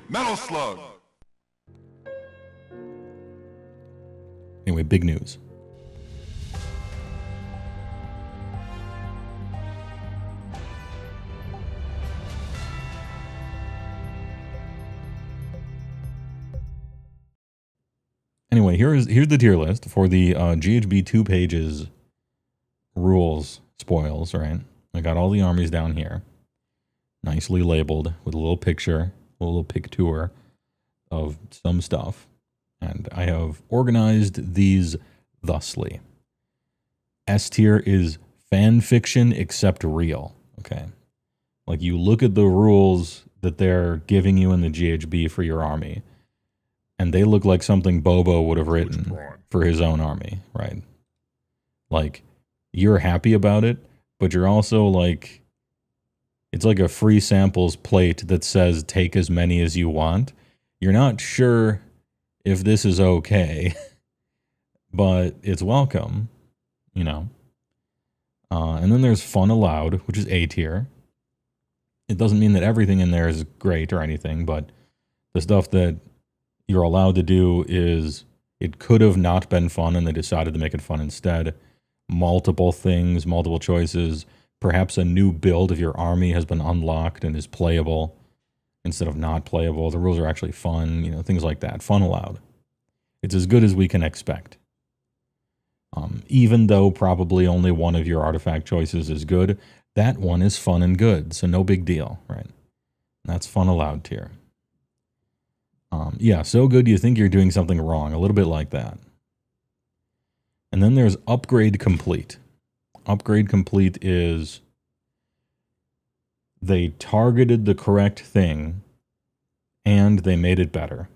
Metal Slug. Anyway, big news. Anyway, here's the tier list for the GHB 2 pages rules spoils, right? I got all the armies down here, nicely labeled with a little picture, a little picture of some stuff. And I have organized these thusly. S tier is fan fiction except real, okay? Like you look at the rules that they're giving you in the GHB for your army, and they look like something Bobo would have written for his own army, right? Like, you're happy about it, but you're also like, it's like a free samples plate that says take as many as you want. You're not sure if this is okay, but it's welcome, you know. And then there's fun allowed, which is A tier. It doesn't mean that everything in there is great or anything, but the stuff that you're allowed to do is, it could have not been fun and they decided to make it fun instead. Multiple things, multiple choices, perhaps a new build of your army has been unlocked and is playable instead of not playable. The rules are actually fun, you know, things like that. Fun allowed. It's as good as we can expect. Even though probably only one of your artifact choices is good, that one is fun and good, so no big deal, right? That's fun allowed tier. Yeah, so good you think you're doing something wrong, a little bit like that. And then there's upgrade complete. Upgrade complete is they targeted the correct thing and they made it better.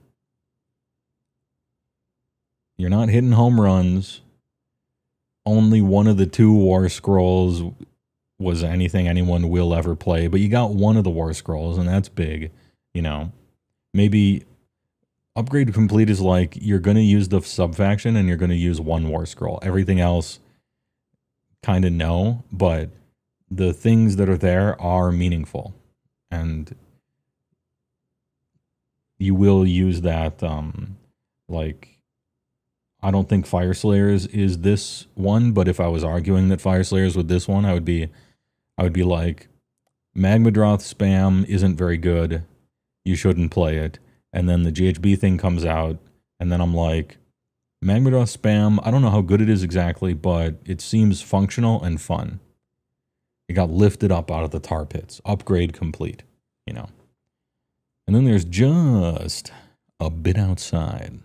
You're not hitting home runs. Only one of the 2 War Scrolls was anything anyone will ever play, but you got one of the War Scrolls, and that's big, you know. Maybe upgrade complete is like you're going to use the sub-faction and you're going to use 1 War Scroll. Everything else, kind of no, but the things that are there are meaningful, and you will use that, like, I don't think Fire Slayers is this one, but if I was arguing that Fire Slayers with this one, I would be like, Magmadroth spam isn't very good. You shouldn't play it. And then the GHB thing comes out, and then I'm like, Magmadroth spam, I don't know how good it is exactly, but it seems functional and fun. It got lifted up out of the tar pits. Upgrade complete, you know. And then there's just a bit outside.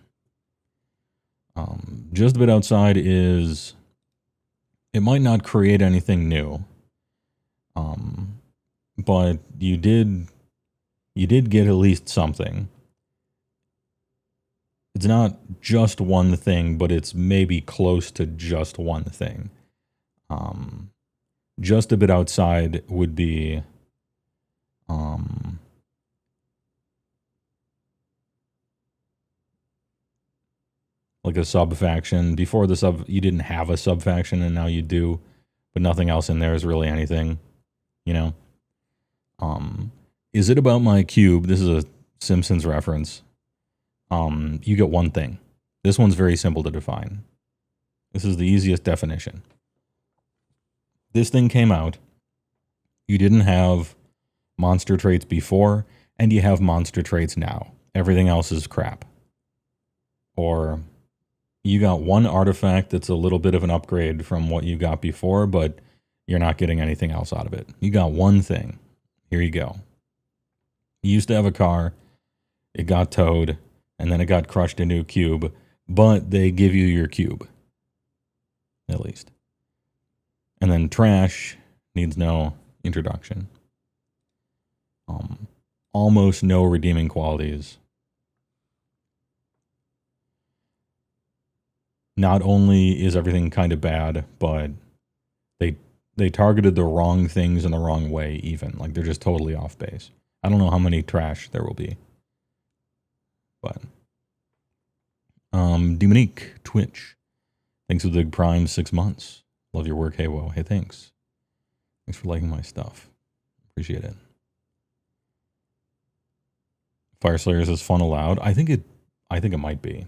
Just a bit outside is, it might not create anything new, but you did get at least something. It's not just one thing, but it's maybe close to just one thing. Just a bit outside would be, like a sub-faction. Before the sub, you didn't have a sub-faction, and now you do, but nothing else in there is really anything, you know? Is it about my cube? This is a Simpsons reference. You get one thing. This one's very simple to define. This is the easiest definition. This thing came out. You didn't have monster traits before, and you have monster traits now. Everything else is crap. Or you got one artifact that's a little bit of an upgrade from what you got before, but you're not getting anything else out of it. You got one thing. Here you go. You used to have a car. It got towed, and then it got crushed into a cube, but they give you your cube. At least. And then trash needs no introduction. Almost no redeeming qualities. Not only is everything kind of bad, but they targeted the wrong things in the wrong way even. Like, they're just totally off base. I don't know how many trash there will be. But Demonique, Twitch. Thanks for the big prime 6 months. Love your work, HeyWoah. Hey, thanks. Thanks for liking my stuff. Appreciate it. Fire Slayers is fun aloud. I think it might be.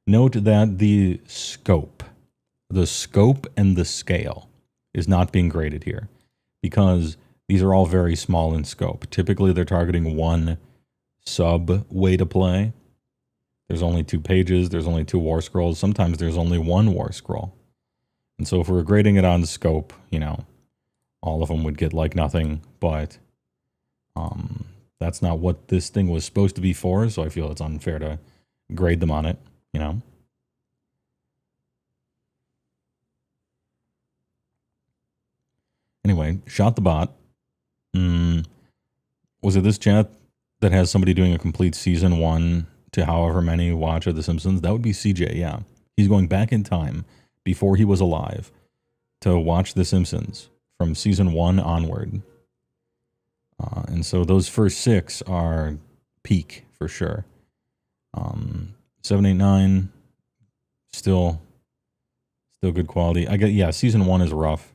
Note that the scope and the scale is not being graded here because these are all very small in scope. Typically, they're targeting one sub way to play. There's only 2 pages. There's only 2 war scrolls. Sometimes there's only 1 war scroll. And so if we're grading it on scope, all of them would get like nothing. But that's not what this thing was supposed to be for. So I feel it's unfair to grade them on it, Anyway, shot the bot. Was it this chat that has somebody doing a complete season 1 to however many watch of The Simpsons? That would be CJ, yeah. He's going back in time before he was alive to watch The Simpsons from season 1 onward. And so those first 6 are peak for sure. 789, still good quality. Season 1 is rough.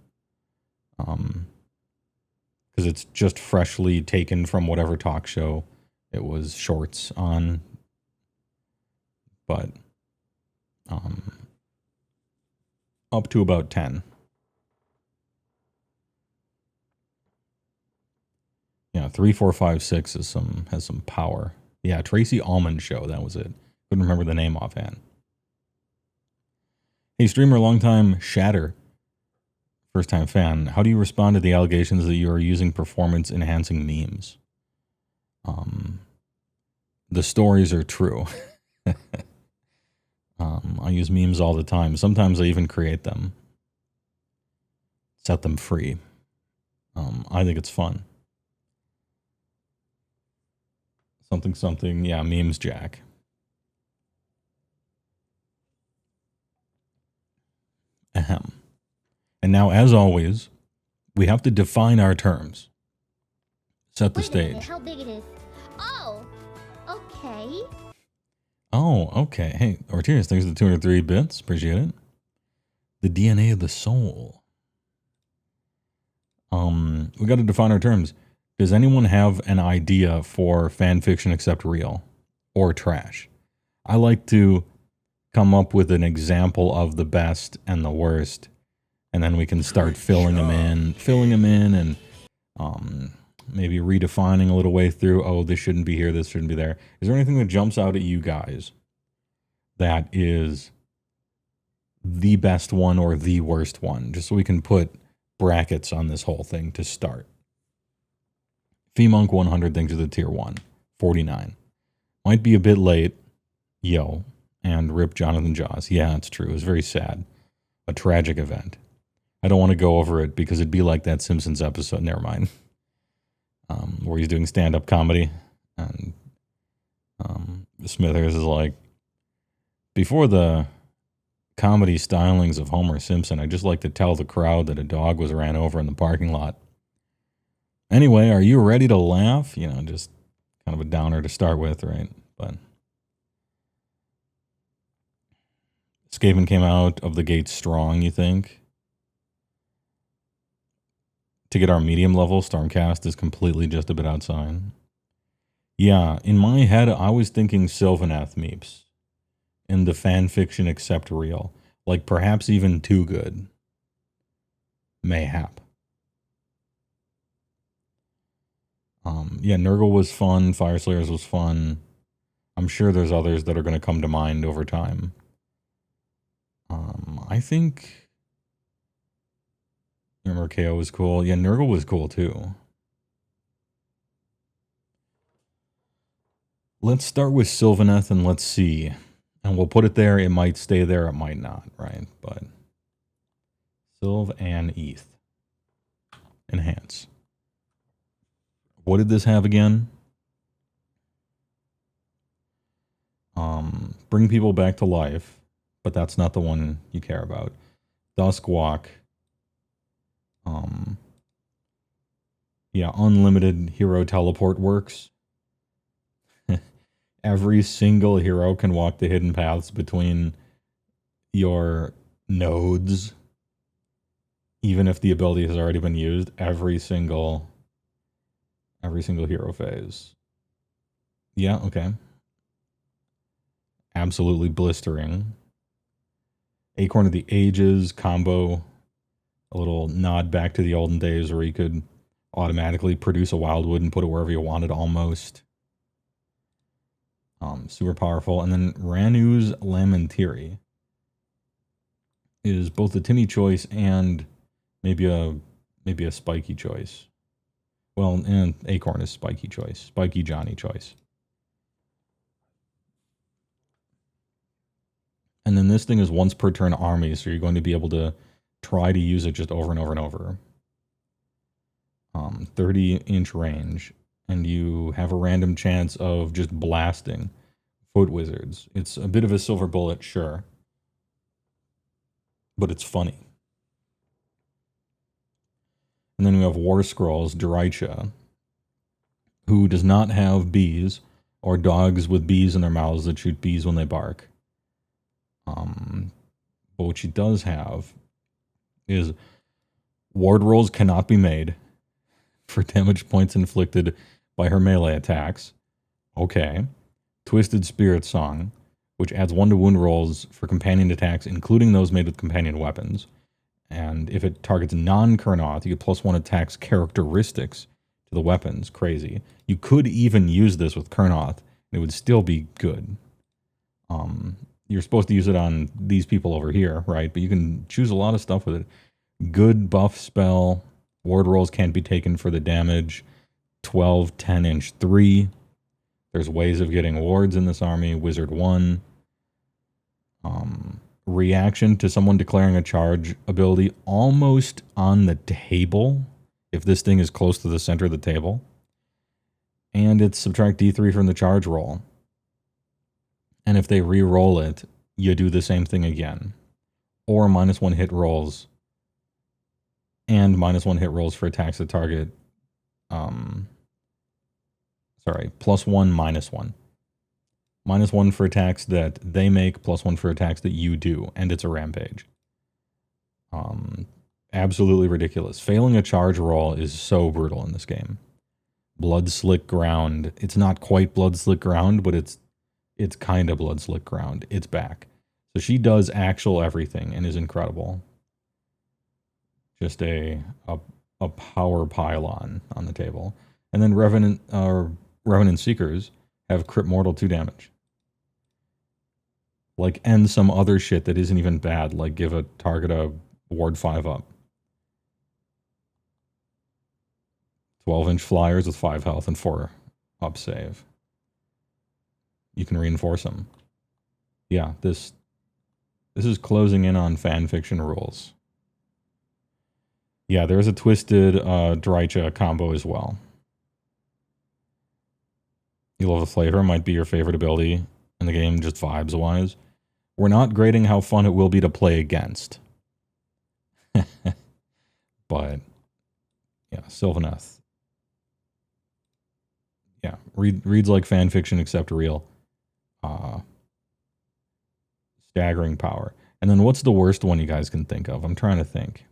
Because it's just freshly taken from whatever talk show it was shorts on. But up to about 10. Yeah, 3, 4, 5, 6 has some power. Yeah, Tracy Ullman show, that was it. Couldn't remember the name offhand. Hey, streamer, longtime Shatter, first-time fan. How do you respond to the allegations that you are using performance-enhancing memes? The stories are true. I use memes all the time. Sometimes I even create them. Set them free. I think it's fun. Something, yeah, memes Jack. Ahem. And now, as always, we have to define our terms. Set the stage. How big it is? Oh, okay. Oh, okay. Hey, Ortiz, thanks for the 203 bits. Appreciate it. The DNA of the soul. We got to define our terms. Does anyone have an idea for fan fiction except real or trash? I like to come up with an example of the best and the worst, and then we can start filling them in, and maybe redefining a little way through. Oh, this shouldn't be here. This shouldn't be there. Is there anything that jumps out at you guys that is the best one or the worst one? Just so we can put brackets on this whole thing to start. Femonk 100 thanks to the tier 1. 49. Might be a bit late. Yo. And rip Jonathan Jaws. Yeah, it's true. It was very sad. A tragic event. I don't want to go over it because it'd be like that Simpsons episode. Never mind. Where he's doing stand-up comedy. And Smithers is like, before the comedy stylings of Homer Simpson, I'd just like to tell the crowd that a dog was ran over in the parking lot. Anyway, are you ready to laugh? Just kind of a downer to start with, right? But Skaven came out of the gate strong, you think? To get our medium level, Stormcast is completely just a bit outside. Yeah, in my head, I was thinking Sylvaneth meeps. In the fan fiction except real. Like perhaps even too good. Mayhap. Yeah, Nurgle was fun. Fire Slayers was fun. I'm sure there's others that are going to come to mind over time. I think... Remember KO was cool. Yeah, Nurgle was cool too. Let's start with Sylvaneth and let's see. And we'll put it there. It might stay there. It might not, right? But Sylv and Eth. Enhance. What did this have again? Bring people back to life, but that's not the one you care about. Duskwalk. Yeah, unlimited hero teleport works. Every single hero can walk the hidden paths between your nodes, even if the ability has already been used. Every single hero phase. Yeah, okay. Absolutely blistering. Acorn of the Ages combo. A little nod back to the olden days where you could automatically produce a wildwood and put it wherever you wanted almost. Super powerful. And then Ranu's Lamentiri is both a Timmy choice and maybe a spiky choice. Well, and Acorn is spiky choice. Spiky Johnny choice. And then this thing is once per turn army, so you're going to be able to try to use it just over and over and over. 30-inch range, and you have a random chance of just blasting foot wizards. It's a bit of a silver bullet, sure, but it's funny. And then we have War Scrolls, Dericha, who does not have bees or dogs with bees in their mouths that shoot bees when they bark. But what she does have is ward rolls cannot be made for damage points inflicted by her melee attacks. Okay. Twisted Spirit Song, which adds 1 to wound rolls for companion attacks, including those made with companion weapons. And if it targets non-Kurnoth, you get +1 attacks characteristics to the weapons. Crazy. You could even use this with Kurnoth, and it would still be good. You're supposed to use it on these people over here, right? But you can choose a lot of stuff with it. Good buff spell. Ward rolls can't be taken for the damage. 12, 10-inch 3. There's ways of getting wards in this army. Wizard 1. Reaction to someone declaring a charge ability almost on the table, if this thing is close to the center of the table. And it's subtract D3 from the charge roll. And if they re-roll it, you do the same thing again. Or -1 hit rolls. And -1 hit rolls for attacks that target... +1, -1. -1 for attacks that they make, +1 for attacks that you do, and it's a rampage. Absolutely ridiculous. Failing a charge roll is so brutal in this game. Blood Slick Ground. It's not quite Blood Slick Ground, but it's kind of Blood Slick Ground. It's back. So she does actual everything and is incredible. Just a power pylon on the table. And then Revenant Seekers have crit mortal 2 damage. Like, end some other shit that isn't even bad, like give a target a ward 5 up. 12-inch flyers with 5 health and 4 up save. You can reinforce them. Yeah, this is closing in on fanfiction rules. Yeah, there's a twisted Drycha combo as well. You love the flavor, might be your favorite ability in the game, just vibes-wise. We're not grading how fun it will be to play against. But, yeah, Sylvaneth. Yeah, reads like fanfiction except real. Staggering power. And then what's the worst one you guys can think of? I'm trying to think.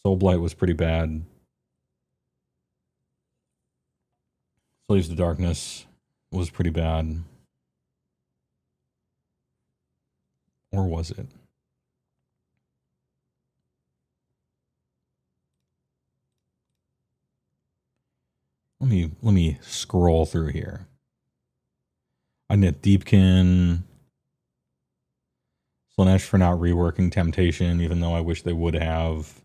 Soul Blight was pretty bad. Slaves to Darkness was pretty bad. Or was it? Let me scroll through here. I knit Deepkin. Slanesh for not reworking Temptation, even though I wish they would have.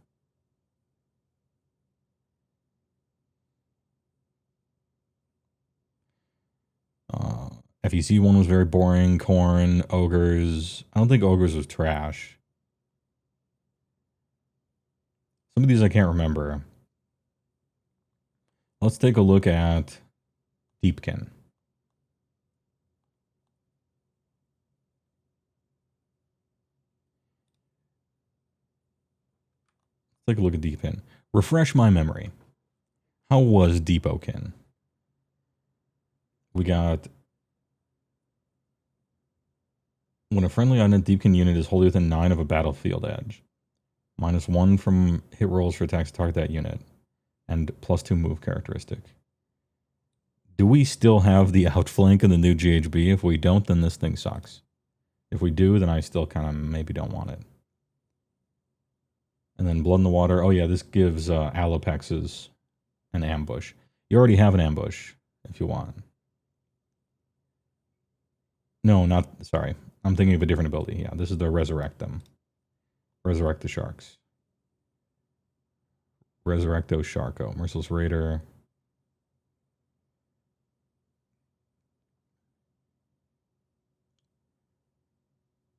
FEC one was very boring. Corn, Ogres. I don't think Ogres was trash. Some of these I can't remember. Let's take a look at Deepkin. Let's take a look at Deepkin. Refresh my memory. How was Deepokin? We got... When a friendly unit Deepkin unit is wholly within 9 of a battlefield edge. -1 from hit rolls for attacks to target that unit. And +2 move characteristic. Do we still have the outflank in the new GHB? If we don't, then this thing sucks. If we do, then I still kind of maybe don't want it. And then Blood in the Water. Oh yeah, this gives Alopexes an ambush. You already have an ambush if you want. No, not, sorry. I'm thinking of a different ability. Yeah, this is the Resurrect Them. Resurrect the Sharks. Resurrecto Sharko. Merciless Raider.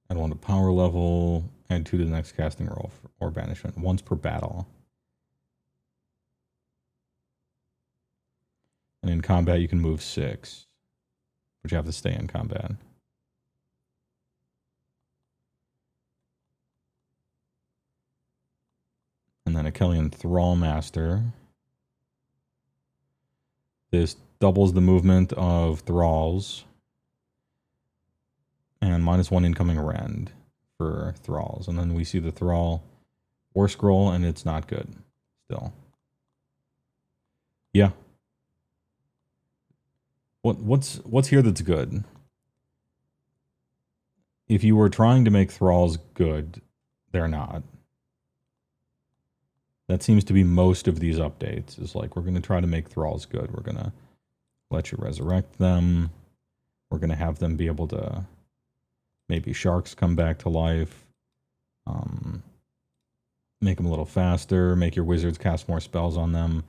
Add 1 to power level. Add 2 to the next casting roll or banishment. Once per battle. And in combat, you can move 6. But you have to stay in combat. And then Achillean Thrall Master. This doubles the movement of Thralls. And -1 incoming rend for Thralls. And then we see the Thrall War Scroll, and it's not good still. Yeah. What's here that's good? If you were trying to make Thralls good, they're not. That seems to be most of these updates. Is like, we're going to try to make Thralls good. We're going to let you resurrect them. We're going to have them be able to... Maybe Sharks come back to life. Make them a little faster. Make your wizards cast more spells on them.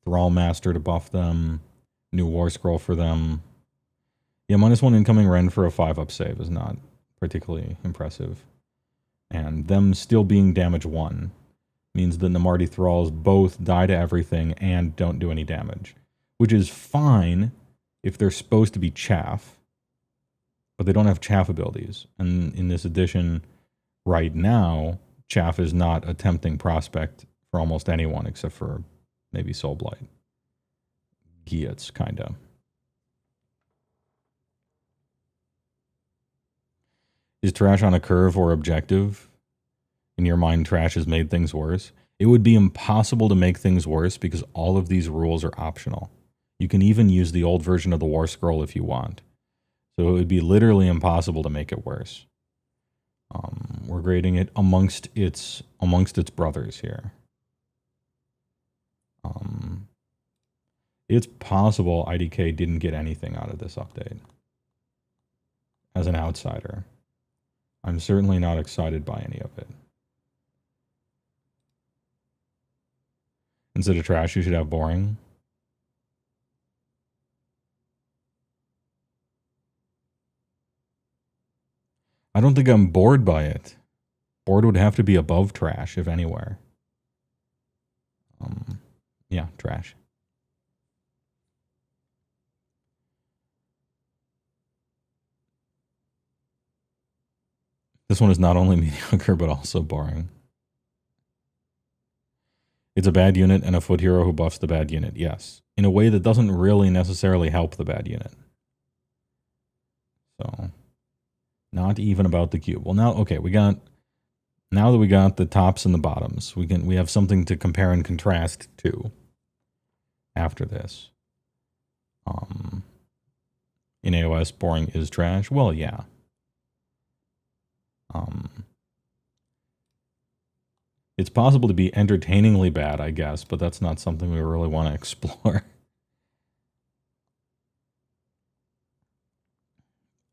Thrall Master to buff them. New War Scroll for them. Yeah, -1 incoming rend for a 5-up save is not particularly impressive. And them still being damage 1 means the Namarti Thralls both die to everything and don't do any damage. Which is fine if they're supposed to be chaff. But they don't have chaff abilities. And in this edition, right now, chaff is not a tempting prospect for almost anyone except for maybe Soulblight. Gietz, kinda. Is trash on a curve or objective? In your mind, trash has made things worse. It would be impossible to make things worse because all of these rules are optional. You can even use the old version of the War Scroll if you want. So it would be literally impossible to make it worse. We're grading it amongst its brothers here. It's possible IDK didn't get anything out of this update. As an outsider, I'm certainly not excited by any of it. Instead of trash, you should have boring. I don't think I'm bored by it. Bored would have to be above trash, if anywhere. Yeah, trash. This one is not only mediocre, but also boring. It's a bad unit and a foot hero who buffs the bad unit, yes. In a way that doesn't really necessarily help the bad unit. So, not even about the cube. Well, now, okay, now that we got the tops and the bottoms, we have something to compare and contrast to after this. In AOS, boring is trash. Well, yeah. It's possible to be entertainingly bad, I guess, but that's not something we really want to explore.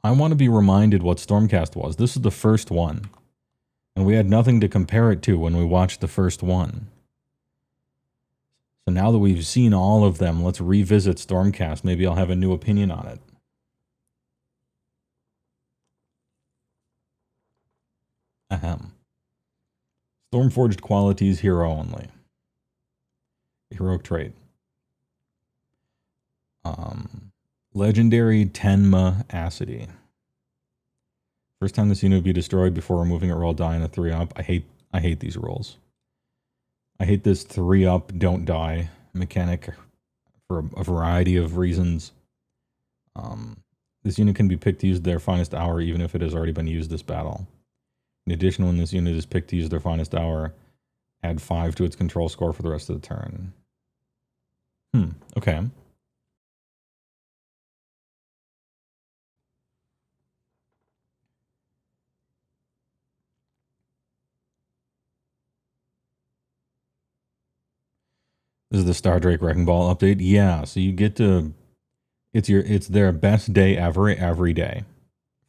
I want to be reminded what Stormcast was. This is the first one. And we had nothing to compare it to when we watched the first one. So now that we've seen all of them, let's revisit Stormcast. Maybe I'll have a new opinion on it. Ahem. Stormforged qualities, hero only. Heroic trait. Legendary Tenma Acity. First time this unit would be destroyed before removing it, roll die in a 3-up. I hate these rolls. I hate this 3-up don't die mechanic for a variety of reasons. This unit can be picked to use their finest hour even if it has already been used this battle. In addition, when this unit is picked to use their finest hour, add 5 to its control score for the rest of the turn. Okay. This is the Star Drake Wrecking Ball update. Yeah, so you get to it's their best day ever every day,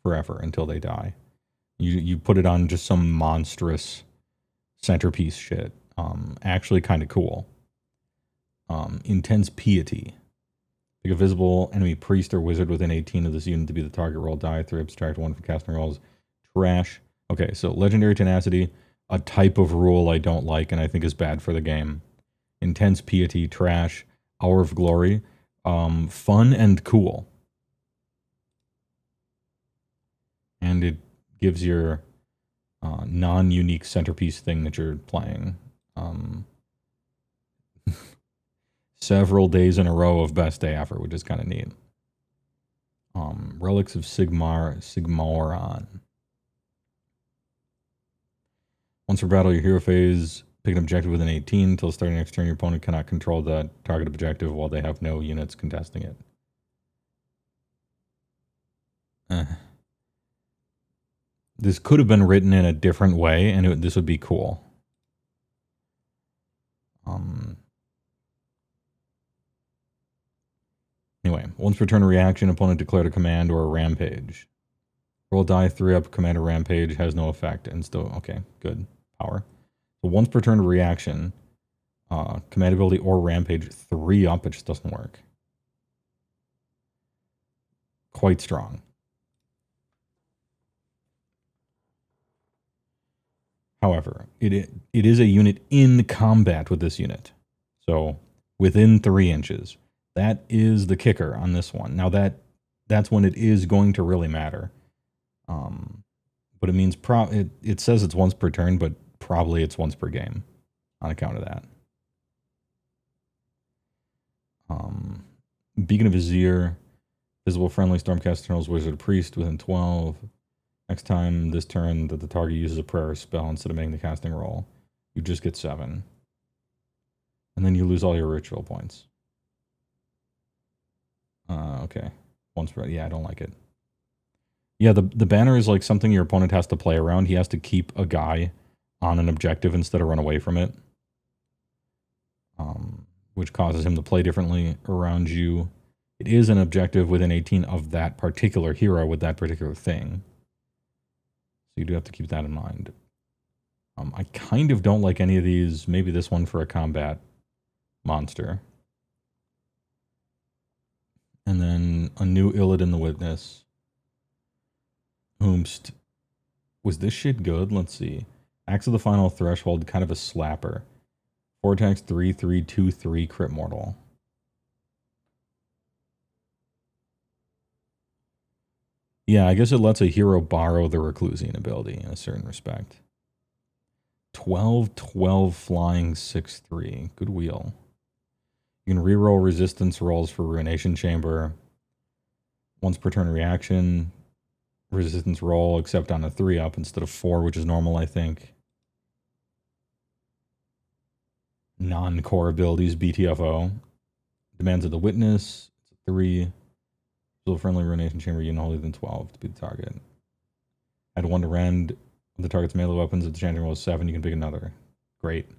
forever until they die. You put it on just some monstrous centerpiece shit. Actually kind of cool. Intense piety. Pick a visible enemy priest or wizard within 18 of this unit to be the target. Roll die 3, subtract 1 from casting rolls. Trash. Okay, so legendary tenacity, a type of rule I don't like and I think is bad for the game. Intense piety, trash. Hour of glory, fun and cool. And it gives your non-unique centerpiece thing that you're playing several days in a row of best day ever, which is kind of neat. Relics of Sigmaron. Once per battle, your hero phase, pick an objective within 18. Until starting next turn, your opponent cannot control the target objective while they have no units contesting it. This could have been written in a different way, and this would be cool. Anyway, once per turn reaction, opponent declared a command or a rampage. Roll die 3 up, command or rampage has no effect, and still okay, good power. So once per turn reaction, command ability or rampage 3 up, it just doesn't work. Quite strong. However, it is a unit in combat with this unit. So within 3 inches. That is the kicker on this one. Now that's when it is going to really matter. But it means it says it's once per turn, but probably it's once per game on account of that. Beacon of Vizier, visible friendly Stormcast Eternals Wizard Priest within 12. Next time this turn that the target uses a prayer or spell instead of making the casting roll, you just get 7. And then you lose all your ritual points. Okay. Once per, yeah, I don't like it. Yeah, the banner is like something your opponent has to play around. He has to keep a guy on an objective instead of run away from it. Which causes him to play differently around you. It is an objective within 18 of that particular hero with that particular thing. So you do have to keep that in mind. I kind of don't like any of these. Maybe this one for a combat monster. And then a new Illidan the Witness. Whomst. Was this shit good? Let's see. Axe of the Final Threshold, kind of a slapper. 4 attacks, 3/3/2/3 crit mortal. Yeah, I guess it lets a hero borrow the Reclusian ability in a certain respect. 12/12 flying 6/3. Good wheel. You can reroll resistance rolls for Ruination Chamber. Once per turn reaction. Resistance roll except on a 3-up instead of 4, which is normal, I think. Non-core abilities, BTFO. Demands of the Witness. It's a 3. Still friendly Ruination Chamber, you know, than 12 to be the target. Add 1 to rend of the target's melee weapons. If the chanting roll is 7, you can pick another. Great.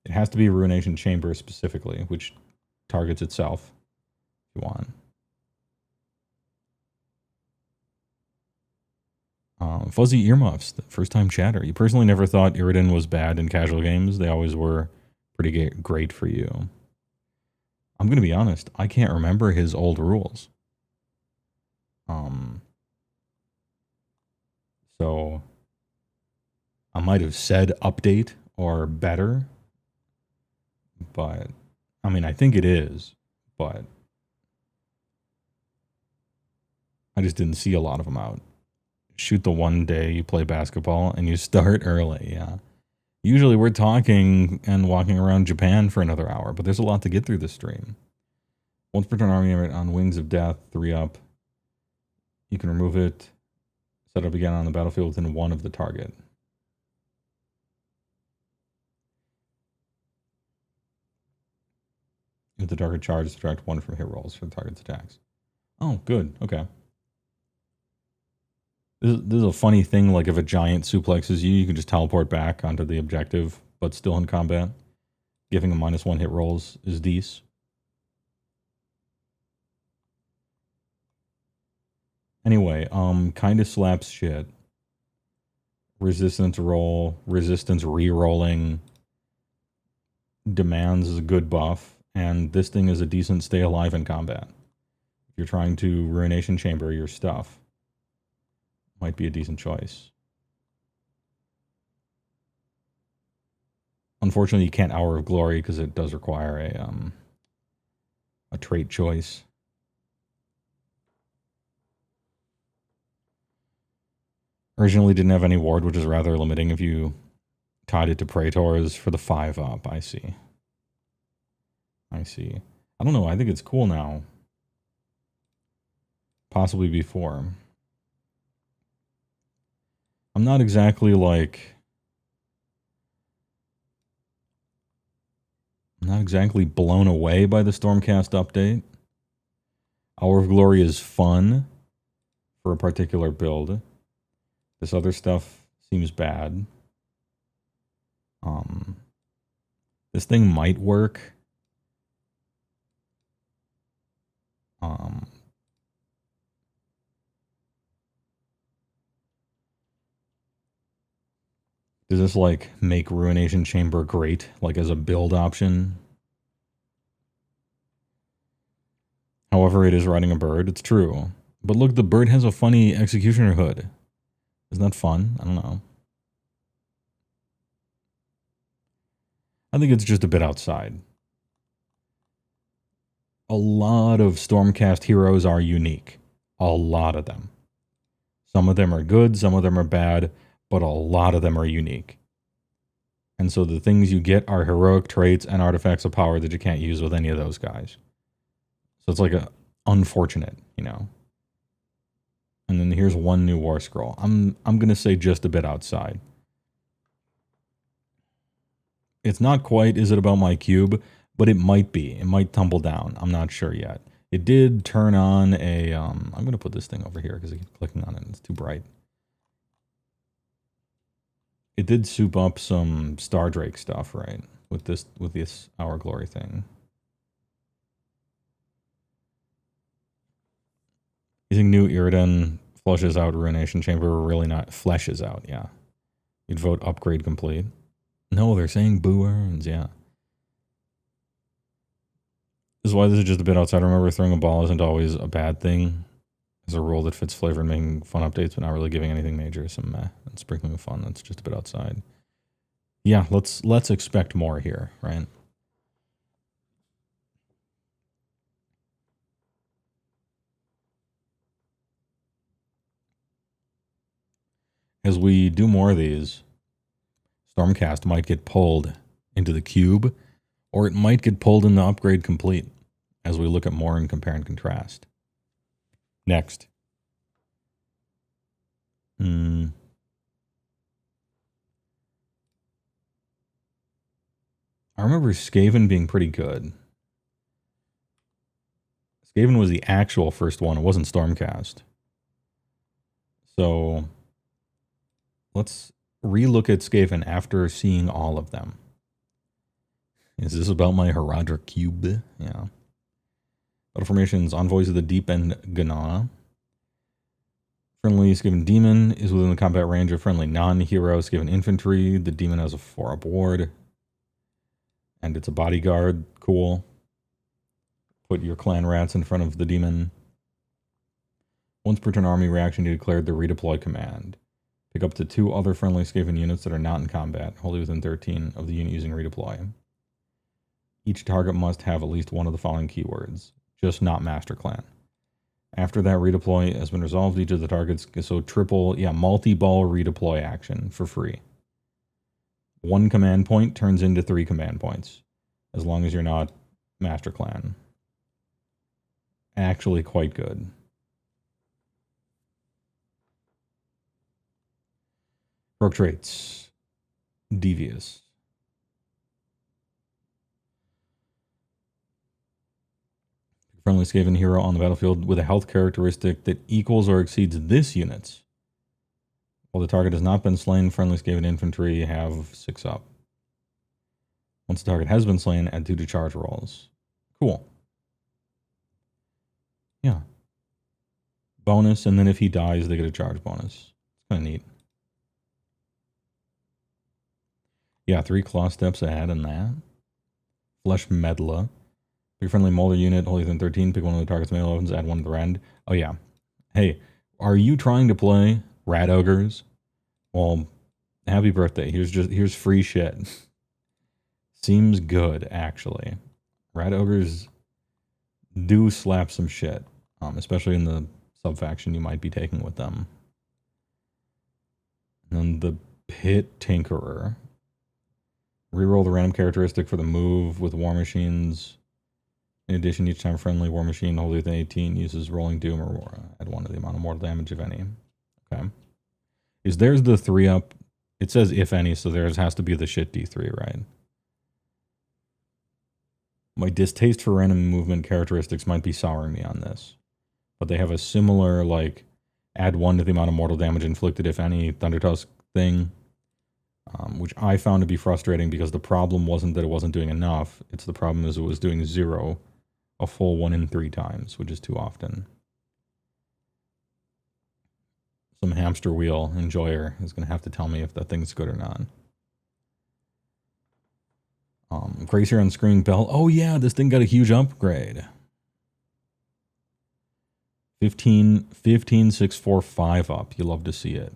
It has to be a Ruination Chamber specifically, which targets itself if you want. Fuzzy Earmuffs, the first time chatter. You personally never thought Iridan was bad in casual games. They always were pretty great for you. I'm going to be honest. I can't remember his old rules. So I might have said update or better. But, I mean, I think it is. But I just didn't see a lot of them out. Shoot the one day you play basketball and you start early, yeah. Usually we're talking and walking around Japan for another hour, but there's a lot to get through this stream. Once per turn army on Wings of Death, 3-up. You can remove it, set up again on the battlefield within 1 of the target. If the target charges, subtract 1 from hit rolls for the target's attacks. Oh, good, okay. This is a funny thing, like if a giant suplexes you, you can just teleport back onto the objective, but still in combat. Giving him -1 hit rolls is decent. Anyway, kind of slaps shit. Resistance roll, resistance re-rolling, demands is a good buff, and this thing is a decent stay alive in combat. If you're trying to Ruination Chamber your stuff, might be a decent choice. Unfortunately, you can't Hour of Glory because it does require a trait choice. Originally didn't have any ward, which is rather limiting if you tied it to Praetors for the 5-up. I see. I see. I don't know. I think it's cool now. Possibly before. I'm not exactly like... I'm not exactly blown away by the Stormcast update. Hour of Glory is fun for a particular build. This other stuff seems bad. This thing might work. Does this like make Ruination Chamber great, like as a build option? However, it is riding a bird. It's true. But look, the bird has a funny executioner hood. Isn't that fun? I don't know. I think it's just a bit outside. A lot of Stormcast heroes are unique. A lot of them. Some of them are good, some of them are bad, but a lot of them are unique. And so the things you get are heroic traits and artifacts of power that you can't use with any of those guys. So it's like a unfortunate, you know. And then here's one new War Scroll. I'm going to say just a bit outside. It's not quite, is it about my cube? But it might be. It might tumble down. I'm not sure yet. It did turn on a... I'm going to put this thing over here because I keep clicking on it and it's too bright. It did soup up some Star Drake stuff, right? With this Hour Glory thing. You think new Iridan flushes out Ruination Chamber? Really not. Fleshes out, yeah. You'd vote upgrade complete. No, they're saying boo earns, yeah. This is why this is just a bit outside. Remember, throwing a ball isn't always a bad thing. As a rule that fits flavor and making fun updates, but not really giving anything major. Some and sprinkling of fun. That's just a bit outside. Yeah, let's expect more here, right? As we do more of these, Stormcast might get pulled into the cube, or it might get pulled in the upgrade complete as we look at more and compare and contrast. Next. I remember Skaven being pretty good. Skaven was the actual first one. It wasn't Stormcast. So let's relook at Skaven after seeing all of them. Is this about my Haradra cube? Yeah. Battle formations, Envoys of the Deep and Gana. Friendly Skaven Demon is within the combat range of friendly non-hero Skaven Infantry. The Demon has a 4-up ward. And it's a bodyguard. Cool. Put your clan rats in front of the Demon. Once per turn army reaction, you declared the redeploy command. Pick up to 2 other friendly Skaven units that are not in combat, wholly within 13 of the unit using redeploy. Each target must have at least one of the following keywords. Just not Master Clan. After that redeploy has been resolved, each of the targets, so multi-ball redeploy action for free. 1 command point turns into 3 command points, as long as you're not Master Clan. Actually quite good. Rogue traits. Devious. Friendly Skaven hero on the battlefield with a health characteristic that equals or exceeds this unit's. While the target has not been slain, friendly Skaven infantry have 6-up. Once the target has been slain, add 2 to charge rolls. Cool. Yeah. Bonus, and then if he dies, they get a charge bonus. It's kind of neat. Yeah, 3 claw steps ahead in that. Flesh Meddler. Pick a friendly Molder unit, holy within 13. Pick one of the target's melee weapons, add 1 to the rend. Oh, yeah. Hey, are you trying to play Rat Ogres? Well, happy birthday. Here's free shit. Seems good, actually. Rat Ogres do slap some shit, especially in the sub-faction you might be taking with them. And then the Pit Tinkerer. Reroll the random characteristic for the move with War Machines. In addition, each time friendly War Machine holding within 18 uses Rolling Doom or add 1 to the amount of mortal damage, if any. Okay. Is theirs the 3-up? It says if any, so theirs has to be the shit D3, right? My distaste for random movement characteristics might be souring me on this. But they have a similar, like, add 1 to the amount of mortal damage inflicted, if any, Thundertusk thing. Which I found to be frustrating because the problem wasn't that it wasn't doing enough. It's the problem is it was doing 0 a full 1 in 3 times, which is too often. Some hamster wheel enjoyer is going to have to tell me if that thing's good or not. Gracier on Screaming Bell. Oh yeah, this thing got a huge upgrade. 15645 up. You love to see it.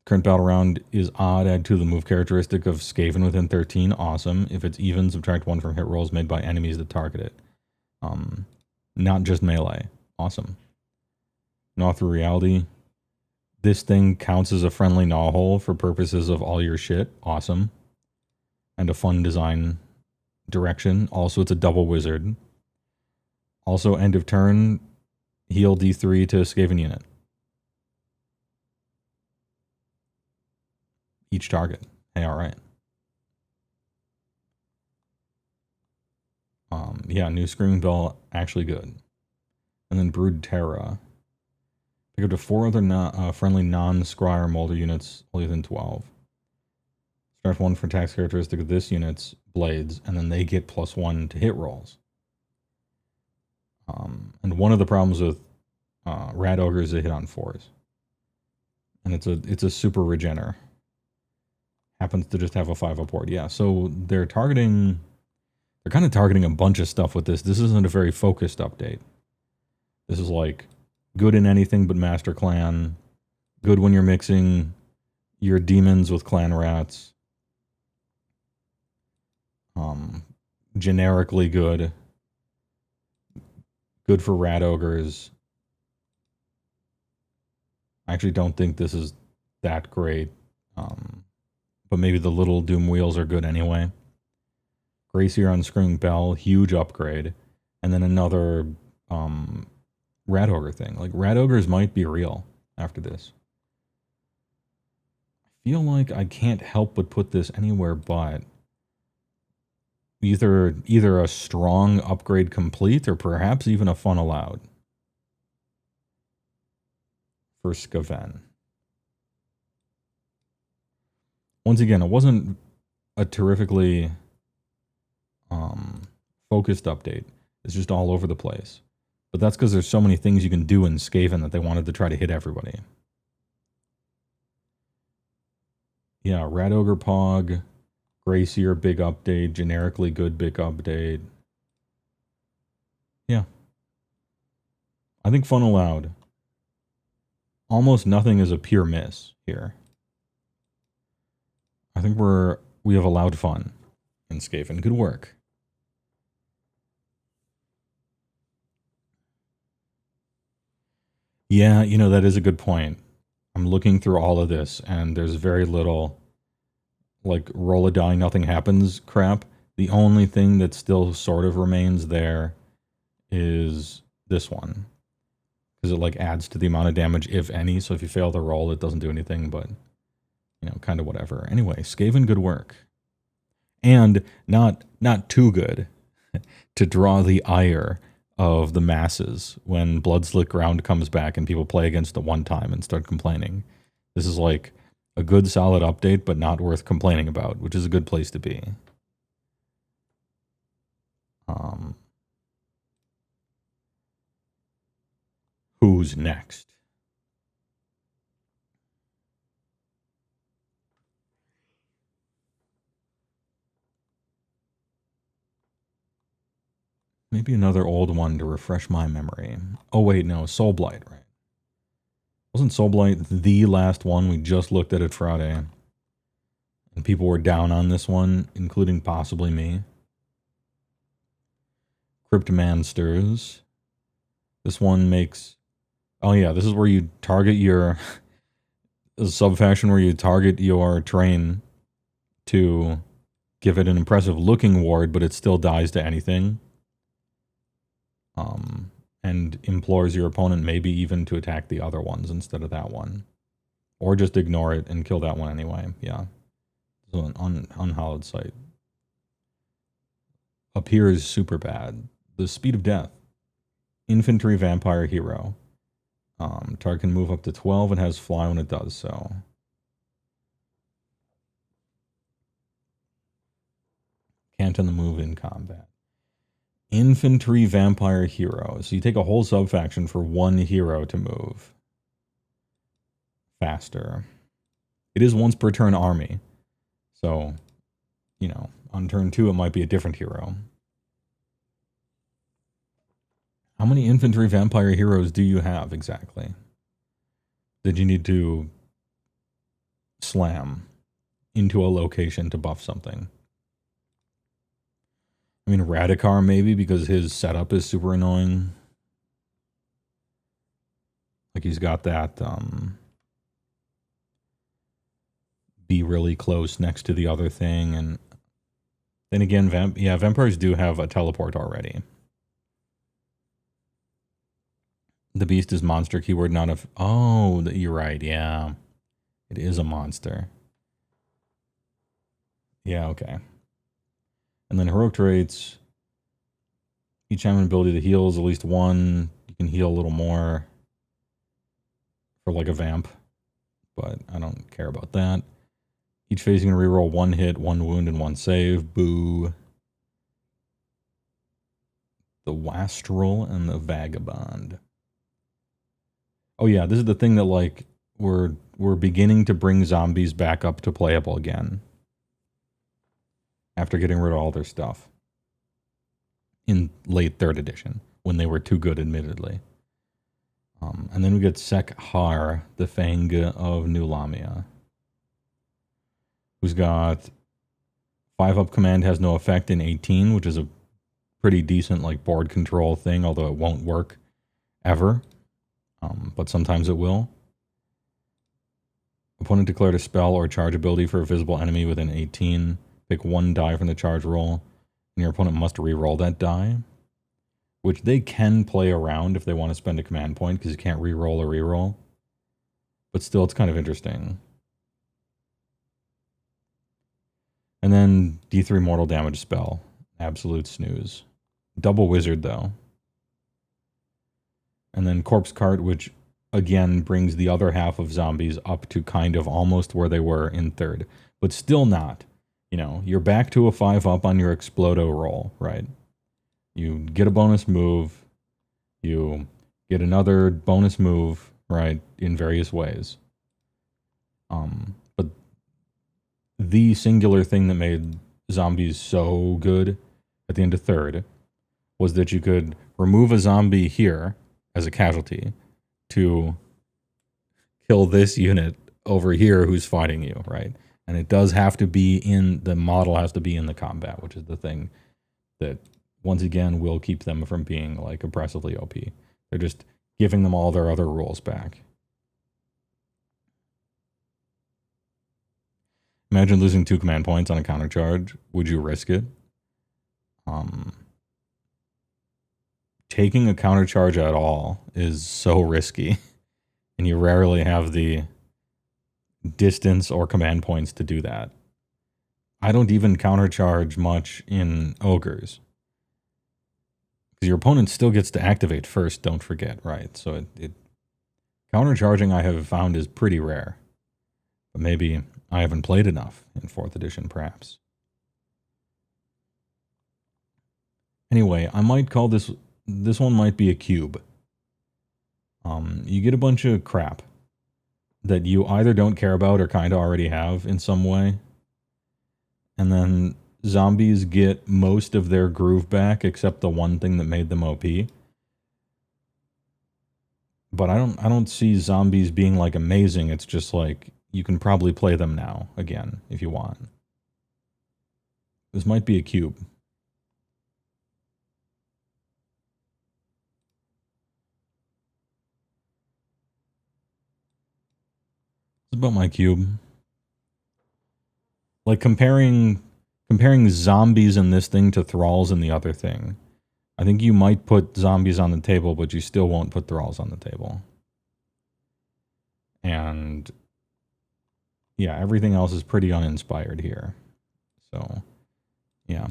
Current battle round is odd. Add 2 to the move characteristic of Skaven within 13. Awesome. If it's even, subtract 1 from hit rolls made by enemies that target it. Not just melee. Awesome. Gnaw through reality. This thing counts as a friendly gnaw hole for purposes of all your shit. Awesome. And a fun design direction. Also, it's a double wizard. Also, end of turn, heal D3 to a Skaven unit. Each target. Hey, alright. Yeah, new Screaming Bell, actually good. And then Brood Terra. Pick up to 4 other friendly non-Scryer Molder units only within 12. Start 1 for attack characteristic of this unit's blades, and then they get +1 to hit rolls. And one of the problems with Rat Ogre is they hit on 4s. And it's a super regener. Happens to just have a 5-up ward. Yeah, so they're kind of targeting a bunch of stuff with this. This isn't a very focused update. This is like good in anything but Master Clan. Good when you're mixing your demons with clan rats. Generically good. Good for Rat Ogres. I actually don't think this is that great. But maybe the little Doom wheels are good anyway. Gracier on Screaming Bell, huge upgrade. And then another Rat Ogre thing. Like, Rat Ogres might be real after this. I feel like I can't help but put this anywhere but either a strong upgrade complete or perhaps even a fun allowed for Skaven. Once again, it wasn't a terrifically focused update. It's just all over the place. But that's because there's so many things you can do in Skaven that they wanted to try to hit everybody. Yeah, Rat Ogre Pog, Gracier, big update, generically good big update. Yeah. I think fun allowed. Almost nothing is a pure miss here. I think we have allowed fun in Skaven. Good work. Yeah, you know, that is a good point. I'm looking through all of this, and there's very little, like, roll a die, nothing happens crap. The only thing that still sort of remains there is this one. Because it, like, adds to the amount of damage, if any. So if you fail the roll, it doesn't do anything, but, you know, kind of whatever. Anyway, Skaven, good work. And not too good to draw the ire of the masses when Bloodslick Ground comes back and people play against it one time and start complaining. This is like a good solid update, but not worth complaining about, which is a good place to be. Who's next? Maybe another old one to refresh my memory. Oh wait, no, Soulblight, right? Wasn't Soulblight the last one? We just looked at it Friday. And people were down on this one, including possibly me. Cryptmansters. This one makes... Oh yeah, this is where you target your... a subfaction where you target your train to give it an impressive looking ward, but it still dies to anything. And implores your opponent maybe even to attack the other ones instead of that one. Or just ignore it and kill that one anyway. Yeah. So an unhallowed sight. Appears super bad. The Speed of Death. Infantry Vampire Hero. Target can move up to 12 and has fly when it does so. Can't on the move in combat. Infantry Vampire Hero. So you take a whole subfaction for one hero to move faster. It is once per turn army. So, you know, on turn 2 it might be a different hero. How many infantry vampire heroes do you have exactly? Did you need to slam into a location to buff something? I mean, Radikar maybe, because his setup is super annoying. Like he's got that be really close next to the other thing, and then again, vampires do have a teleport already. The beast is monster keyword, not a... Oh, you're right, yeah. It is a monster. Yeah, okay. And then heroic traits. Each time an ability that heals at least one. You can heal a little more for like a vamp, but I don't care about that. Each phase you can reroll 1 hit, 1 wound, and 1 save. Boo. The Wastrel and the Vagabond. Oh yeah, this is the thing that like we're beginning to bring zombies back up to playable again. After getting rid of all their stuff. In late 3rd edition, when they were too good, admittedly. And then we get Sekhar, the Fang of New Lamia. Who's got 5-up command has no effect in 18, which is a pretty decent like board control thing, although it won't work ever. But sometimes it will. Opponent declared a spell or charge ability for a visible enemy within 18. Pick 1 die from the charge roll, and your opponent must re-roll that die. Which they can play around if they want to spend a command point, because you can't re-roll or re-roll. But still, it's kind of interesting. And then D3 mortal damage spell. Absolute snooze. Double wizard, though. And then Corpse Cart, which, again, brings the other half of zombies up to kind of almost where they were in 3rd. But still not. You know, you're back to a 5-up on your Explodo roll, right? You get a bonus move. You get another bonus move, right, in various ways. But the singular thing that made zombies so good at the end of 3rd was that you could remove a zombie here as a casualty to kill this unit over here who's fighting you, right? And it does have to be in, the model has to be in the combat, which is the thing that, once again, will keep them from being, like, oppressively OP. They're just giving them all their other rules back. Imagine losing 2 command points on a counter charge. Would you risk it? Taking a counter charge at all is so risky, and you rarely have the distance or command points to do that. I don't even counter charge much in ogres, because your opponent still gets to activate first, don't forget, right? So it counter charging, I have found, is pretty rare. But maybe I haven't played enough in 4th edition, perhaps. Anyway, I might call this one might be a cube. You get a bunch of crap that you either don't care about or kind of already have in some way. And then zombies get most of their groove back except the one thing that made them OP. But I don't see zombies being like amazing. It's just like you can probably play them now again if you want. This might be a cube. It's about my cube. Like comparing zombies in this thing to thralls in the other thing. I think you might put zombies on the table, but you still won't put thralls on the table. And yeah, everything else is pretty uninspired here. So, yeah.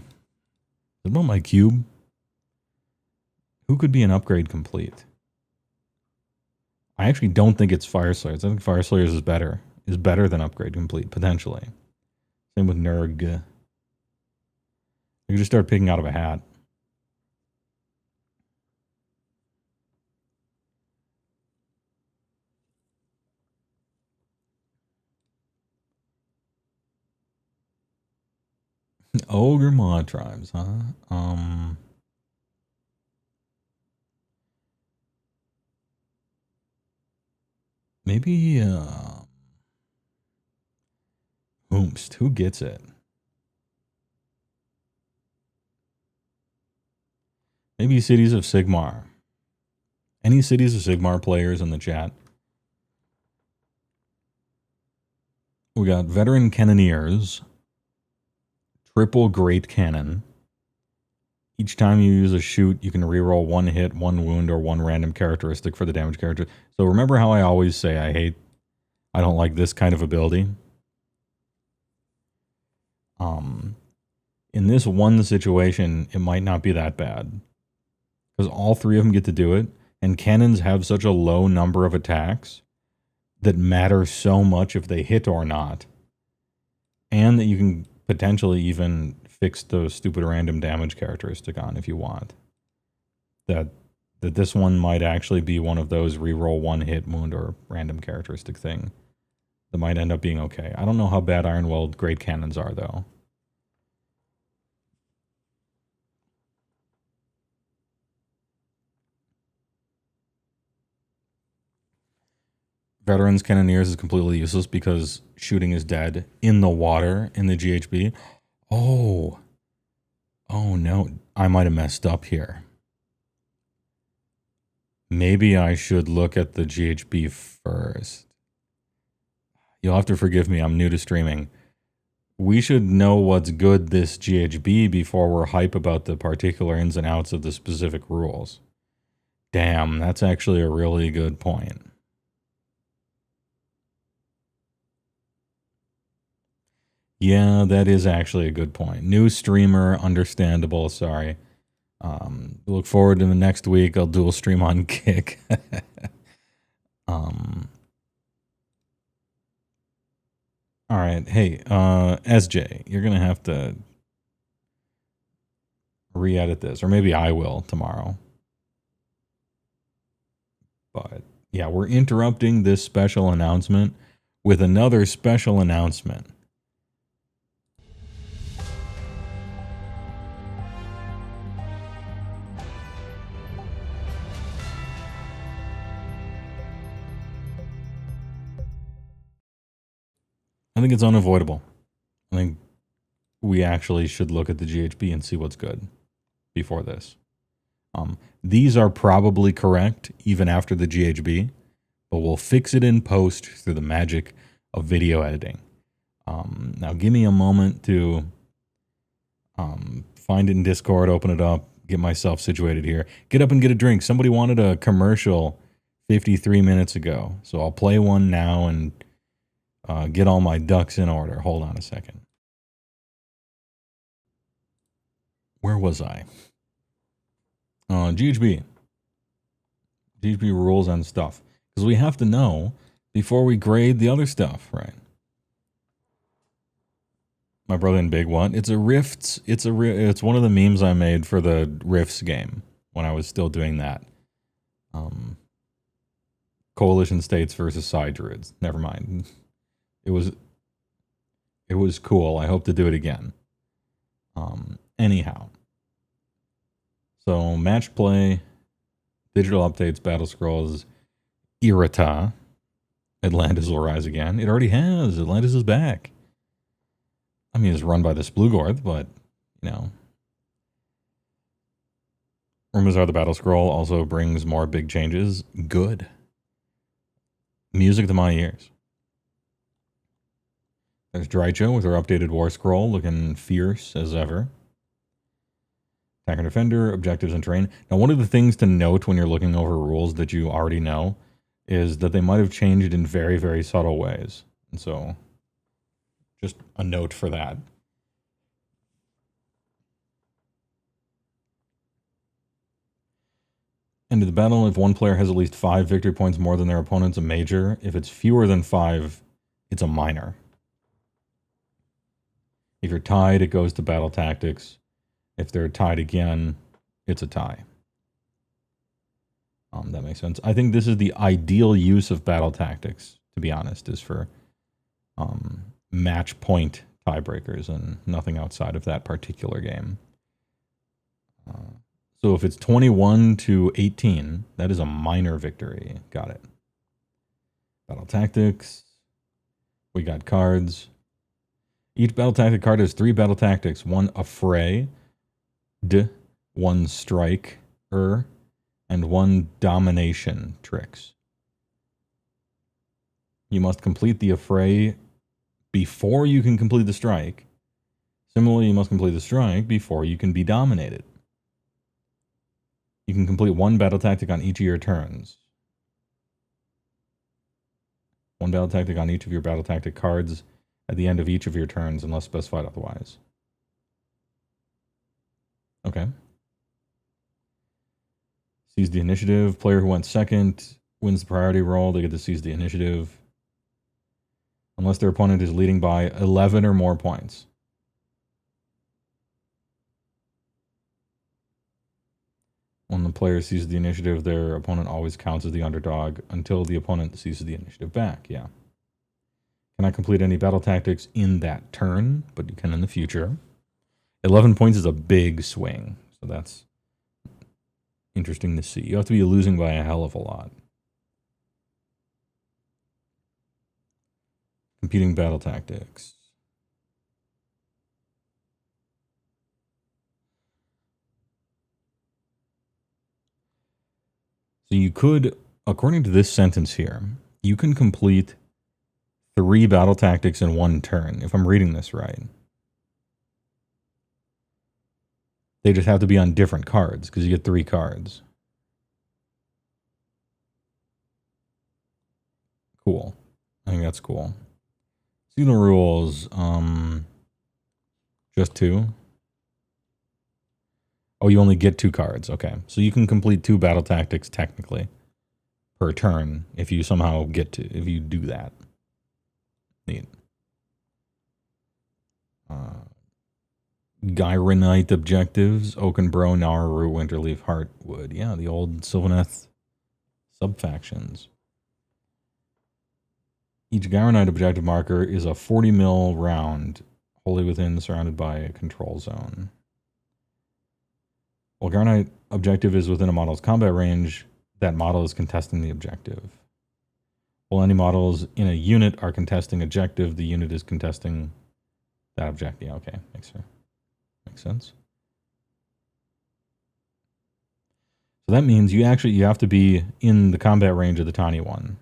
What about my cube? Who could be an upgrade complete? I actually don't think it's Fire Slayers. I think Fire Slayers is better than upgrade complete, potentially. Same with Nurg. You can just start picking out of a hat. Ogre mod tribes, huh? Maybe Oomst, who gets it? Maybe Cities of Sigmar. Any Cities of Sigmar players in the chat? We got Veteran Cannoneers, Triple Great Cannon. Each time you use a shoot, you can reroll 1 hit, 1 wound, or 1 random characteristic for the damage character. So remember how I always say I don't like this kind of ability? In this one situation, it might not be that bad. Because all 3 of them get to do it, and cannons have such a low number of attacks that matter so much if they hit or not. And that you can potentially even fix the stupid random damage characteristic on if you want. That this one might actually be one of those reroll 1 hit, wound, or random characteristic thing. That might end up being okay. I don't know how bad Ironweld Great Cannons are, though. Veterans Cannoneers is completely useless because shooting is dead in the water in the GHB. Oh no, I might have messed up here. Maybe I should look at the GHB first. You'll have to forgive me, I'm new to streaming. We should know what's good this GHB before we're hype about the particular ins and outs of the specific rules. Damn, that's actually a really good point. Yeah, that is actually a good point. New streamer, understandable, sorry. Look forward to the next week. I'll dual stream on Kick. All right. Hey, SJ, you're going to have to re-edit this, or maybe I will tomorrow. But yeah, we're interrupting this special announcement with another special announcement. I think it's unavoidable. I think we actually should look at the GHB and see what's good before this. These are probably correct even after the GHB, but we'll fix it in post through the magic of video editing. Now give me a moment to find it in Discord, open it up, get myself situated here. Get up and get a drink. Somebody wanted a commercial 53 minutes ago, so I'll play one now and get all my ducks in order. Hold on a second. Where was I? GHB. GHB rules and stuff. Because we have to know before we grade the other stuff, right? My brother in Big What? It's a Rifts. It's one of the memes I made for the Rifts game when I was still doing that. Coalition states versus side druids. Never mind. It was cool. I hope to do it again. Anyhow. So match play, digital updates, battle scrolls, Irita. Atlantis will rise again. It already has. Atlantis is back. I mean, it's run by the Splugorth, but, you know. Rumors are the battle scroll also brings more big changes. Good. Music to my ears. There's Drycho with her updated war scroll, looking fierce as ever. Attacker and defender, objectives and terrain. Now, one of the things to note when you're looking over rules that you already know is that they might have changed in very, very subtle ways. And so, just a note for that. End of the battle, if one player has at least 5 victory points more than their opponent's a major. If it's fewer than 5, it's a minor. If you're tied, it goes to battle tactics. If they're tied again, it's a tie. That makes sense. I think this is the ideal use of battle tactics, to be honest, is for match point tiebreakers and nothing outside of that particular game. So if it's 21-18, that is a minor victory. Got it. Battle tactics. We got cards. Each battle tactic card has 3 battle tactics. 1 affray, 1 strike, and 1 domination tricks. You must complete the affray before you can complete the strike. Similarly, you must complete the strike before you can be dominated. You can complete 1 battle tactic on each of your turns. 1 battle tactic on each of your battle tactic cards at the end of each of your turns, unless specified otherwise. Okay. Seize the initiative. Player who went second wins the priority roll. They get to seize the initiative. Unless their opponent is leading by 11 or more points. When the player seizes the initiative, their opponent always counts as the underdog until the opponent seizes the initiative back. Yeah. Cannot complete any battle tactics in that turn, but you can in the future. 11 points is a big swing, so that's interesting to see. You have to be losing by a hell of a lot. Competing battle tactics. So you could, according to this sentence here, you can complete 3 battle tactics in 1 turn, if I'm reading this right. They just have to be on different cards, because you get 3 cards. Cool. I think that's cool. See the rules. Just 2. Oh, you only get 2 cards. Okay. So you can complete 2 battle tactics technically per turn if you somehow if you do that. Neat. Gyronite objectives. Oakenbro, Nauru, Winterleaf, Heartwood. Yeah, the old Sylvaneth sub-factions. Each Gyronite objective marker is a 40 mil round, wholly within, surrounded by a control zone. While Gyronite objective is within a model's combat range, that model is contesting the objective. While any models in a unit are contesting objective, the unit is contesting that objective. Yeah, okay, makes sense. So that means you have to be in the combat range of the tiny one.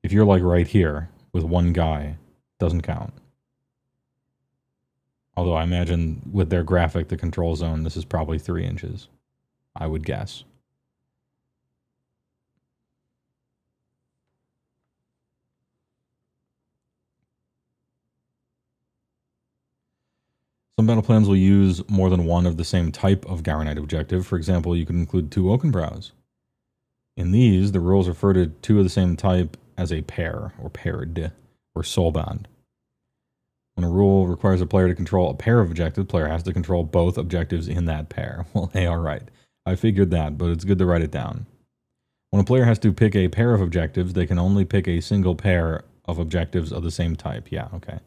If you're like right here with 1 guy, doesn't count. Although I imagine with their graphic, the control zone, this is probably 3 inches. I would guess. Some battle plans will use more than 1 of the same type of Gyronite objective. For example, you could include 2 Oakenbrows. In these, the rules refer to 2 of the same type as a pair, or paired, or soulbound. When a rule requires a player to control a pair of objectives, the player has to control both objectives in that pair. Well, hey, all right. I figured that, but it's good to write it down. When a player has to pick a pair of objectives, they can only pick a single pair of objectives of the same type. Yeah, okay.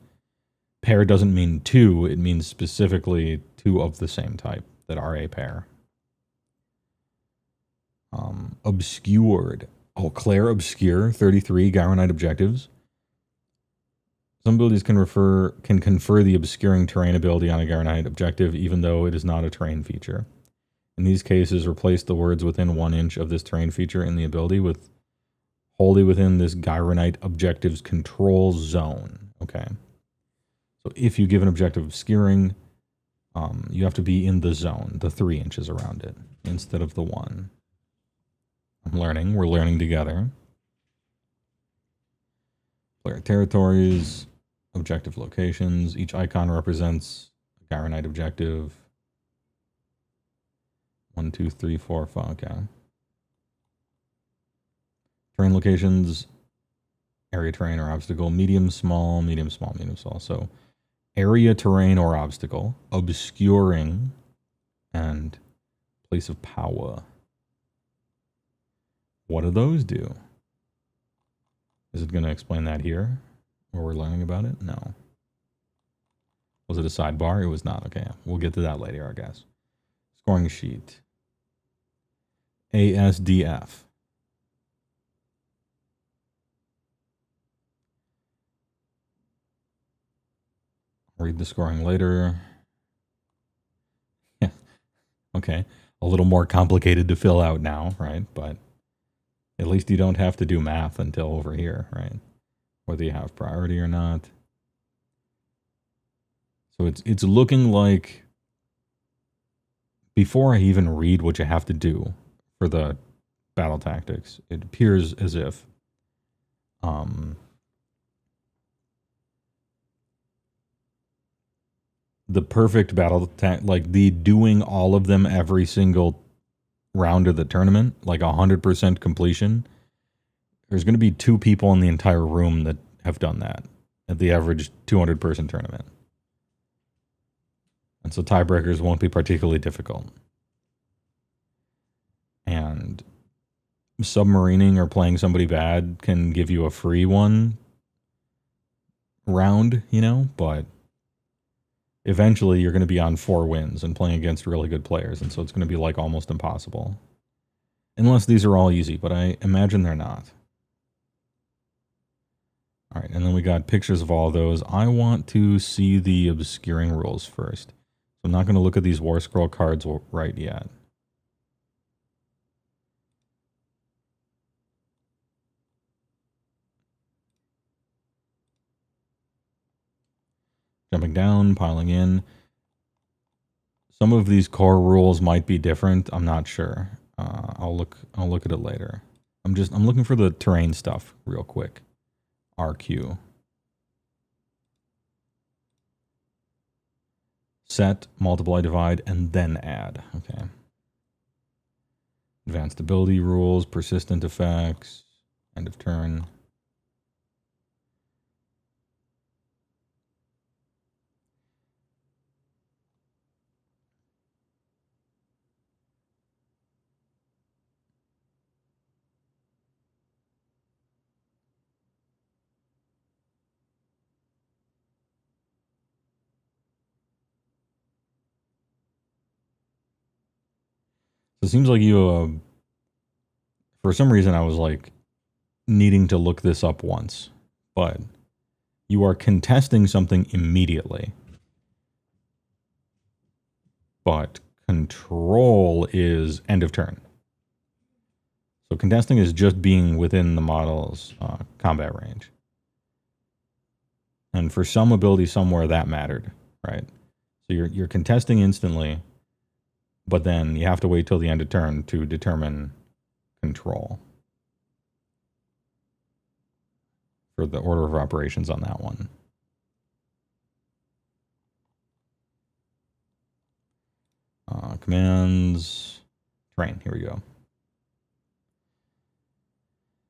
Pair doesn't mean two, it means specifically two of the same type that are a pair. Obscured. Oh, Claire Obscure, 33 Gyronite objectives. Some abilities can confer the obscuring terrain ability on a Gyronite objective, even though it is not a terrain feature. In these cases, replace the words within 1 inch of this terrain feature in the ability with wholly within this Gyronite objective's control zone. Okay. So if you give an objective obscuring, you have to be in the zone, the 3 inches around it, instead of the 1. I'm learning. We're learning together. Player territories, objective locations. Each icon represents a Gyronite objective. 1, 2, 3, 4, 5. Okay. Terrain locations, area, terrain, or obstacle. Medium, small, medium, small, medium, small. So area, terrain, or obstacle. Obscuring, and place of power. What do those do? Is it going to explain that here? Where we're learning about it? No. Was it a sidebar? It was not. Okay, we'll get to that later, I guess. Scoring sheet. ASDF. Read the scoring later. Yeah. Okay. A little more complicated to fill out now, right? But at least you don't have to do math until over here, right? Whether you have priority or not. So it's looking like, before I even read what you have to do for the battle tactics, it appears as if the perfect battle like the doing all of them every single round of the tournament, like 100% completion, there's going to be 2 people in the entire room that have done that at the average 200 person tournament. And so tiebreakers won't be particularly difficult. And submarining or playing somebody bad can give you a free one round, you know, but eventually you're going to be on 4 wins and playing against really good players. And so it's going to be like almost impossible. Unless these are all easy, but I imagine they're not. All right, and then we got pictures of all of those. I want to see the obscuring rules first. So I'm not going to look at these War Scroll cards right yet. Jumping down, piling in. Some of these core rules might be different. I'm not sure. I'll look at it later. I'm looking for the terrain stuff real quick. RQ. Set, multiply, divide, and then add. Okay. Advanced ability rules, persistent effects, end of turn. So it seems like you, for some reason, I was like needing to look this up once, but you are contesting something immediately. But control is end of turn. So contesting is just being within the model's combat range. And for some ability somewhere that mattered, right? So you're contesting instantly, but then you have to wait till the end of turn to determine control for the order of operations on that one. Commands, terrain, here we go.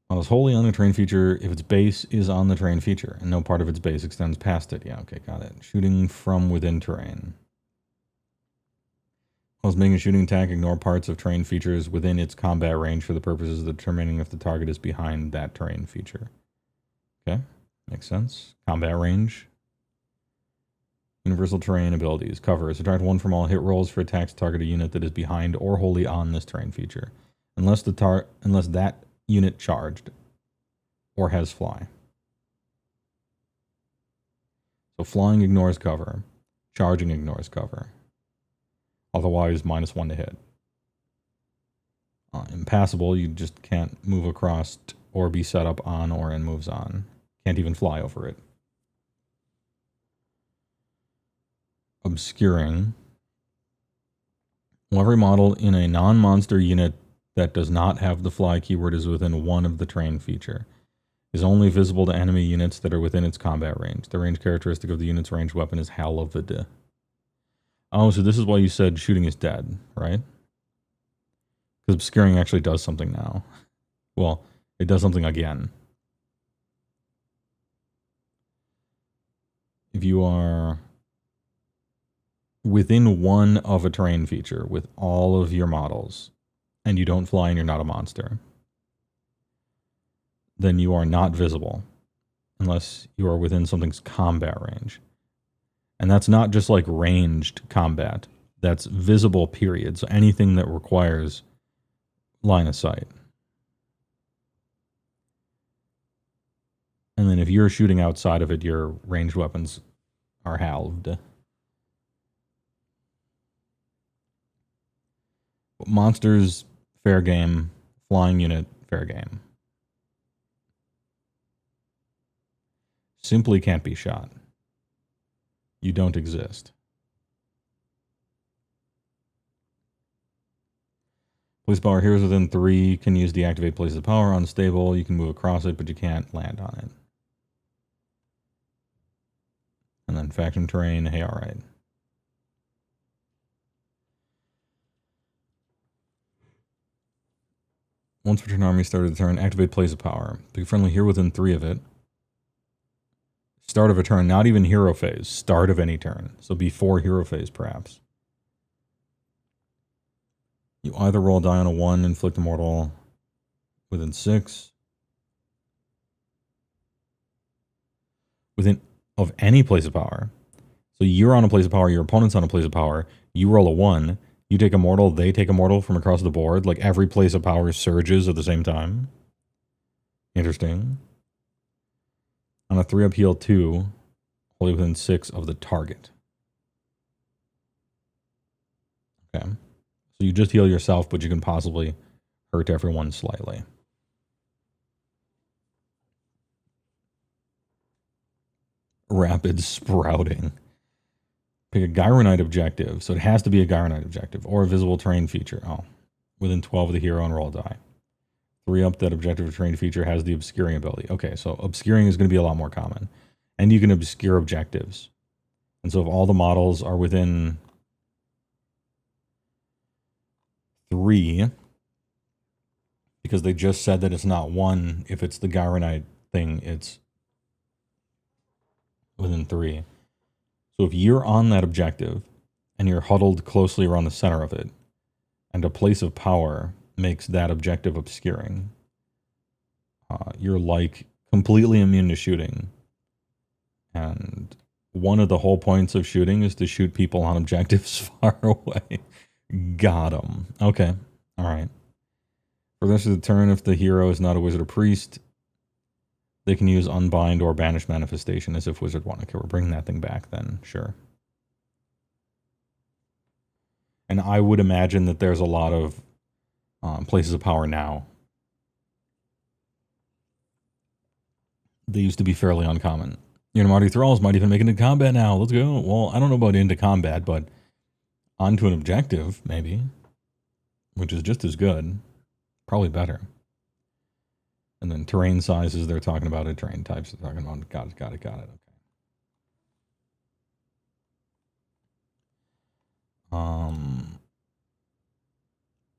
Model is wholly on the terrain feature if its base is on the terrain feature and no part of its base extends past it. Yeah, okay, got it. Shooting from within terrain. While making a shooting attack, ignore parts of terrain features within its combat range for the purposes of determining if the target is behind that terrain feature. Okay, makes sense. Combat range. Universal terrain abilities. Cover. Subtract 1 from all hit rolls for attacks to target a unit that is behind or wholly on this terrain feature. Unless that unit charged or has fly. So flying ignores cover. Charging ignores cover. Otherwise, -1 to hit. Impassable, you just can't move across or be set up on or in moves on. Can't even fly over it. Obscuring. Well, every model in a non-monster unit that does not have the fly keyword is within 1 of the terrain feature. Is only visible to enemy units that are within its combat range. The range characteristic of the unit's ranged weapon is Halavad. Oh, so this is why you said shooting is dead, right? Because obscuring actually does something now. Well, it does something again. If you are within 1 of a terrain feature with all of your models, and you don't fly and you're not a monster, then you are not visible unless you are within something's combat range. And that's not just like ranged combat. That's visible, period. So anything that requires line of sight. And then if you're shooting outside of it, your ranged weapons are halved. Monsters, fair game. Flying unit, fair game. Simply can't be shot. You don't exist. Place power heroes within 3 can use deactivate places of power. Unstable, you can move across it, but you can't land on it. And then faction terrain, hey, alright. Once return army started the turn, activate place of power. Be friendly here within 3 of it. Start of a turn, not even hero phase. Start of any turn. So before hero phase, perhaps. You either roll a die on a 1, inflict a mortal within 6. Within of any place of power. So you're on a place of power, your opponent's on a place of power. You roll a 1, you take a mortal, they take a mortal from across the board. Like every place of power surges at the same time. Interesting. On a 3-up heal 2, wholly within 6 of the target. Okay. So you just heal yourself, but you can possibly hurt everyone slightly. Rapid sprouting. Pick a Gyronite objective. So it has to be a Gyronite objective or a visible terrain feature. Oh, within 12 of the hero and roll a die. 3-up that objective or terrain feature has the obscuring ability. Okay, so obscuring is going to be a lot more common. And you can obscure objectives. And so if all the models are within 3, because they just said that it's not 1, if it's the Gyronite thing, it's within 3. So if you're on that objective and you're huddled closely around the center of it, and a place of power makes that objective obscuring, you're like completely immune to shooting. And one of the whole points of shooting is to shoot people on objectives far away. Got him. Okay. All right. For the rest of the turn, if the hero is not a wizard or priest, they can use Unbind or Banish Manifestation as if Wizard 1. Okay, we're bringing that thing back then. Sure. And I would imagine that there's a lot of places of power now. They used to be fairly uncommon. Marty Thralls might even make it into combat now. Let's go. Well, I don't know about into combat, but onto an objective, maybe. Which is just as good. Probably better. And then terrain sizes, they're talking about it. Terrain types, they're talking about it. Got it. Okay.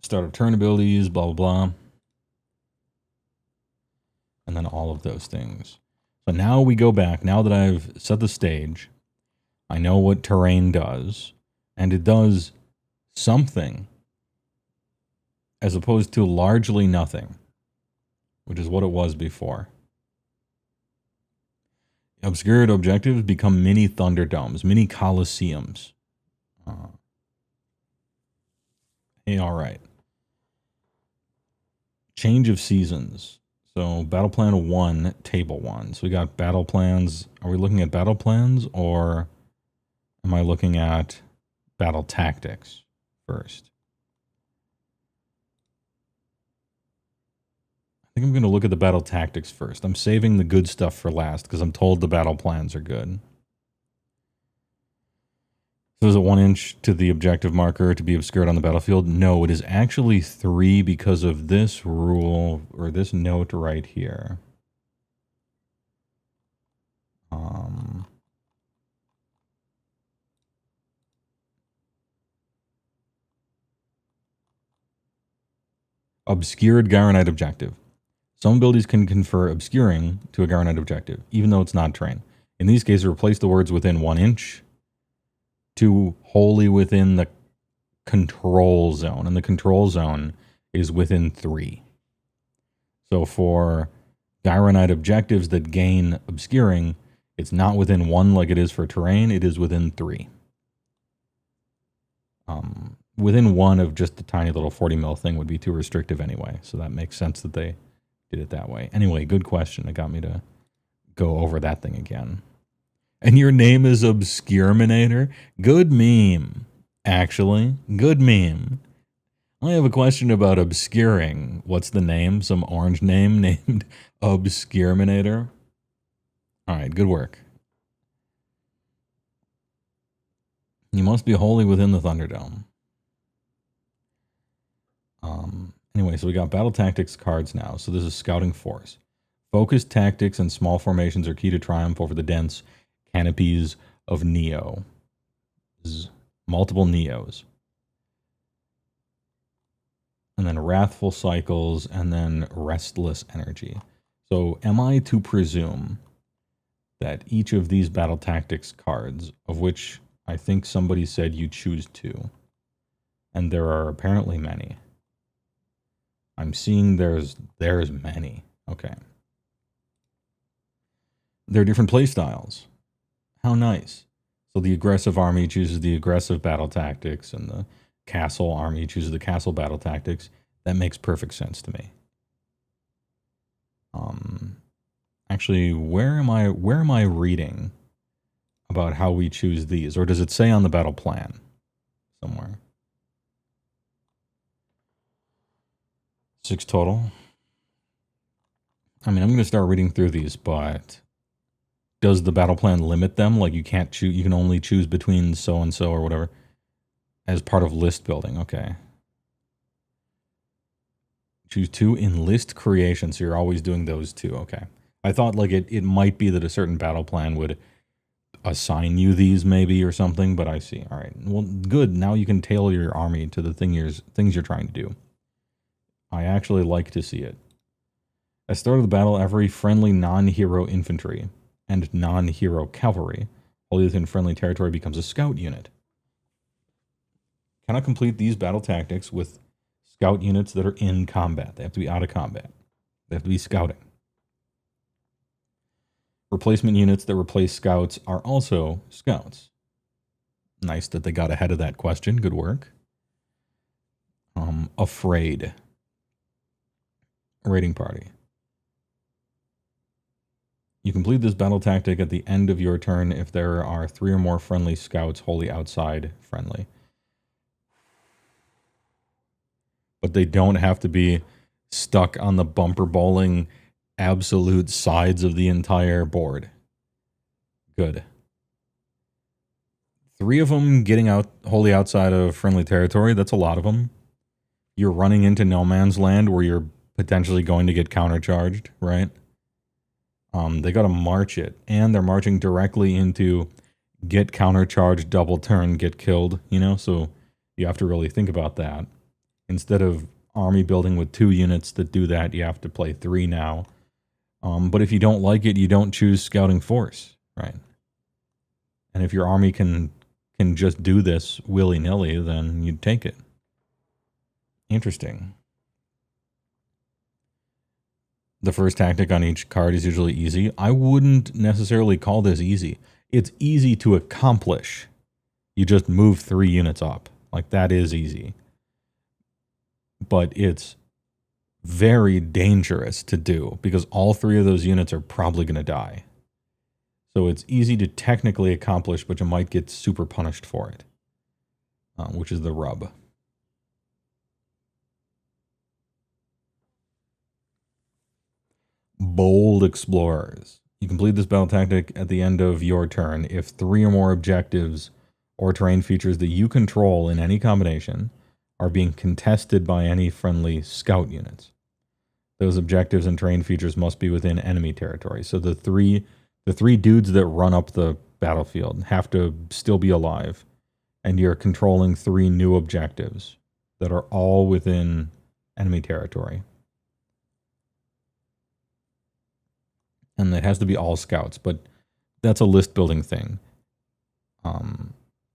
Start of turn abilities, blah, blah, blah. and then all of those things. So now we go back. Now that I've set the stage, I know what terrain does, and it does something as opposed to largely nothing, which is what it was before. Obscured objectives become mini Thunderdomes, mini Coliseums. Hey, all right. Change of seasons. So Battle Plan 1, Table 1. So we got battle plans. Are we looking at battle plans, or am I looking at battle tactics first? I think I'm going to look at the battle tactics first. I'm saving the good stuff for last because I'm told the battle plans are good. So is it 1 inch to the objective marker to be obscured on the battlefield? No, it is actually 3 because of this rule, or this note right here. Obscured Gyronite objective. Some abilities can confer obscuring to a Gyronite objective, even though it's not terrain. In these cases, replace the words within 1 inch to wholly within the control zone, and the control zone is within 3. So for Gyronite objectives that gain obscuring, it's not within 1 like it is for terrain, it is within 3. Within 1 of just the tiny little 40 mil thing would be too restrictive anyway, so that makes sense that they did it that way. Anyway, good question. It got me to go over that thing again. And your name is Obscurminator? Good meme, actually. Good meme. I have a question about obscuring. What's the name? Some orange name named Obscurminator? All right, good work. You must be wholly within the Thunderdome. Anyway, so we got battle tactics cards now. So this is scouting force. Focused tactics and small formations are key to triumph over the dense canopies of Neo. Multiple Neos. And then wrathful cycles, and then restless energy. So am I to presume that each of these battle tactics cards, of which I think somebody said you choose 2, and there are apparently many. I'm seeing there's many. Okay. There are different play styles. How nice. So the aggressive army chooses the aggressive battle tactics, and the castle army chooses the castle battle tactics. That makes perfect sense to me. Actually, where am I reading about how we choose these? Or does it say on the battle plan somewhere? 6 total. I mean, I'm going to start reading through these, but does the battle plan limit them? Like you can't choose, you can only choose between so and so or whatever as part of list building. Okay. Choose 2 in list creation. So you're always doing those 2. Okay. I thought like it might be that a certain battle plan would assign you these maybe or something, but I see. All right. Well, good. Now you can tailor your army to the things you're trying to do. I actually like to see it. At the start of the battle, every friendly non-hero infantry and non-hero cavalry wholly within friendly territory becomes a scout unit. Cannot complete these battle tactics with scout units that are in combat. They have to be out of combat. They have to be scouting. Replacement units that replace scouts are also scouts. Nice that they got ahead of that question. Good work. Afraid. Raiding party. You complete this battle tactic at the end of your turn if there are 3 or more friendly scouts wholly outside friendly. But they don't have to be stuck on the bumper bowling absolute sides of the entire board. Good. 3 of them getting out wholly outside of friendly territory, that's a lot of them. You're running into no man's land where you're potentially going to get countercharged, right? They got to march it, and they're marching directly into get countercharged, double turn, get killed, you know? So you have to really think about that. Instead of army building with 2 units that do that, you have to play 3 now. But if you don't like it, you don't choose scouting force, right? And if your army can just do this willy-nilly, then you'd take it. Interesting. The first tactic on each card is usually easy. I wouldn't necessarily call this easy. It's easy to accomplish. You just move 3 units up. Like, that is easy. But it's very dangerous to do because all 3 of those units are probably going to die. So it's easy to technically accomplish, but you might get super punished for it, which is the rub. Bold Explorers. You complete this battle tactic at the end of your turn if 3 or more objectives or terrain features that you control in any combination are being contested by any friendly scout units. Those objectives and terrain features must be within enemy territory. So the three dudes that run up the battlefield have to still be alive, and you're controlling 3 new objectives that are all within enemy territory. And it has to be all scouts, but that's a list building thing.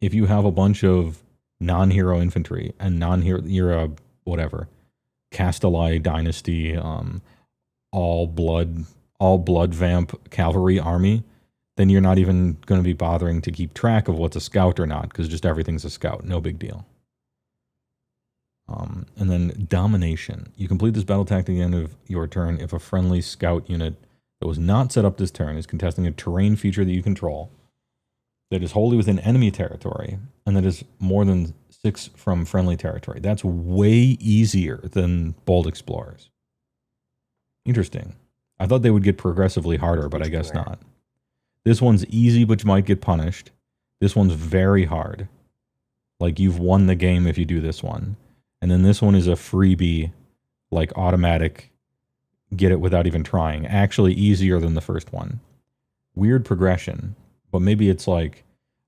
If you have a bunch of non-hero infantry and non-hero, you're a whatever, Castelli dynasty, all blood vamp cavalry army, then you're not even going to be bothering to keep track of what's a scout or not, because just everything's a scout, no big deal. And then domination. You complete this battle tactic at the end of your turn if a friendly scout unit that was not set up this turn is contesting a terrain feature that you control that is wholly within enemy territory and that is more than 6 from friendly territory. That's way easier than Bold Explorers. Interesting. I thought they would get progressively harder, but I guess not. This one's easy, but you might get punished. This one's very hard. Like, you've won the game if you do this one. And then this one is a freebie, like automatic, get it without even trying. Actually easier than the first one. Weird progression. But maybe it's like,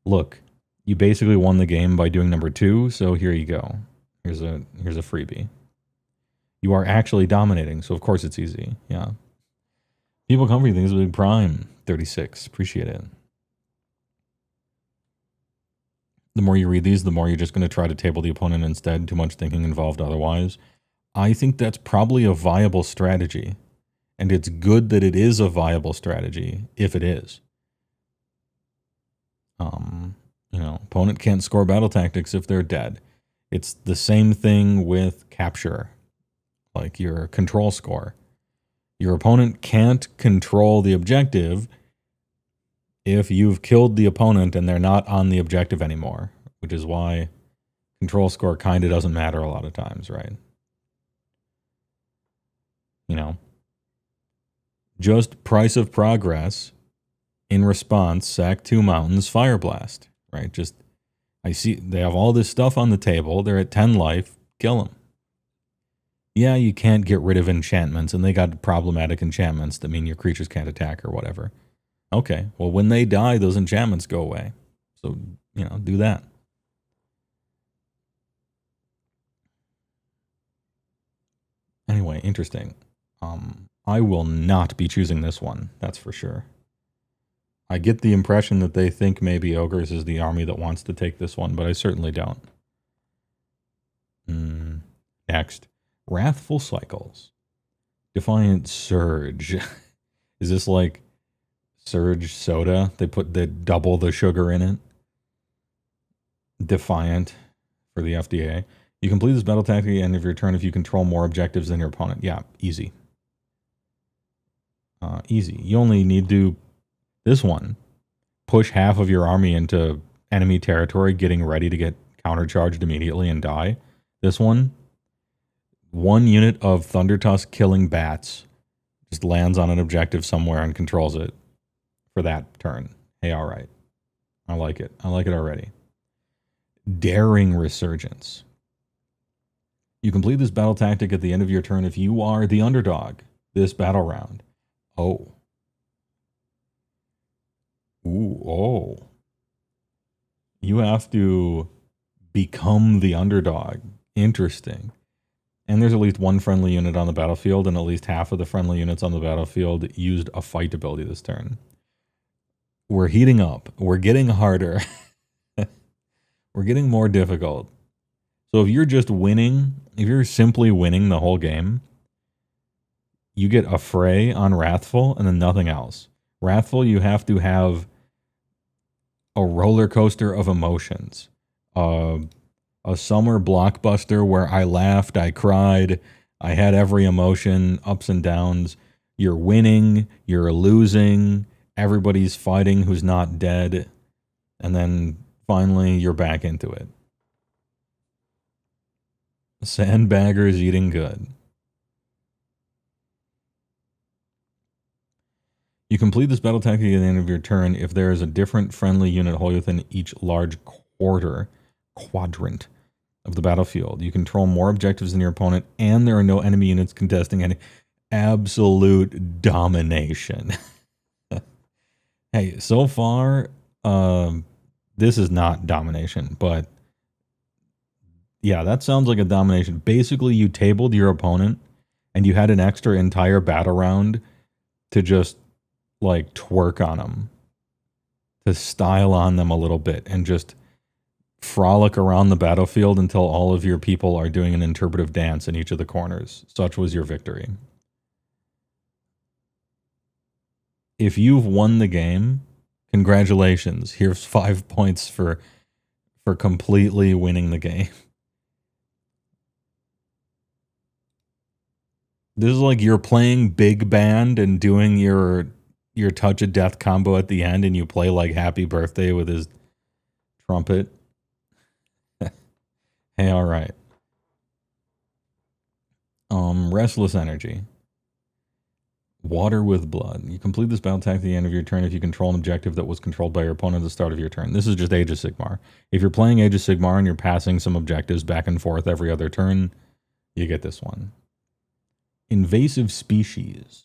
look, you basically won the game by doing number 2, so here you go. Here's a freebie. You are actually dominating, so of course it's easy. Yeah. People Comfy things with Prime 36. Appreciate it. The more you read these, the more you're just going to try to table the opponent instead. Too much thinking involved otherwise. I think that's probably a viable strategy. And it's good that it is a viable strategy, if it is. Opponent can't score battle tactics if they're dead. It's the same thing with capture, like your control score. Your opponent can't control the objective if you've killed the opponent and they're not on the objective anymore, which is why control score kind of doesn't matter a lot of times, right? Just price of progress. In response, sack 2 mountains, fire blast, right? Just, I see they have all this stuff on the table. They're at 10 life. Kill them. Yeah, you can't get rid of enchantments, and they got problematic enchantments that mean your creatures can't attack or whatever. Okay, well, when they die, those enchantments go away. So, do that. Anyway, interesting. I will not be choosing this one, that's for sure. I get the impression that they think maybe Ogres is the army that wants to take this one, but I certainly don't. Next. Wrathful Cycles. Defiant Surge. Is this like Surge soda? They double the sugar in it. Defiant for the FDA. You complete this battle tactic at the end of your turn if you control more objectives than your opponent. Yeah, easy. Easy. You only need to, this one, push half of your army into enemy territory, getting ready to get countercharged immediately and die. This one 1 of Thundertusk killing bats just lands on an objective somewhere and controls it for that turn. Hey, all right. I like it. I like it already. Daring Resurgence. You complete this battle tactic at the end of your turn if you are the underdog this battle round. Oh. Ooh, oh. You have to become the underdog. Interesting. And there's at least one friendly unit on the battlefield, and at least half of the friendly units on the battlefield used a fight ability this turn. We're heating up. We're getting harder. We're getting more difficult. So if you're just winning, if you're simply winning the whole game, you get a fray on Wrathful and then nothing else. Wrathful, you have to have a roller coaster of emotions. A summer blockbuster where I laughed, I cried, I had every emotion, ups and downs. You're winning, you're losing, everybody's fighting who's not dead, and then finally you're back into it. Sandbaggers eating good. You complete this battle tactic at the end of your turn if there is a different friendly unit wholly within each large quadrant of the battlefield. You control more objectives than your opponent, and there are no enemy units contesting any. Absolute domination. Hey, so far, this is not domination, but yeah, that sounds like a domination. Basically, you tabled your opponent, and you had an extra entire battle round to just like twerk on them, to style on them a little bit, and just frolic around the battlefield until all of your people are doing an interpretive dance in each of the corners. Such was your victory. If you've won the game, congratulations. Here's 5 points for completely winning the game. This is like you're playing big band and doing your touch of death combo at the end, and you play like Happy Birthday with his trumpet. Hey, all right. Restless Energy. Water with Blood. You complete this battle tactic at the end of your turn if you control an objective that was controlled by your opponent at the start of your turn. This is just Age of Sigmar. If you're playing Age of Sigmar and you're passing some objectives back and forth every other turn, you get this one. Invasive Species.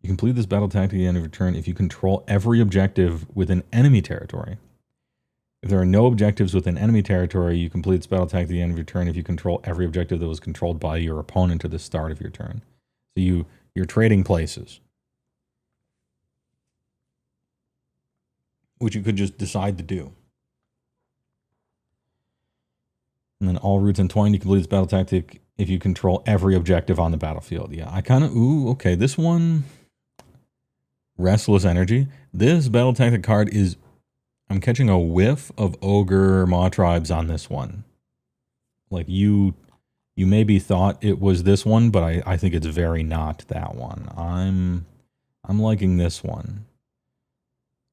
You complete this battle tactic at the end of your turn if you control every objective within enemy territory. If there are no objectives within enemy territory, you complete this battle tactic at the end of your turn if you control every objective that was controlled by your opponent at the start of your turn. So you're trading places, which you could just decide to do. And then all routes entwined, you complete this battle tactic if you control every objective on the battlefield. Yeah, I kind of, okay, this one, Restless Energy. This battle tactic card is, I'm catching a whiff of Ogre Maw Tribes on this one. Like you maybe thought it was this one, but I think it's very not that one. I'm liking this one.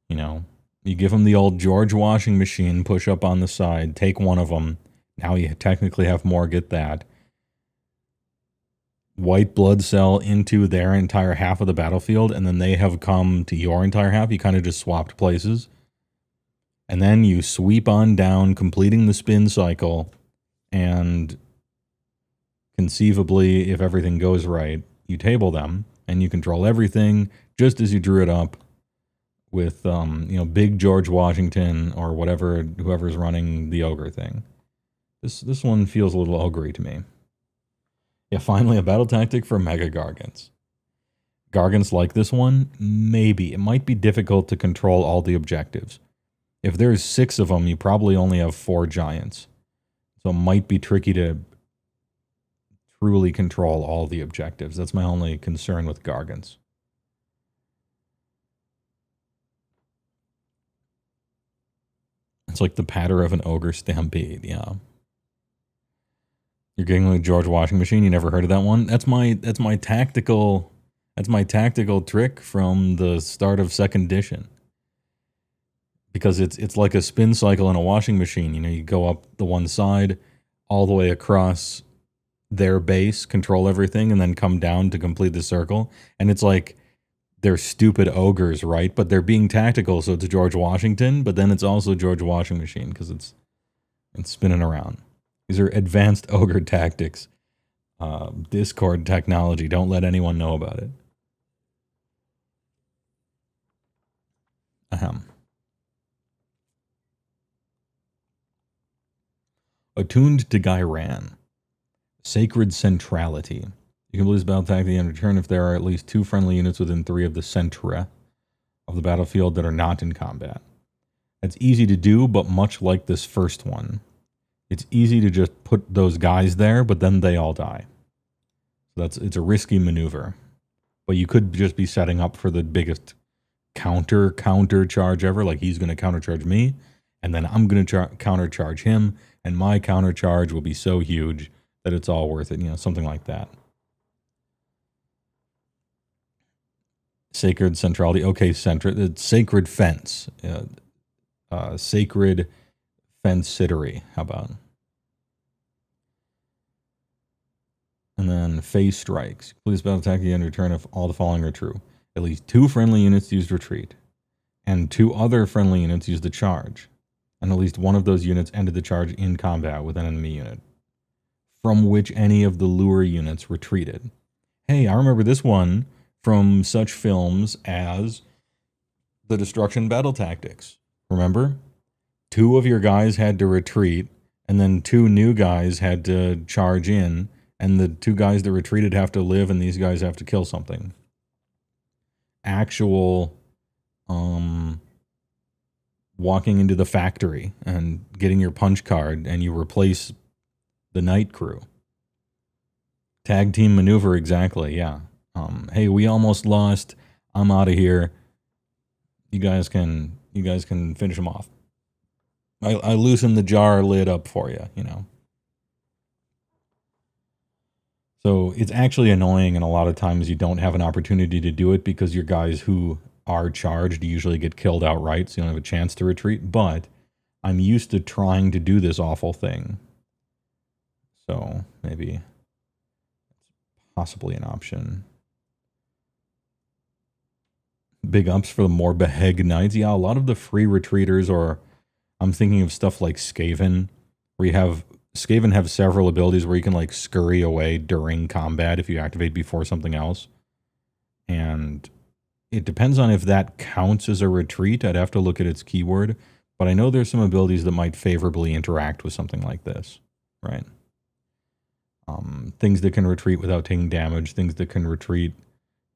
You know, you give them the old George washing machine push up on the side, take one of them. Now you technically have more, get that. White blood cell into their entire half of the battlefield, and then they have come to your entire half. You kind of just swapped places. And then you sweep on down, completing the spin cycle, and conceivably, if everything goes right, you table them, and you control everything just as you drew it up with, Big George Washington or whatever, whoever's running the ogre thing. This one feels a little ogre-y to me. Yeah, finally, a battle tactic for Mega Gargants. Gargants like this one? Maybe. It might be difficult to control all the objectives. If there's 6 of them, you probably only have 4 giants. So it might be tricky to truly control all the objectives. That's my only concern with Gargants. It's like the patter of an ogre stampede, yeah. You're getting like George washing machine. You never heard of that one? That's my tactical trick from the start of 2nd edition. Because it's like a spin cycle in a washing machine. You know, you go up the one side, all the way across their base, control everything, and then come down to complete the circle. And it's like they're stupid ogres, right? But they're being tactical, so it's George Washington, but then it's also George washing machine because it's spinning around. These are advanced ogre tactics. Discord technology. Don't let anyone know about it. Ahem. Attuned to Gairan. Sacred Centrality. You can lose battle attack at the end of turn if there are at least 2 friendly units within 3 of the centra of the battlefield that are not in combat. It's easy to do, but much like this first one, it's easy to just put those guys there, but then they all die. So it's a risky maneuver. But you could just be setting up for the biggest counter charge ever. Like, he's going to countercharge me, and then I'm going to countercharge him, and my countercharge will be so huge that it's all worth it. You know, something like that. Sacred Centrality. Okay, Sacred Fence. Sacred Fencitory. How about? And then phase strikes. Please battle attack at the end of your turn if all the following are true. At least 2 friendly units used retreat, and 2 other friendly units used the charge, and at least 1 of those units ended the charge in combat with an enemy unit, from which any of the lure units retreated. Hey, I remember this one from such films as The Destruction Battle Tactics. Remember? 2 of your guys had to retreat, and then 2 new guys had to charge in, and the 2 guys that retreated have to live, and these guys have to kill something. Actual walking into the factory and getting your punch card, and you replace the night crew. Tag team maneuver, exactly, yeah. Hey, we almost lost. I'm out of here. You guys can finish them off. I loosen the jar lid up for you, you know. So it's actually annoying, and a lot of times you don't have an opportunity to do it because your guys who are charged usually get killed outright, so you don't have a chance to retreat. But I'm used to trying to do this awful thing. So maybe it's possibly an option. Big ups for the more Beheg Knights. Yeah, a lot of the free retreaters, or I'm thinking of stuff like Skaven, where you have Skaven have several abilities where you can like scurry away during combat if you activate before something else. And it depends on if that counts as a retreat. I'd have to look at its keyword. But I know there's some abilities that might favorably interact with something like this, right? Things that can retreat without taking damage, things that can retreat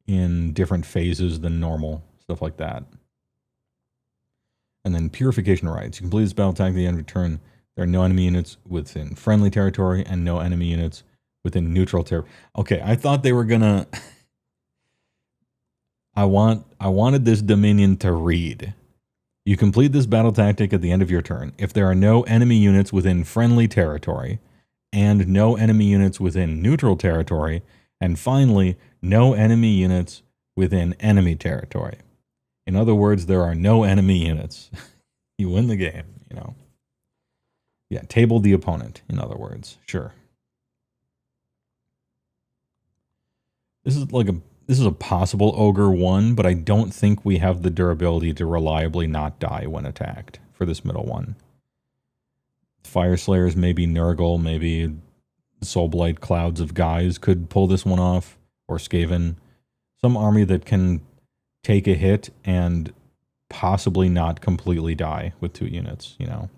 in different phases than normal, stuff like that. And then Purification Rites. You complete this battle attack at the end of your turn. There are no enemy units within friendly territory and no enemy units within neutral territory. Okay, I thought they were gonna... I wanted this Dominion to read. You complete this battle tactic at the end of your turn if there are no enemy units within friendly territory and no enemy units within neutral territory, and finally, no enemy units within enemy territory. In other words, there are no enemy units. You win the game, you know. Yeah, table the opponent, in other words. Sure. This is a possible Ogre 1, but I don't think we have the durability to reliably not die when attacked for this middle one. Fire Slayers, maybe Nurgle, maybe Soulblight Clouds of Guys could pull this one off, or Skaven. Some army that can take a hit and possibly not completely die with 2 units, you know.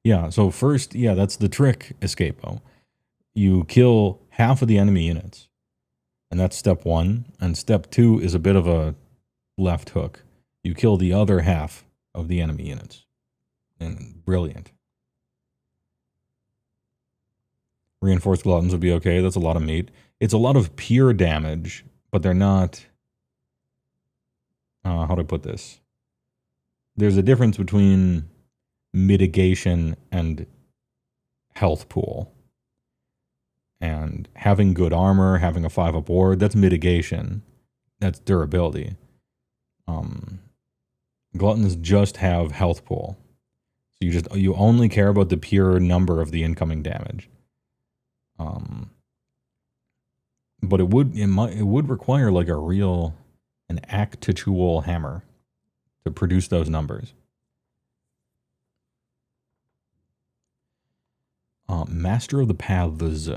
Yeah, so first, yeah, that's the trick, Escapo. You kill half of the enemy units, and that's step 1. And step 2 is a bit of a left hook. You kill the other half of the enemy units. And brilliant. Reinforced Gluttons would be okay. That's a lot of meat. It's a lot of pure damage, but they're not... how do I put this? There's a difference between mitigation and health pool. And having good armor, having a 5-up ward, that's mitigation. That's durability. Gluttons just have health pool. So you only care about the pure number of the incoming damage. But it would require like an actual hammer to produce those numbers. Master of the Paths.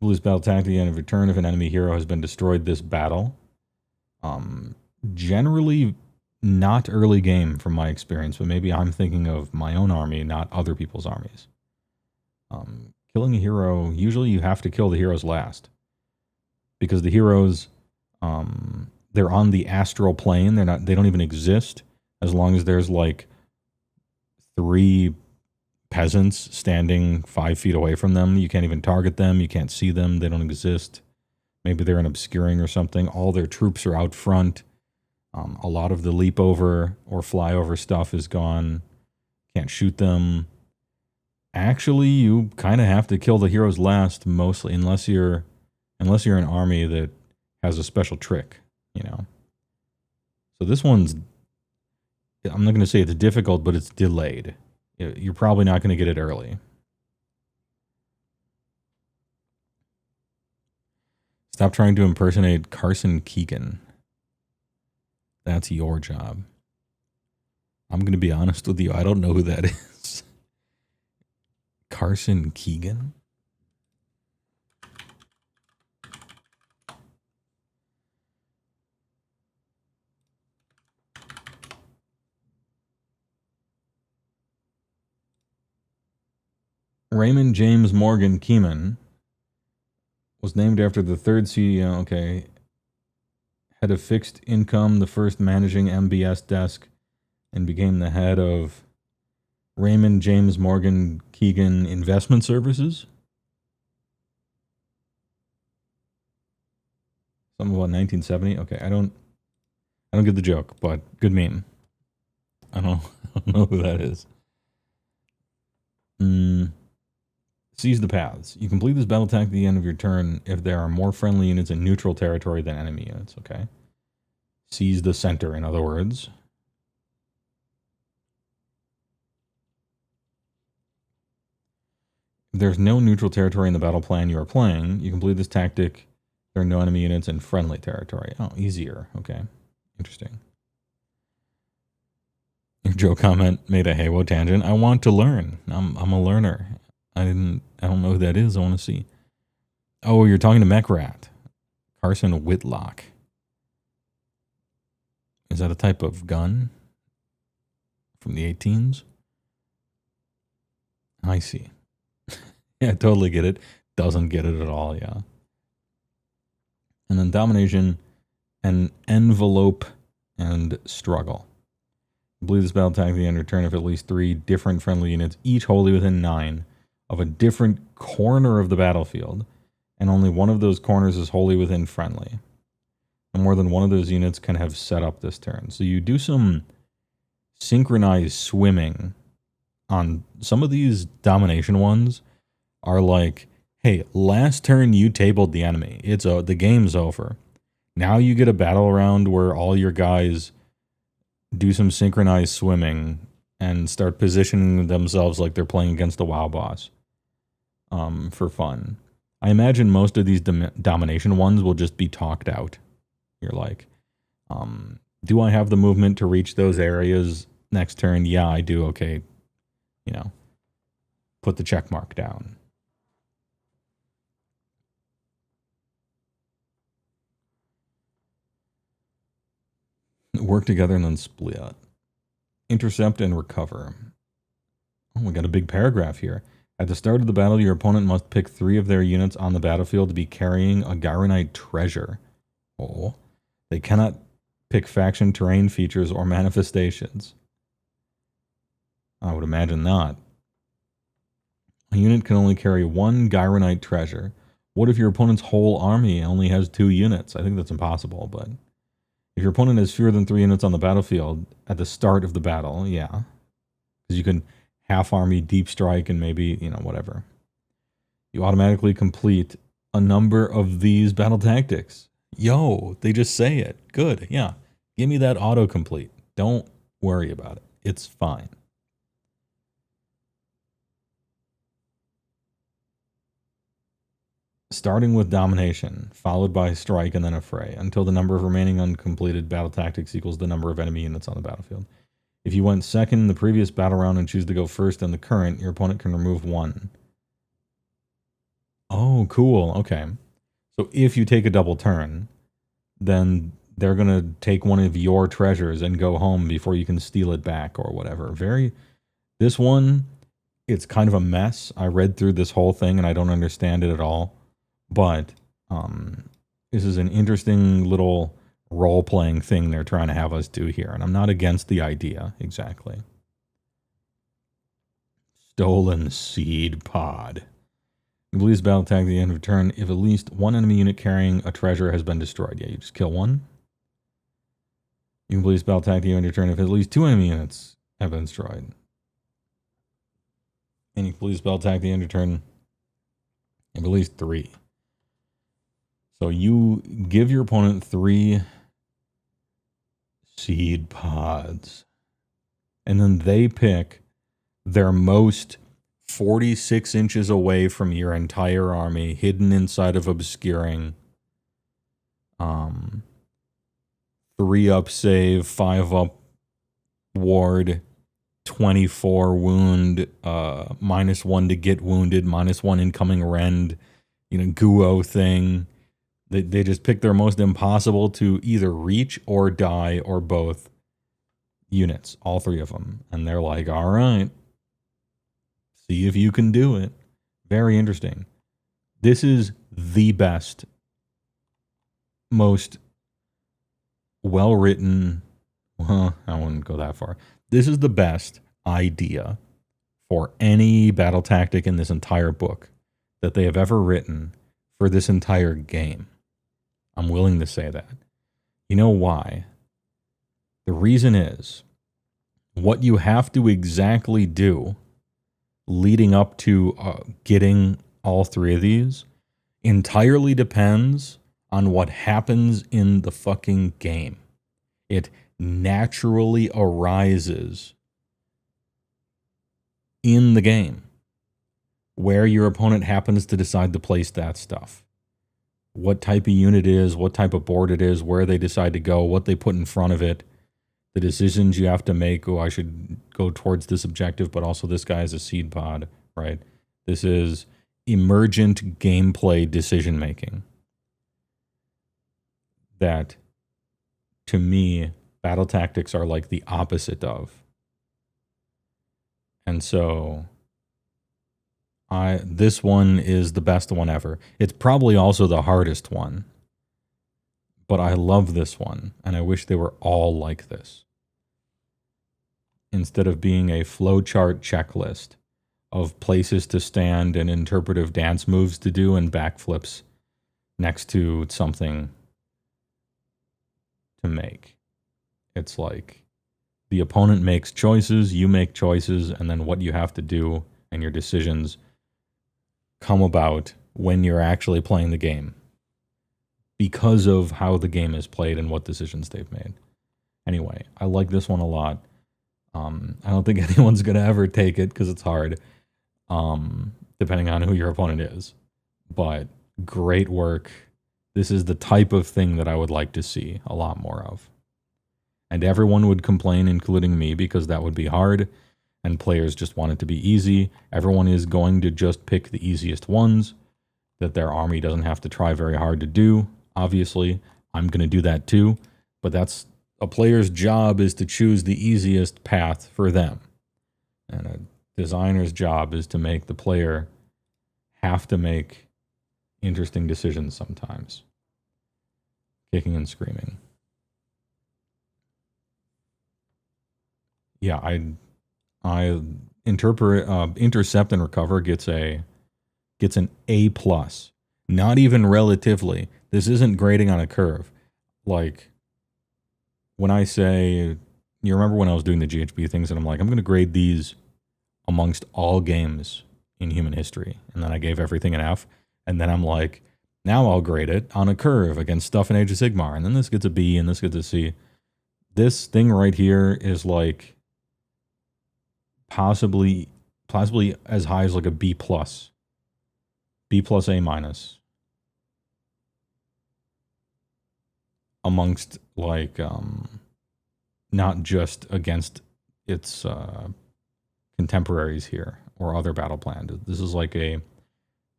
Lose battle attack at the end of your turn if an enemy hero has been destroyed this battle. Generally not early game from my experience, but maybe I'm thinking of my own army, not other people's armies. Killing a hero, usually you have to kill the heroes last. Because the heroes, they're on the astral plane. They don't even exist as long as there's like 3 peasants standing 5 feet away from them. You can't even target them. You can't see them. They don't exist. Maybe they're in obscuring or something. All their troops are out front. A lot of the leap over or fly over stuff is gone. Can't shoot them. Actually, you kind of have to kill the heroes last, mostly, unless you're an army that has a special trick, you know. So this one's, I'm not going to say it's difficult, but it's delayed. You're probably not going to get it early. Stop trying to impersonate Carson Keegan. That's your job. I'm going to be honest with you. I don't know who that is. Carson Keegan? Raymond James Morgan Keeman was named after the third CEO. Okay. Head of fixed income, the first managing MBS desk, and became the head of Raymond James Morgan Keegan Investment Services. Something about 1970. Okay, I don't get the joke, but good meme. I don't know who that is. Seize the paths. You complete this battle attack at the end of your turn if there are more friendly units in neutral territory than enemy units. Okay. Seize the center, in other words. If there's no neutral territory in the battle plan you are playing, you complete this tactic. There are no enemy units in friendly territory. Oh, easier. Okay. Interesting. Your Joe comment made a HeyWoah tangent. I want to learn. I'm a learner. I don't know who that is. I want to see. Oh, you're talking to Mechrat. Carson Whitlock. Is that a type of gun from the 18s? I see. Yeah, totally get it. Doesn't get it at all, yeah. And then domination and envelope and struggle. Complete this battle attack at the end of your turn if at least 3 different friendly units, each wholly within 9, of a different corner of the battlefield, and only one of those corners is wholly within friendly. And more than one of those units can have set up this turn. So you do some synchronized swimming on some of these domination ones are like, hey, last turn you tabled the enemy. The game's over. Now you get a battle round where all your guys do some synchronized swimming and start positioning themselves like they're playing against the WoW boss for fun. I imagine most of these domination ones will just be talked out. You're like, do I have the movement to reach those areas next turn? Yeah, I do. Okay. You know, put the check mark down. Work together and then split. Intercept and recover. Oh, we got a big paragraph here. At the start of the battle, your opponent must pick 3 of their units on the battlefield to be carrying a Gyronite treasure. Oh. They cannot pick faction terrain features or manifestations. I would imagine not. A unit can only carry 1 Gyronite treasure. What if your opponent's whole army only has 2 units? I think that's impossible, but if your opponent has fewer than 3 units on the battlefield at the start of the battle, yeah. Because you can half army deep strike and maybe, whatever. You automatically complete a number of these battle tactics. Yo, they just say it. Good, yeah. Give me that autocomplete. Don't worry about it. It's fine. Starting with domination, followed by strike and then a fray, until the number of remaining uncompleted battle tactics equals the number of enemy units on the battlefield. If you went second in the previous battle round and choose to go first in the current, your opponent can remove 1. Oh, cool. Okay. So if you take a double turn, then they're going to take one of your treasures and go home before you can steal it back or whatever. This one, it's kind of a mess. I read through this whole thing and I don't understand it at all. But this is an interesting little role-playing thing they're trying to have us do here. And I'm not against the idea, exactly. Stolen seed pod. You complete this battle tag at the end of turn if at least one enemy unit carrying a treasure has been destroyed. Yeah, you just kill one. You complete this battle tag at the end of your turn if at least 2 enemy units have been destroyed. And you complete this battle tag at the end of your turn if at least 3. So you give your opponent 3 seed pods. And then they pick their most 46 inches away from your entire army, hidden inside of obscuring. 3 up save, 5 up ward, 24 wound, -1 to get wounded, -1 incoming rend, Guo thing. They just pick their most impossible to either reach or die or both units, all 3 of them. And they're like, all right, see if you can do it. Very interesting. This is the best, most well-written, I wouldn't go that far. This is the best idea for any battle tactic in this entire book that they have ever written for this entire game. I'm willing to say that. You know why? The reason is what you have to exactly do leading up to getting all 3 of these entirely depends on what happens in the fucking game. It naturally arises in the game where your opponent happens to decide to place that stuff. What type of unit it is, what type of board it is, where they decide to go, what they put in front of it, the decisions you have to make. Oh, I should go towards this objective, but also this guy is a seed pod, right? This is emergent gameplay decision making that, to me, battle tactics are like the opposite of. And so this one is the best one ever. It's probably also the hardest one. But I love this one, and I wish they were all like this. Instead of being a flowchart checklist of places to stand and interpretive dance moves to do and backflips next to something to make. It's like the opponent makes choices, you make choices, and then what you have to do and your decisions come about when you're actually playing the game because of how the game is played and what decisions they've made. Anyway, I like this one a lot. I don't think anyone's going to ever take it because it's hard, depending on who your opponent is. But great work. This is the type of thing that I would like to see a lot more of. And everyone would complain, including me, because that would be hard, and players just want it to be easy. Everyone is going to just pick the easiest ones that their army doesn't have to try very hard to do. Obviously, I'm going to do that too, but that's a player's job, is to choose the easiest path for them. And a designer's job is to make the player have to make interesting decisions sometimes. Kicking and screaming. Yeah, I intercept and recover gets an A+. Not even relatively. This isn't grading on a curve. Like, when I say, you remember when I was doing the GHB things and I'm like, I'm going to grade these amongst all games in human history. And then I gave everything an F. And then I'm like, now I'll grade it on a curve against stuff in Age of Sigmar. And then this gets a B and this gets a C. This thing right here is like possibly as high as like a B+. B+, A-. Amongst like not just against its contemporaries here or other battle plans. This is like a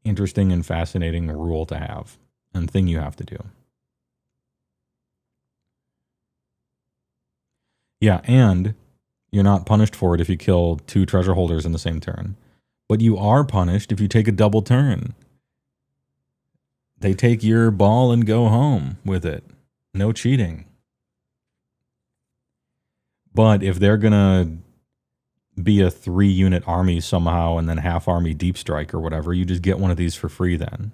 interesting and fascinating rule to have and thing you have to do. Yeah, and you're not punished for it if you kill 2 treasure holders in the same turn. But you are punished if you take a double turn. They take your ball and go home with it. No cheating. But if they're going to be a 3-unit army somehow and then half army deep strike or whatever, you just get one of these for free then.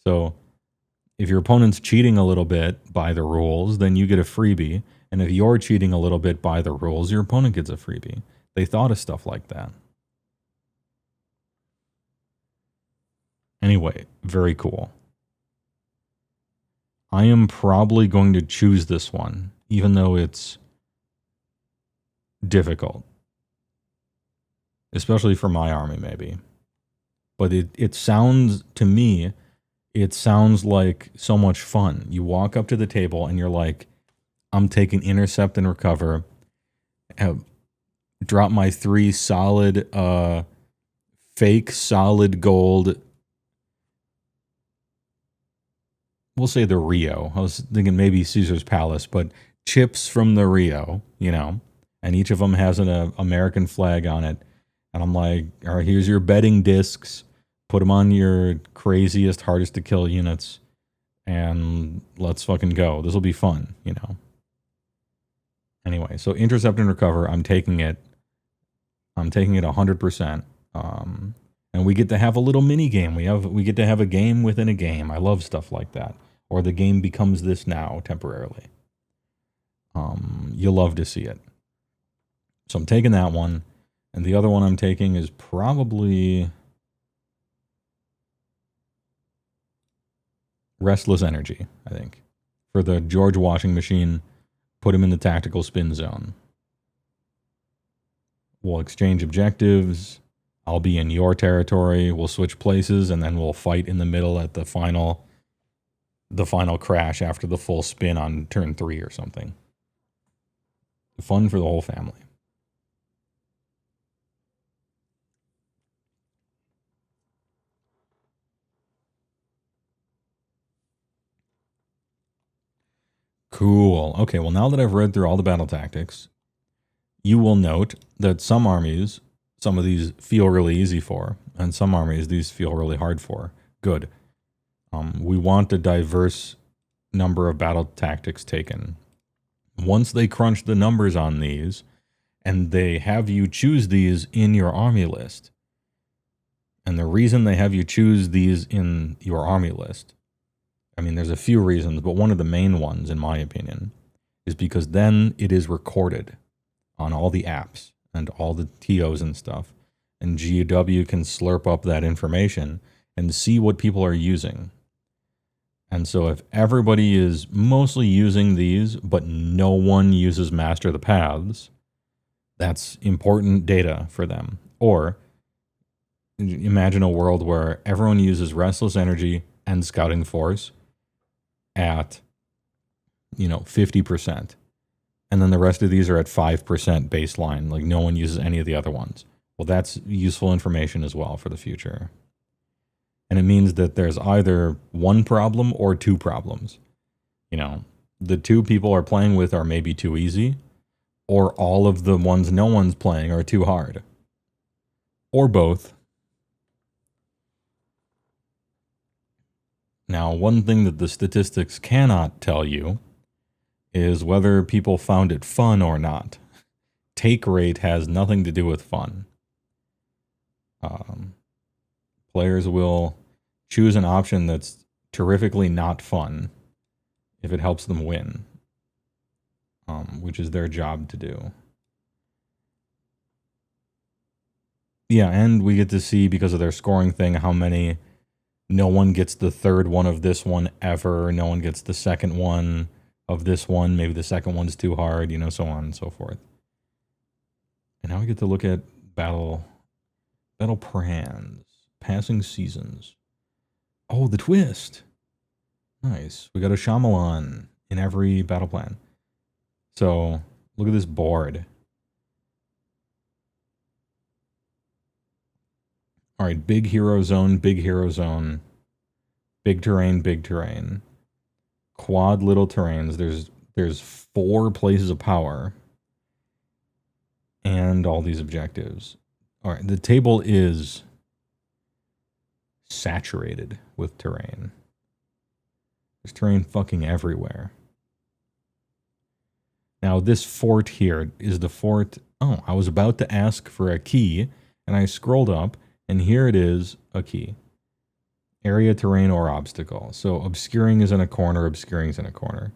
So if your opponent's cheating a little bit by the rules, then you get a freebie. And if you're cheating a little bit by the rules, your opponent gets a freebie. They thought of stuff like that. Anyway, very cool. I am probably going to choose this one, even though it's difficult. Especially for my army, maybe. But it sounds, to me, it sounds like so much fun. You walk up to the table and you're like, I'm taking intercept and recover. Drop my 3 solid, fake solid gold. We'll say the Rio. I was thinking maybe Caesar's Palace, but chips from the Rio, you know, and each of them has an American flag on it. And I'm like, all right, here's your betting discs. Put them on your craziest, hardest to kill units, and let's fucking go. This will be fun, you know. Anyway, so intercept and recover, I'm taking it. I'm taking it 100%. And we get to have a little mini game. We get to have a game within a game. I love stuff like that. Or the game becomes this now temporarily. You'll love to see it. So I'm taking that one. And the other one I'm taking is probably Restless Energy, I think. For the George washing machine, put him in the tactical spin zone. We'll exchange objectives. I'll be in your territory. We'll switch places, and then we'll fight in the middle at the final crash after the full spin on turn 3 or something. Fun for the whole family. Cool. Okay, well, now that I've read through all the battle tactics, you will note that some armies, some of these feel really easy for, and some armies these feel really hard for. Good. We want a diverse number of battle tactics taken. Once they crunch the numbers on these, and they have you choose these in your army list, and the reason they have you choose these in your army list, I mean, there's a few reasons, but one of the main ones, in my opinion, is because then it is recorded on all the apps and all the TOs and stuff, and GW can slurp up that information and see what people are using. And so if everybody is mostly using these, but no one uses Master the Paths, that's important data for them. Or imagine a world where everyone uses Restless Energy and Scouting Force at, 50%. And then the rest of these are at 5% baseline. Like no one uses any of the other ones. Well, that's useful information as well for the future. And it means that there's either one problem or 2 problems. The 2 people are playing with are maybe too easy, or all of the ones no one's playing are too hard. Or both. Now, one thing that the statistics cannot tell you is whether people found it fun or not. Take rate has nothing to do with fun. Players will choose an option that's terrifically not fun if it helps them win, which is their job to do. Yeah, and we get to see, because of their scoring thing, how many... No one gets the third one of this one ever. No one gets the second one of this one. Maybe the second one's too hard, so on and so forth. And now we get to look at battle plans, passing seasons. Oh, the twist. Nice. We got a Shyamalan in every battle plan. So look at this board. All right, big hero zone, big terrain, big terrain. Quad little terrains. There's 4 places of power. and all these objectives. All right, the table is saturated with terrain. There's terrain fucking everywhere. Now, this fort here is the fort. Oh, I was about to ask for a key, and I scrolled up, and here it is, a key. Area, terrain, or obstacle. So obscuring is in a corner, obscuring is in a corner.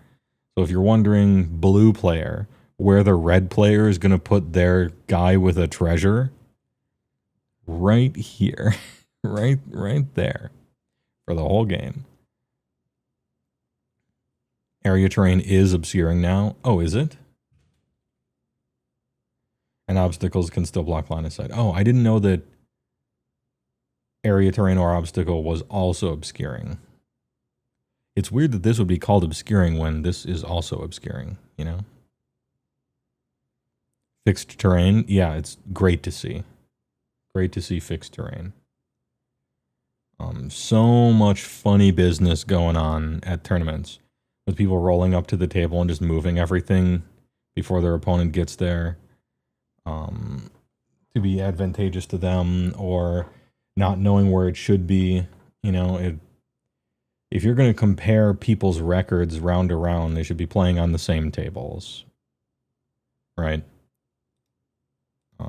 So if you're wondering, blue player, where the red player is going to put their guy with a treasure, right here, right there, for the whole game. Area terrain is obscuring now. Oh, is it? And obstacles can still block line of sight. Oh, I didn't know that area terrain or obstacle was also obscuring. It's weird that this would be called obscuring when this is also obscuring, you know? Fixed terrain, yeah, it's great to see. Great to see fixed terrain. So much funny business going on at tournaments with people rolling up to the table and just moving everything before their opponent gets there to be advantageous to them, or not knowing where it should be. You know, if you're going to compare people's records round to round, they should be playing on the same tables, right?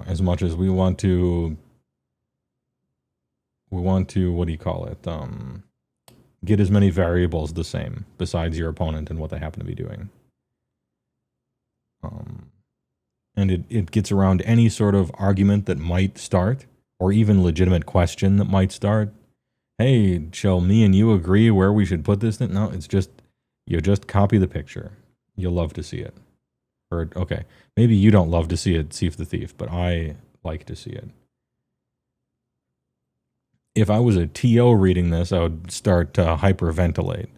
As much as we want to, what do you call it? Get as many variables the same besides your opponent and what they happen to be doing. And it gets around any sort of argument that might start, or even legitimate question that might start. Hey, shall me and you agree where we should put this thing? No, it's just, you just copy the picture. You'll love to see it. Or, okay, maybe you don't love to see it, Thief the Thief, but I like to see it. If I was a TO reading this, I would start to hyperventilate,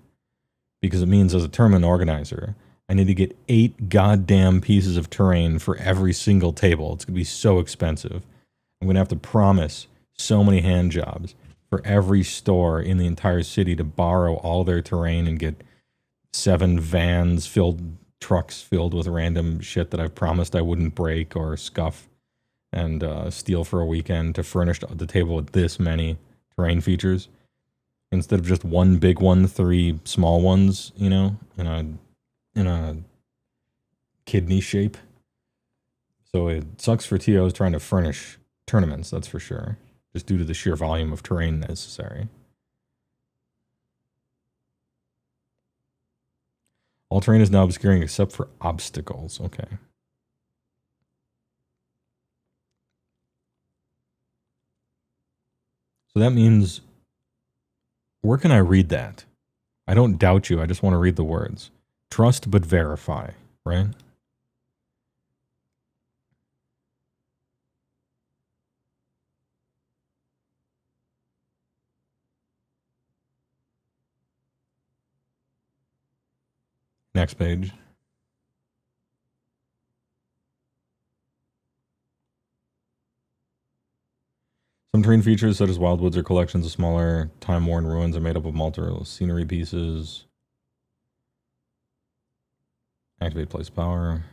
because it means as a tournament organizer, I need to get 8 goddamn pieces of terrain for every single table. It's going to be so expensive. I'm going to have to promise so many hand jobs for every store in the entire city to borrow all their terrain and get 7 trucks filled with random shit that I've promised I wouldn't break or scuff and steal for a weekend to furnish the table with this many terrain features instead of just 1 big one, 3 small ones, you know, in a kidney shape. So it sucks for TOs trying to furnish tournaments, that's for sure, just due to the sheer volume of terrain necessary. All terrain is now obscuring except for obstacles. Okay. So that means, where can I read that? I don't doubt you. I just want to read the words. Trust but verify, right? Next page. Some terrain features, such as wildwoods or collections of smaller, time-worn ruins, are made up of multiple scenery pieces. Activate place power.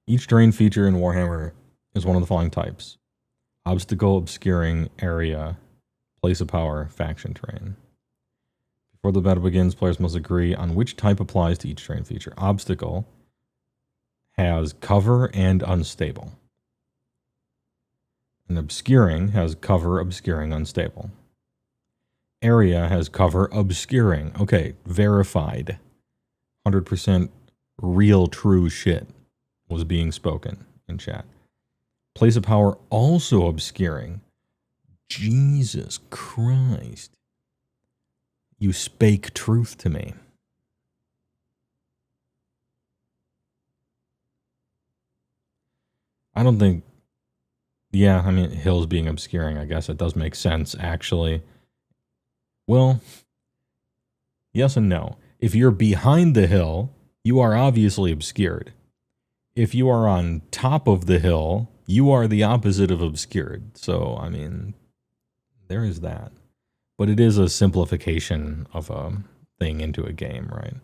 Each terrain feature in Warhammer is one of the following types: obstacle, obscuring, area, place of power, faction terrain. Before the battle begins, players must agree on which type applies to each terrain feature. Obstacle has cover and unstable. And obscuring has cover, obscuring, unstable. Area has cover, obscuring. Okay, verified. 100% real, true shit was being spoken in chat. Place of power also obscuring. Jesus Christ. You spake truth to me. I don't think... Yeah, I mean, hills being obscuring, I guess it does make sense, actually. Well, yes and no. If you're behind the hill, you are obviously obscured. If you are on top of the hill, you are the opposite of obscured. So, I mean, there is that. But it is a simplification of a thing into a game, right?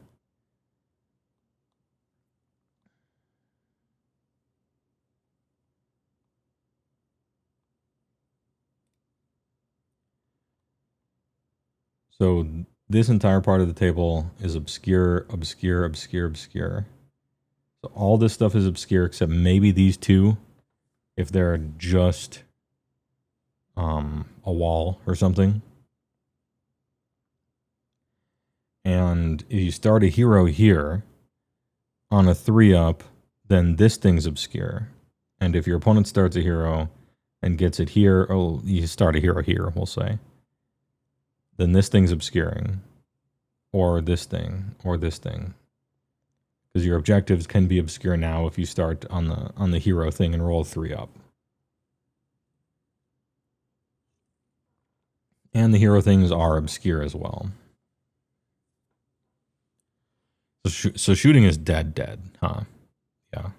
So this entire part of the table is obscure, obscure, obscure, obscure. So all this stuff is obscure except maybe these two, if they're just a wall or something. And if you start a hero here on a 3-up, then this thing's obscure. And if your opponent starts a hero and gets it here, oh, you start a hero here, we'll say, then this thing's obscuring. Or this thing, or this thing. Because your objectives can be obscure now if you start on the hero thing and roll 3-up. And the hero things are obscure as well. So shooting is dead, huh? Yeah.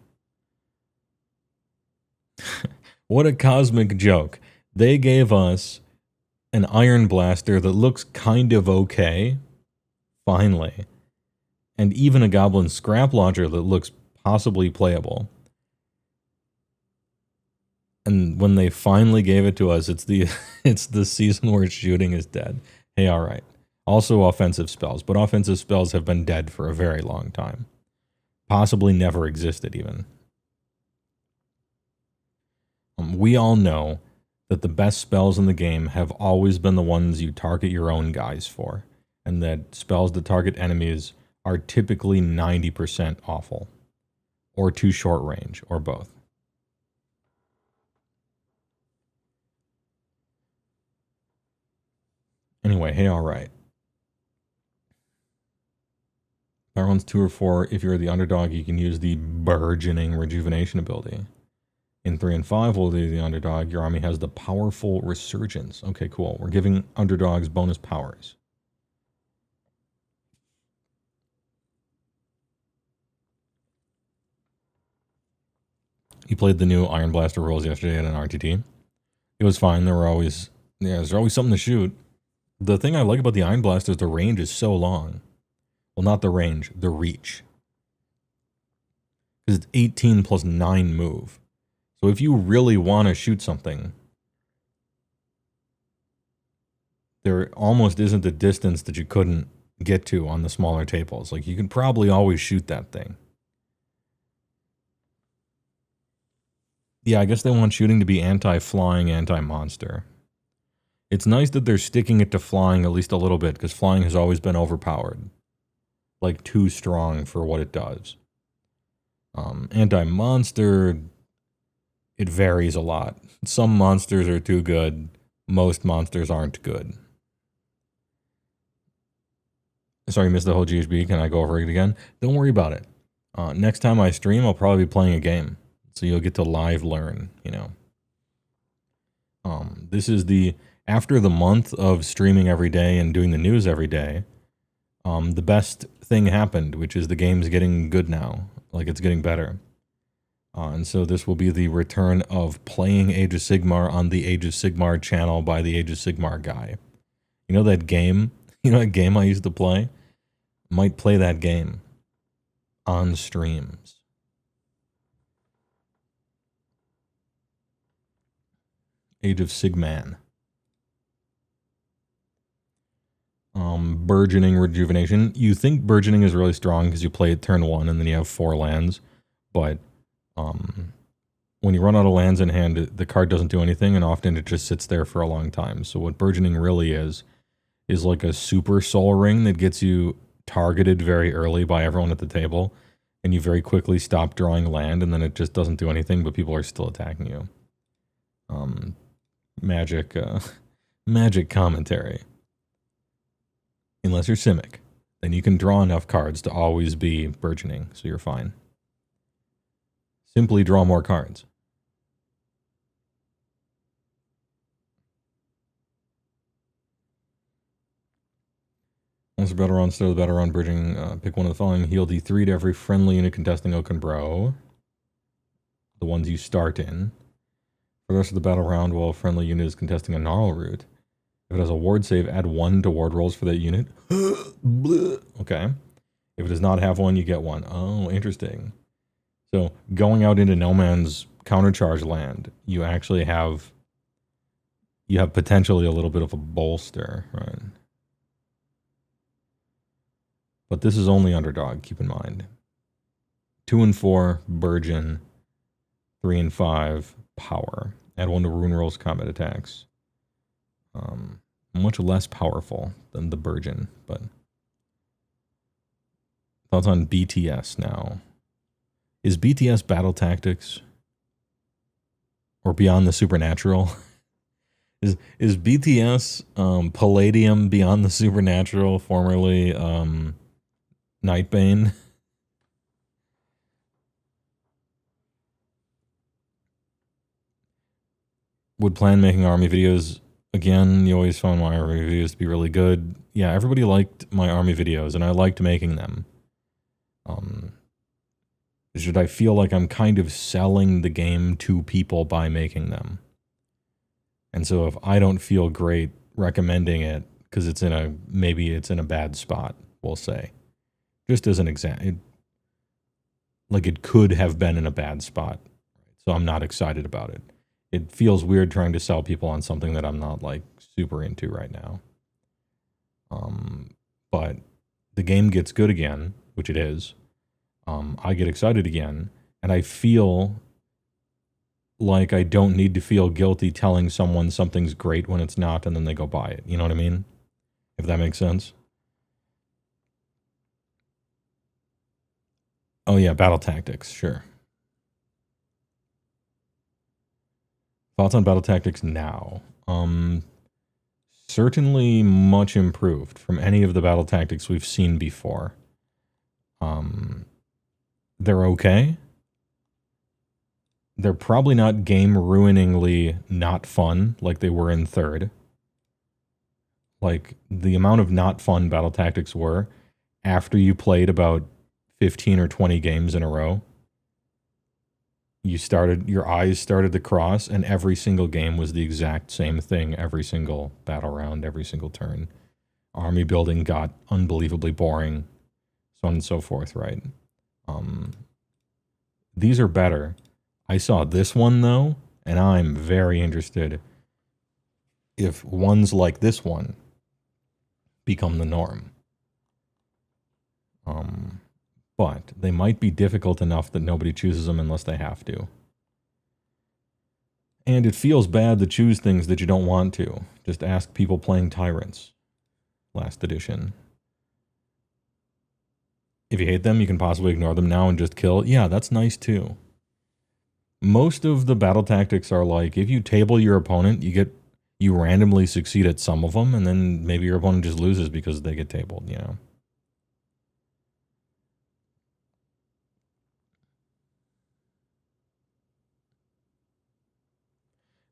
What a cosmic joke. They gave us an iron blaster that looks kind of okay, finally, and even a goblin scrap launcher that looks possibly playable. And when they finally gave it to us, it's the season where shooting is dead. Hey, all right. Also offensive spells, but offensive spells have been dead for a very long time. Possibly never existed even. We all know that the best spells in the game have always been the ones you target your own guys for, and that spells that target enemies are typically 90% awful, or too short range, or both. Anyway, hey, all right. That one's 2 or 4. If you're the underdog, you can use the burgeoning rejuvenation ability. In 3 and 5, we'll do the underdog. Your army has the powerful resurgence. Okay, cool. We're giving underdogs bonus powers. You played the new Iron Blaster rules yesterday at an RTT. It was fine. There's always something to shoot. The thing I like about the Iron Blaster is the range is so long. Well, not the range, the reach. Because it's 18 plus 9 move. So if you really want to shoot something, there almost isn't a distance that you couldn't get to on the smaller tables. Like, you can probably always shoot that thing. Yeah, I guess they want shooting to be anti-flying, anti-monster. It's nice that they're sticking it to flying at least a little bit, because flying has always been overpowered. Like, too strong for what it does. Anti-monster, it varies a lot. Some monsters are too good. Most monsters aren't good. Sorry, missed the whole GHB. Can I go over it again? Don't worry about it. Next time I stream, I'll probably be playing a game. So you'll get to live learn, you know. This is after the month of streaming every day and doing the news every day, the best thing happened, which is the game's getting good now. Like, it's getting better. And so this will be the return of playing Age of Sigmar on the Age of Sigmar channel by the Age of Sigmar guy. You know that game? You know that game I used to play? Might play that game on streams. Age of Sigman. Burgeoning rejuvenation. You think burgeoning is really strong because you play it turn 1 and then you have 4 lands, but when you run out of lands in hand, the card doesn't do anything, and often it just sits there for a long time. So what burgeoning really is like a super soul ring that gets you targeted very early by everyone at the table, and you very quickly stop drawing land, and then it just doesn't do anything, but people are still attacking you. Magic commentary. Unless you're Simic, then you can draw enough cards to always be burgeoning, so you're fine. Simply draw more cards. Once the battle round, start the battle round bridging, pick one of the following. Heal D3 to every friendly unit contesting Oak and Bro. The ones you start in. For the rest of the battle round, while a friendly unit is contesting a Gnarl Root, if it has a ward save, add 1 to ward rolls for that unit. Okay. If it does not have one, you get 1. Oh, interesting. So going out into no man's countercharge land, you actually have potentially a little bit of a bolster, right? But this is only underdog, keep in mind. 2 and 4, Burgeon. 3 and 5, Power. Add 1 to Rune Rolls combat attacks. Much less powerful than the Burgeon, but... Thoughts on BTS now. Is BTS Battle Tactics? Or Beyond the Supernatural? Is BTS Palladium Beyond the Supernatural, formerly Nightbane? Would plan making army videos again. You always found my army videos to be really good. Yeah, everybody liked my army videos, and I liked making them. Should I feel like I'm kind of selling the game to people by making them? And so if I don't feel great recommending it because maybe it's in a bad spot, we'll say, just as an example, like it could have been in a bad spot, so I'm not excited about it. It feels weird trying to sell people on something that I'm not like super into right now. But the game gets good again, which it is. I get excited again, and I feel like I don't need to feel guilty telling someone something's great when it's not, and then they go buy it. You know what I mean? If that makes sense. Oh yeah, Battle Tactics, sure. Thoughts on Battle Tactics now? Certainly much improved from any of the Battle Tactics we've seen before. They're okay. They're probably not game-ruiningly not fun like they were in third. Like, the amount of not fun Battle Tactics were after you played about 15 or 20 games in a row. Your eyes started to cross, and every single game was the exact same thing every single battle round, every single turn. Army building got unbelievably boring, so on and so forth, right? These are better. I saw this one, though, and I'm very interested if ones like this one become the norm. But they might be difficult enough that nobody chooses them unless they have to. And it feels bad to choose things that you don't want to. Just ask people playing Tyrants. Last edition. If you hate them, you can possibly ignore them now and just kill. Yeah, that's nice too. Most of the battle tactics are like, if you table your opponent, you randomly succeed at some of them, and then maybe your opponent just loses because they get tabled, you know?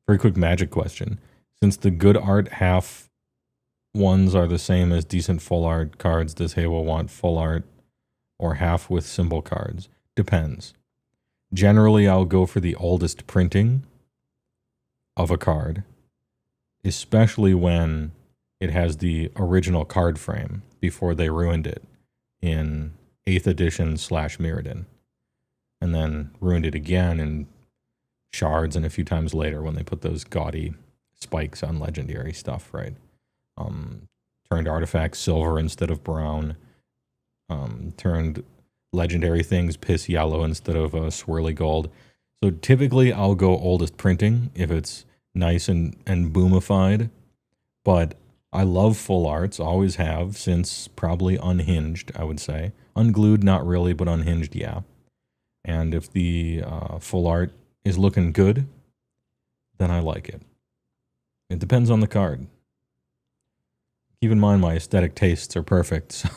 Very quick magic question. Since the good art half ones are the same as decent full art cards, does HeyWoah want full art or half with symbol cards? Depends. Generally, I'll go for the oldest printing of a card, especially when it has the original card frame before they ruined it in 8th edition / Mirrodin, and then ruined it again in Shards and a few times later when they put those gaudy spikes on legendary stuff, right? Turned artifacts silver instead of brown. Turned legendary things piss yellow instead of swirly gold. So typically I'll go oldest printing if it's nice and boomified. But I love full arts, always have, since probably Unhinged, I would say. Unglued, not really, but Unhinged, yeah. And if the full art is looking good, then I like it. It depends on the card. Keep in mind my aesthetic tastes are perfect, so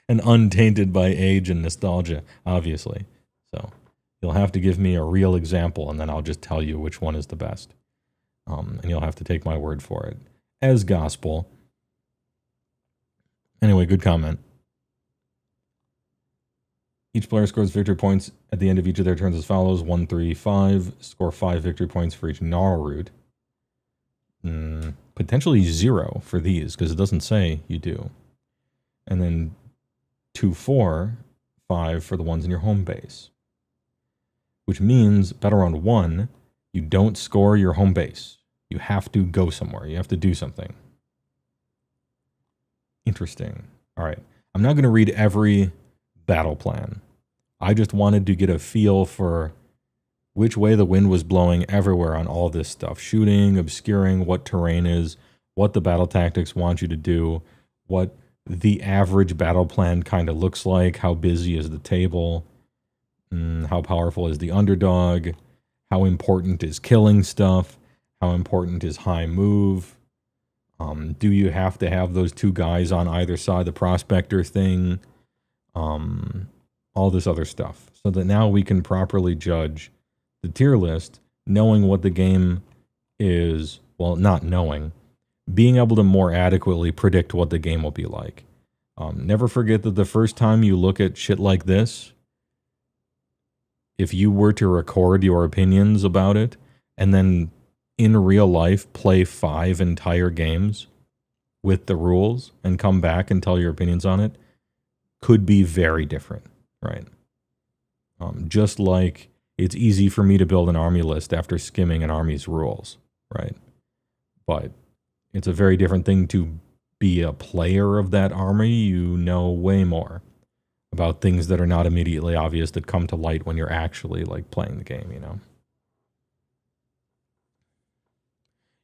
and untainted by age and nostalgia, obviously. So you'll have to give me a real example, and then I'll just tell you which one is the best. And you'll have to take my word for it as gospel. Anyway, good comment. Each player scores victory points at the end of each of their turns as follows. 1, 3, 5. Score 5 victory points for each gnarl root. Potentially 0 for these, because it doesn't say you do. And then 2, 4, 5 for the ones in your home base. Which means, battle round 1, you don't score your home base. You have to go somewhere. You have to do something. Interesting. All right. I'm not going to read every battle plan. I just wanted to get a feel for which way the wind was blowing everywhere on all this stuff. Shooting, obscuring, what terrain is, what the battle tactics want you to do, what the average battle plan kind of looks like, how busy is the table, how powerful is the underdog, how important is killing stuff, how important is high move. Do you have to have those two guys on either side, the prospector thing, all this other stuff, so that now we can properly judge the tier list, knowing what the game is, well, not knowing, being able to more adequately predict what the game will be like. Never forget that the first time you look at shit like this, if you were to record your opinions about it and then in real life play 5 entire games with the rules and come back and tell your opinions on it, could be very different, right? Just like it's easy for me to build an army list after skimming an army's rules, right? But it's a very different thing to be a player of that army. You know way more about things that are not immediately obvious that come to light when you're actually like playing the game, you know?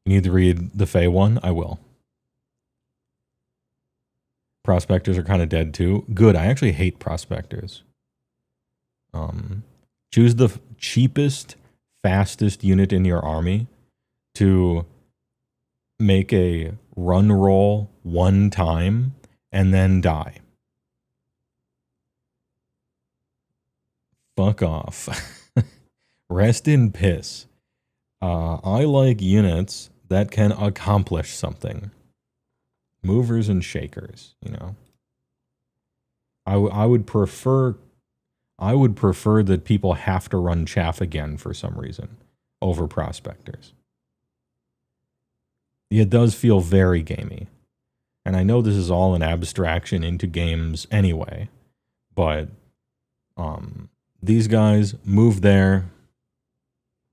You need to read the Fey one? I will. Prospectors are kind of dead too. Good. I actually hate prospectors. Choose the cheapest, fastest unit in your army to make a run roll one time and then die. Fuck off. Rest in piss. I like units that can accomplish something. Movers and shakers, you know. I would prefer that people have to run chaff again for some reason over prospectors. It does feel very gamey. And I know this is all an abstraction into games anyway, but these guys move there,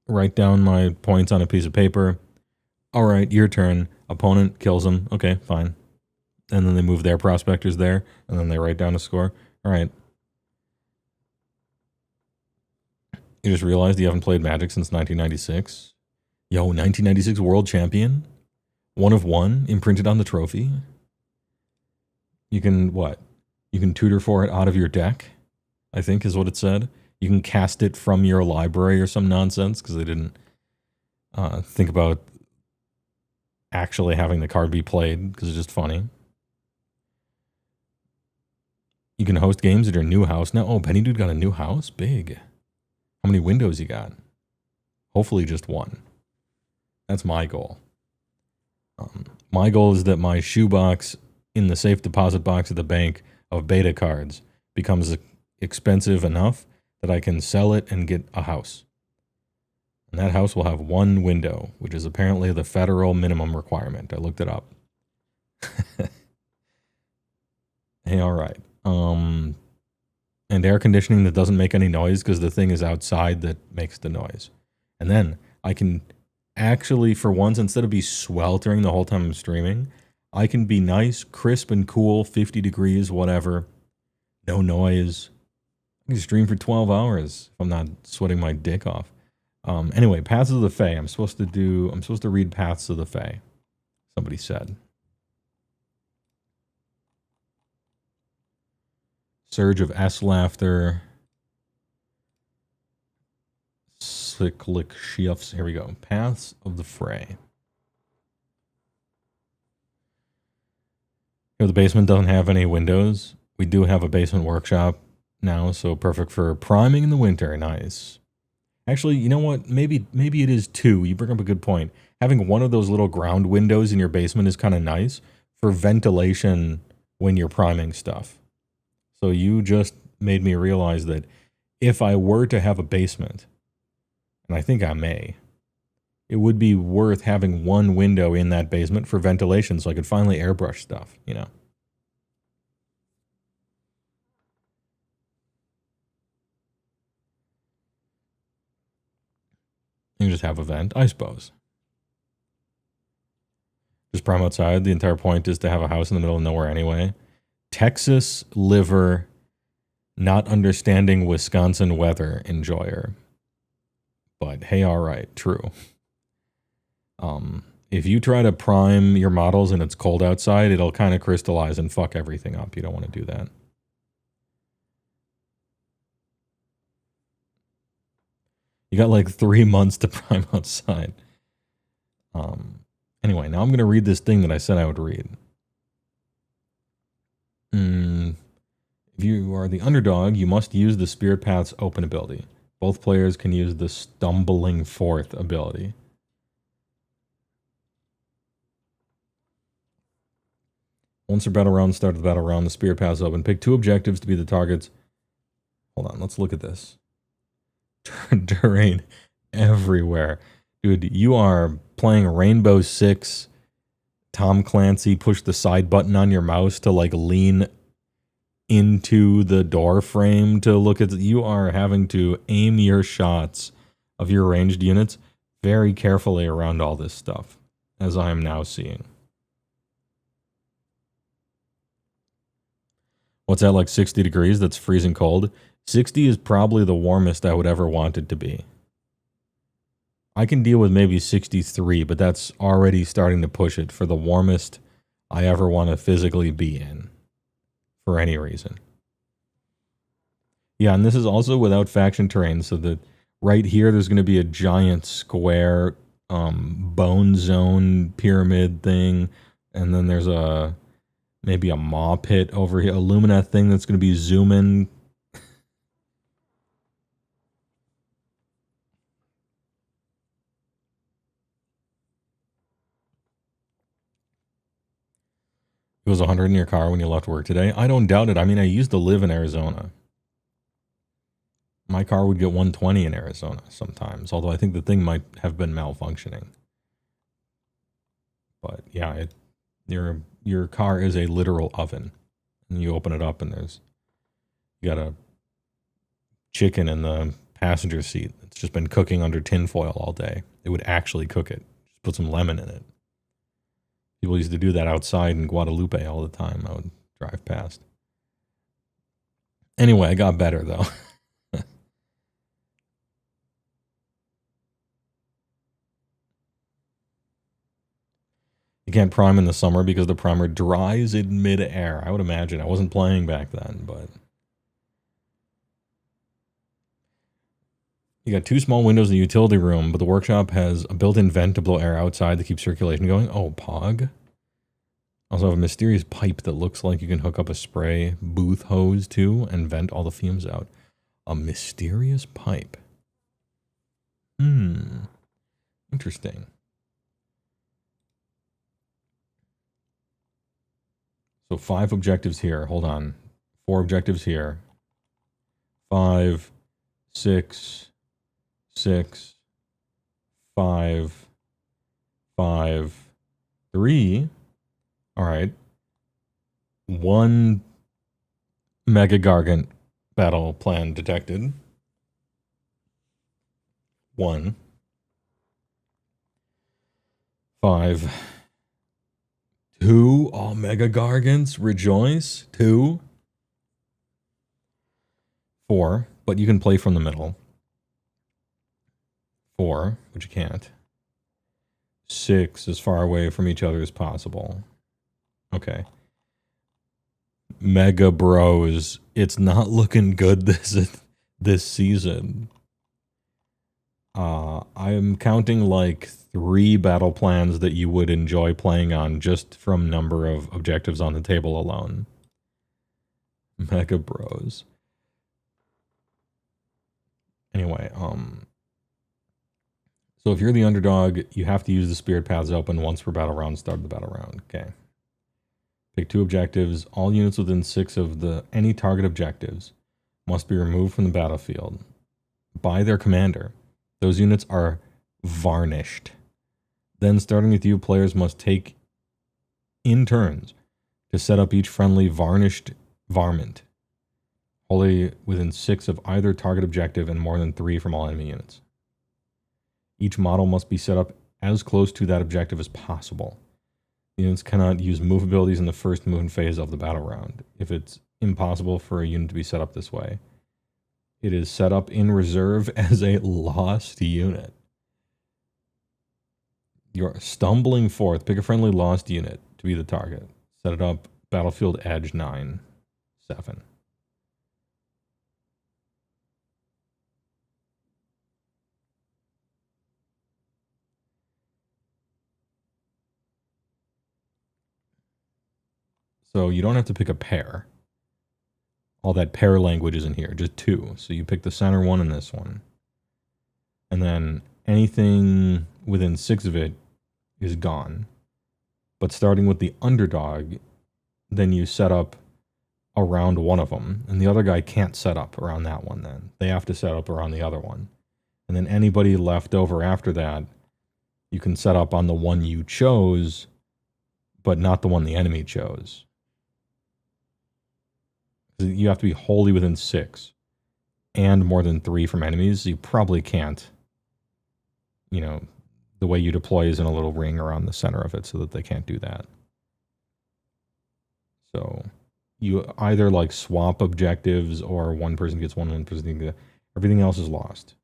write down my points on a piece of paper. All right, your turn. Opponent kills them. Okay, fine. And then they move their prospectors there, and then they write down a score. All right. You just realized you haven't played Magic since 1996? Yo, 1996 world champion? 1 of 1, imprinted on the trophy? You can, what? You can tutor for it out of your deck, I think is what it said. You can cast it from your library or some nonsense, because they didn't think about actually having the card be played, because it's just funny. You can host games at your new house. Now, oh, Penny Dude got a new house? Big. How many windows you got? Hopefully just 1. That's my goal. My goal is that my shoebox in the safe deposit box at the bank of beta cards becomes expensive enough that I can sell it and get a house. And that house will have 1 window, which is apparently the federal minimum requirement. I looked it up. Hey, all right. And air conditioning that doesn't make any noise because the thing is outside that makes the noise. And then I can actually, for once, instead of be sweltering the whole time I'm streaming, I can be nice, crisp, and cool, 50 degrees, whatever. No noise. I can stream for 12 hours if I'm not sweating my dick off. Anyway, Paths of the Fae. I'm supposed to read Paths of the Fae. Somebody said. Surge of S laughter. Cyclic shifts. Here we go. Paths of the Fray. Here, the basement doesn't have any windows. We do have a basement workshop now, so perfect for priming in the winter. Nice. Actually, you know what? Maybe it is 2. You bring up a good point. Having one of those little ground windows in your basement is kind of nice for ventilation when you're priming stuff. So you just made me realize that if I were to have a basement, and I think I may, it would be worth having 1 window in that basement for ventilation so I could finally airbrush stuff, you know. You can just have a vent, I suppose. Just prime outside. The entire point is to have a house in the middle of nowhere anyway. Texas liver, not understanding Wisconsin weather enjoyer. But hey, all right, true. If you try to prime your models and it's cold outside, it'll kind of crystallize and fuck everything up. You don't want to do that. You got like 3 months to prime outside. Anyway, now I'm going to read this thing that I said I would read. If you are the underdog, you must use the Spirit Path's open ability. Both players can use the Stumbling Forth ability. Once your battle round starts, the battle round, the Spirit Path is open. Pick 2 objectives to be the targets. Hold on, let's look at this. Terrain everywhere. Dude, you are playing Rainbow Six, Tom Clancy, push the side button on your mouse to like lean into the door frame to look at. You are having to aim your shots of your ranged units very carefully around all this stuff, as I am now seeing. What's that, like 60 degrees? That's freezing cold. 60 is probably the warmest I would ever want it to be. I can deal with maybe 63, but that's already starting to push it for the warmest I ever want to physically be in for any reason. Yeah, and this is also without faction terrain, so that right here there's going to be a giant square bone zone pyramid thing, and then there's maybe a maw pit over here, a Lumina thing that's going to be zooming. It was 100 in your car when you left work today. I don't doubt it. I mean, I used to live in Arizona. My car would get 120 in Arizona sometimes, although I think the thing might have been malfunctioning. But yeah, your car is a literal oven. And you open it up and you got a chicken in the passenger seat. It's just been cooking under tinfoil all day. It would actually cook it. Just put some lemon in it. People used to do that outside in Guadalupe all the time. I would drive past. Anyway, I got better though. You can't prime in the summer because the primer dries in mid-air. I would imagine. I wasn't playing back then, but... You got 2 small windows in the utility room, but the workshop has a built-in vent to blow air outside to keep circulation going. Oh, Pog. Also have a mysterious pipe that looks like you can hook up a spray booth hose to and vent all the fumes out. A mysterious pipe. Interesting. So 5 objectives here. Hold on. 4 objectives here. 5, 6, 6, 5, 5, 3. All right. 1 Mega Gargant battle plan detected. 1. 5. 2. All Mega Gargants. Rejoice. 2. 4. But you can play from the middle. 4. But you can't. 6. As far away from each other as possible. Okay. Mega Bros. It's not looking good this season. I'm counting like 3 battle plans that you would enjoy playing on just from number of objectives on the table alone. Mega Bros. Anyway, so if you're the underdog, you have to use the Spirit Paths open once per battle round. Start the battle round. Okay. Pick 2 objectives. All units within 6 of any target objectives must be removed from the battlefield by their commander. Those units are varnished. Then, starting with you, players must take in turns to set up each friendly varnished varmint, wholly within 6 of either target objective and more than 3 from all enemy units. Each model must be set up as close to that objective as possible. Units cannot use move abilities in the first movement phase of the battle round. If it's impossible for a unit to be set up this way, it is set up in reserve as a lost unit. You're stumbling forth. Pick a friendly lost unit to be the target. Set it up battlefield edge 9, 7. So you don't have to pick a pair. All that pair language is in here, just 2. So you pick the center one and this one. And then anything within 6 of it is gone. But starting with the underdog, then you set up around one of them. And the other guy can't set up around that one then. They have to set up around the other one. And then anybody left over after that, you can set up on the one you chose, but not the one the enemy chose. You have to be wholly within 6 and more than 3 from enemies. You probably can't. You know, the way you deploy is in a little ring around the center of it so that they can't do that. So you either like swap objectives or one person gets one person gets, everything else is lost.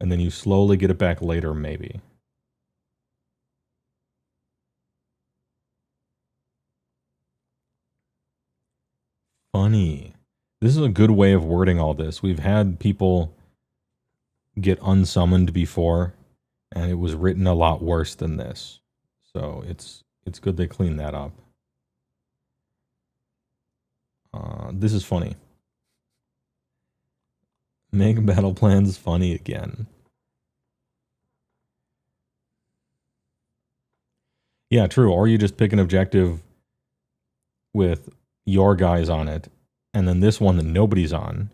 And then you slowly get it back later, maybe. Funny. This is a good way of wording all this. We've had people get unsummoned before, and it was written a lot worse than this. So it's good they cleaned that up. This is funny. Make battle plans funny again. Yeah, true. Or you just pick an objective with your guys on it, and then this one that nobody's on,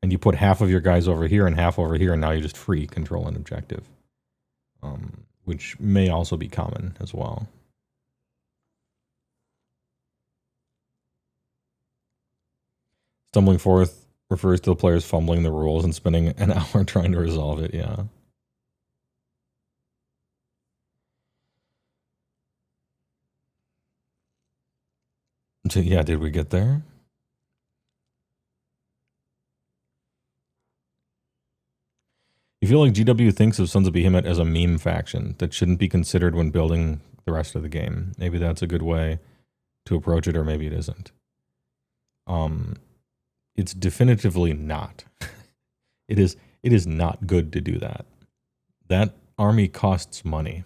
and you put half of your guys over here and half over here, and now you just free control an objective, which may also be common as well. Stumbling forth refers to the players fumbling the rules and spending an hour trying to resolve it, yeah. So, yeah, did we get there? You feel like GW thinks of Sons of Behemoth as a meme faction that shouldn't be considered when building the rest of the game. Maybe that's a good way to approach it, or maybe it isn't. It's definitively not. It is not good to do that. That army costs money.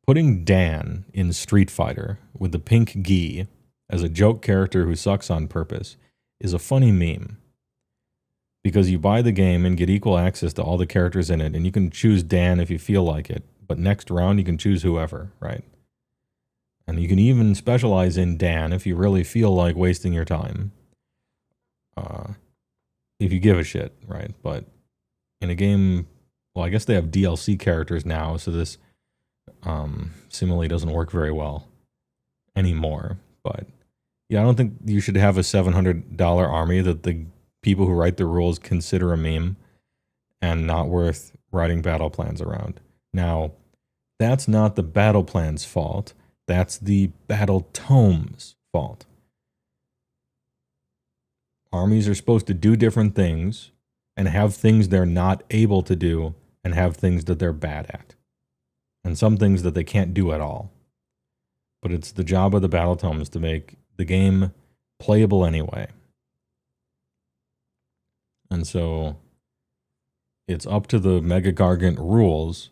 Putting Dan in Street Fighter with the pink gi as a joke character who sucks on purpose is a funny meme. Because you buy the game and get equal access to all the characters in it, and you can choose Dan if you feel like it, but next round you can choose whoever, right? And you can even specialize in Dan if you really feel like wasting your time. If you give a shit, right? But in a game, well, I guess they have DLC characters now, so this simile doesn't work very well anymore. But yeah, I don't think you should have a $700 army that the people who write the rules consider a meme and not worth writing battle plans around. Now, that's not the battle plan's fault. That's the battle tome's fault. Armies are supposed to do different things and have things they're not able to do and have things that they're bad at. And some things that they can't do at all. But it's the job of the battle tomes to make the game playable anyway. And so it's up to the Mega Gargant rules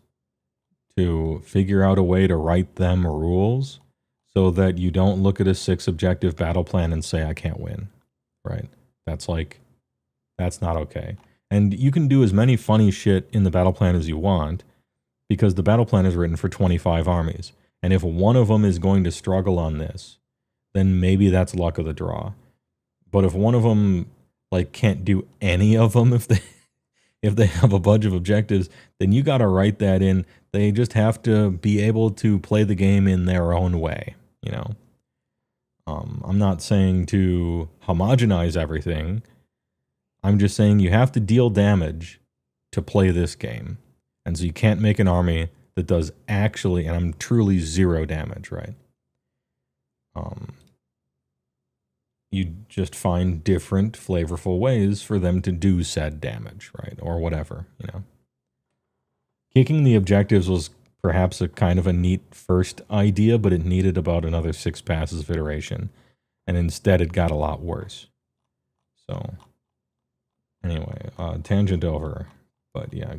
to figure out a way to write them rules so that you don't look at a 6 objective battle plan and say, I can't win, right? That's not okay. And you can do as many funny shit in the battle plan as you want because the battle plan is written for 25 armies. And if one of them is going to struggle on this, then maybe that's luck of the draw. But if one of them can't do any of them if they have a bunch of objectives, then you got to write that in. They just have to be able to play the game in their own way, you know. I'm not saying to homogenize everything. I'm just saying you have to deal damage to play this game. And so you can't make an army that does actually, and I'm truly 0 damage, right? You just find different flavorful ways for them to do said damage, right? Or whatever, you know. Kicking the objectives was perhaps a kind of a neat first idea, but it needed about another 6 passes of iteration. And instead it got a lot worse. So, anyway, tangent over. But yeah.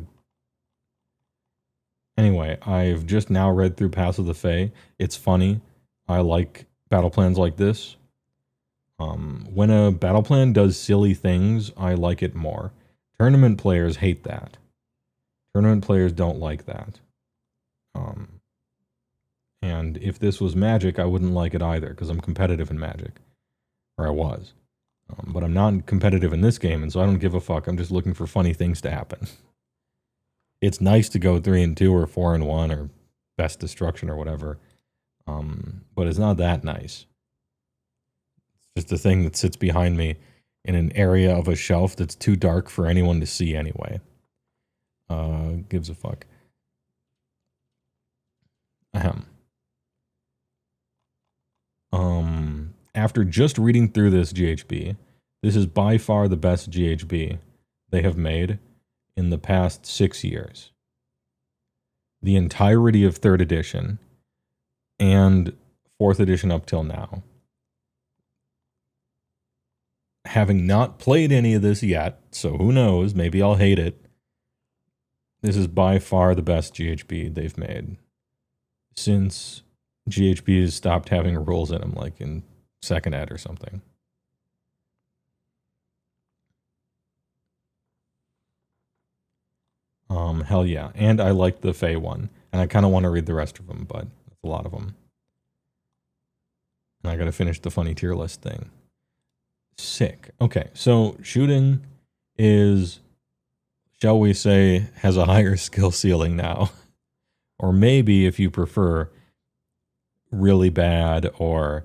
Anyway, I've just now read through Pass of the Fae. It's funny. I like battle plans like this. When a battle plan does silly things, I like it more. Tournament players hate that. Tournament players don't like that. And if this was Magic, I wouldn't like it either, because I'm competitive in Magic. Or I was. But I'm not competitive in this game, and so I don't give a fuck. I'm just looking for funny things to happen. It's nice to go 3-2 or 4-1 or best destruction or whatever. But it's not that nice. It's just a thing that sits behind me in an area of a shelf that's too dark for anyone to see anyway. Gives a fuck. Ahem. After just reading through this GHB, this is by far the best GHB they have made in the past 6 years. The entirety of 3rd edition and 4th edition up till now. Having not played any of this yet, so who knows, maybe I'll hate it. This is by far the best GHB they've made since GHBs stopped having rules in them, like in 2nd ed or something. Hell yeah. And I like the Fae one. And I kind of want to read the rest of them, but that's a lot of them. And I got to finish the funny tier list thing. Sick. Okay, so shooting is, shall we say, has a higher skill ceiling now. Or maybe, if you prefer, really bad or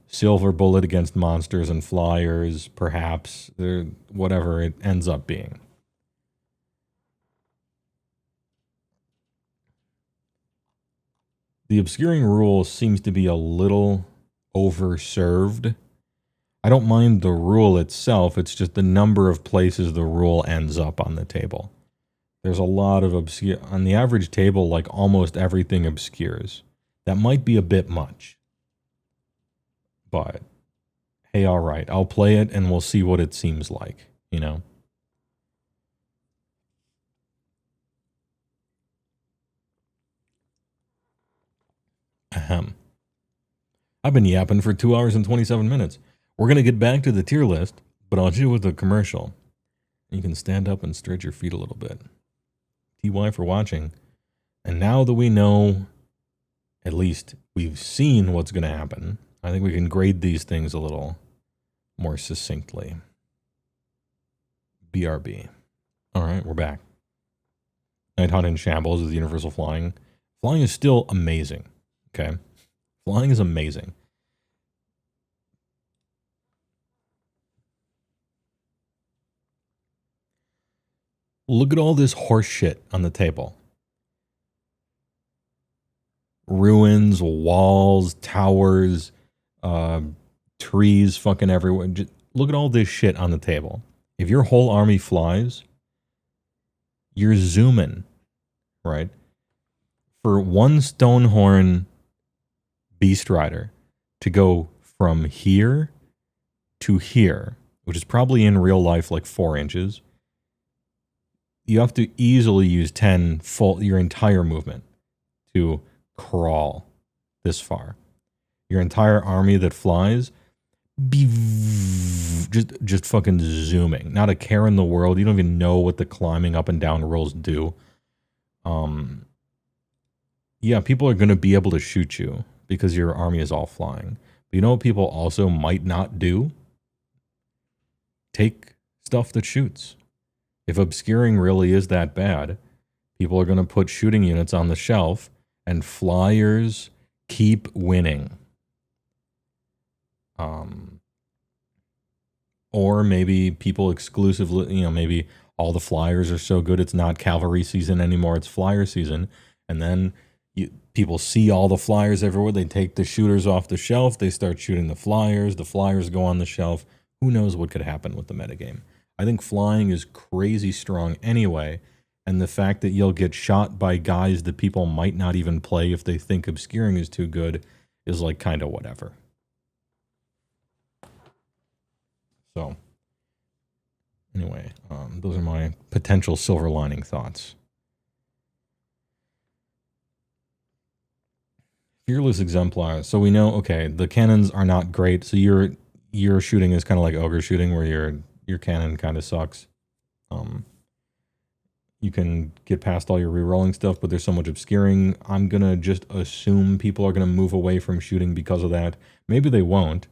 silver bullet against monsters and flyers, perhaps, whatever it ends up being. The obscuring rule seems to be a little overserved. I don't mind the rule itself, it's just the number of places the rule ends up on the table. There's a lot of on the average table, like almost everything obscures. That might be a bit much. But, hey, alright, I'll play it and we'll see what it seems like, you know? Ahem. I've been yapping for 2 hours and 27 minutes. We're going to get back to the tier list, but I'll do it with a commercial. You can stand up and stretch your feet a little bit. TY for watching. And now that we know, at least we've seen what's going to happen, I think we can grade these things a little more succinctly. BRB. All right, we're back. Nighthawk in Shambles is universal flying. Flying is still amazing. Okay? Flying is amazing. Look at all this horse shit on the table. Ruins, walls, towers, trees fucking everywhere. Just look at all this shit on the table. If your whole army flies, you're zooming, right? For one Stonehorn Beast Rider to go from here to here, which is probably in real life like 4 inches, you have to easily use your entire movement to crawl this far. Your entire army that flies, just fucking zooming. Not a care in the world. You don't even know what the climbing up and down rolls do. Yeah, people are going to be able to shoot you because your army is all flying. But you know what people also might not do? Take stuff that shoots. If obscuring really is that bad, people are going to put shooting units on the shelf, and flyers keep winning. Or maybe people exclusively, maybe all the flyers are so good. It's not cavalry season anymore. It's flyer season. And then people see all the flyers everywhere. They take the shooters off the shelf. They start shooting the flyers. The flyers go on the shelf. Who knows what could happen with the metagame? I think flying is crazy strong anyway. And the fact that you'll get shot by guys that people might not even play if they think obscuring is too good is like kind of whatever. So anyway, those are my potential silver lining thoughts. Fearless Exemplar. So we know, okay, the cannons are not great. So your shooting is kind of like ogre shooting, where your cannon kind of sucks. You can get past all your rerolling stuff, but there's so much obscuring. I'm gonna just assume people are gonna move away from shooting because of that. Maybe they won't.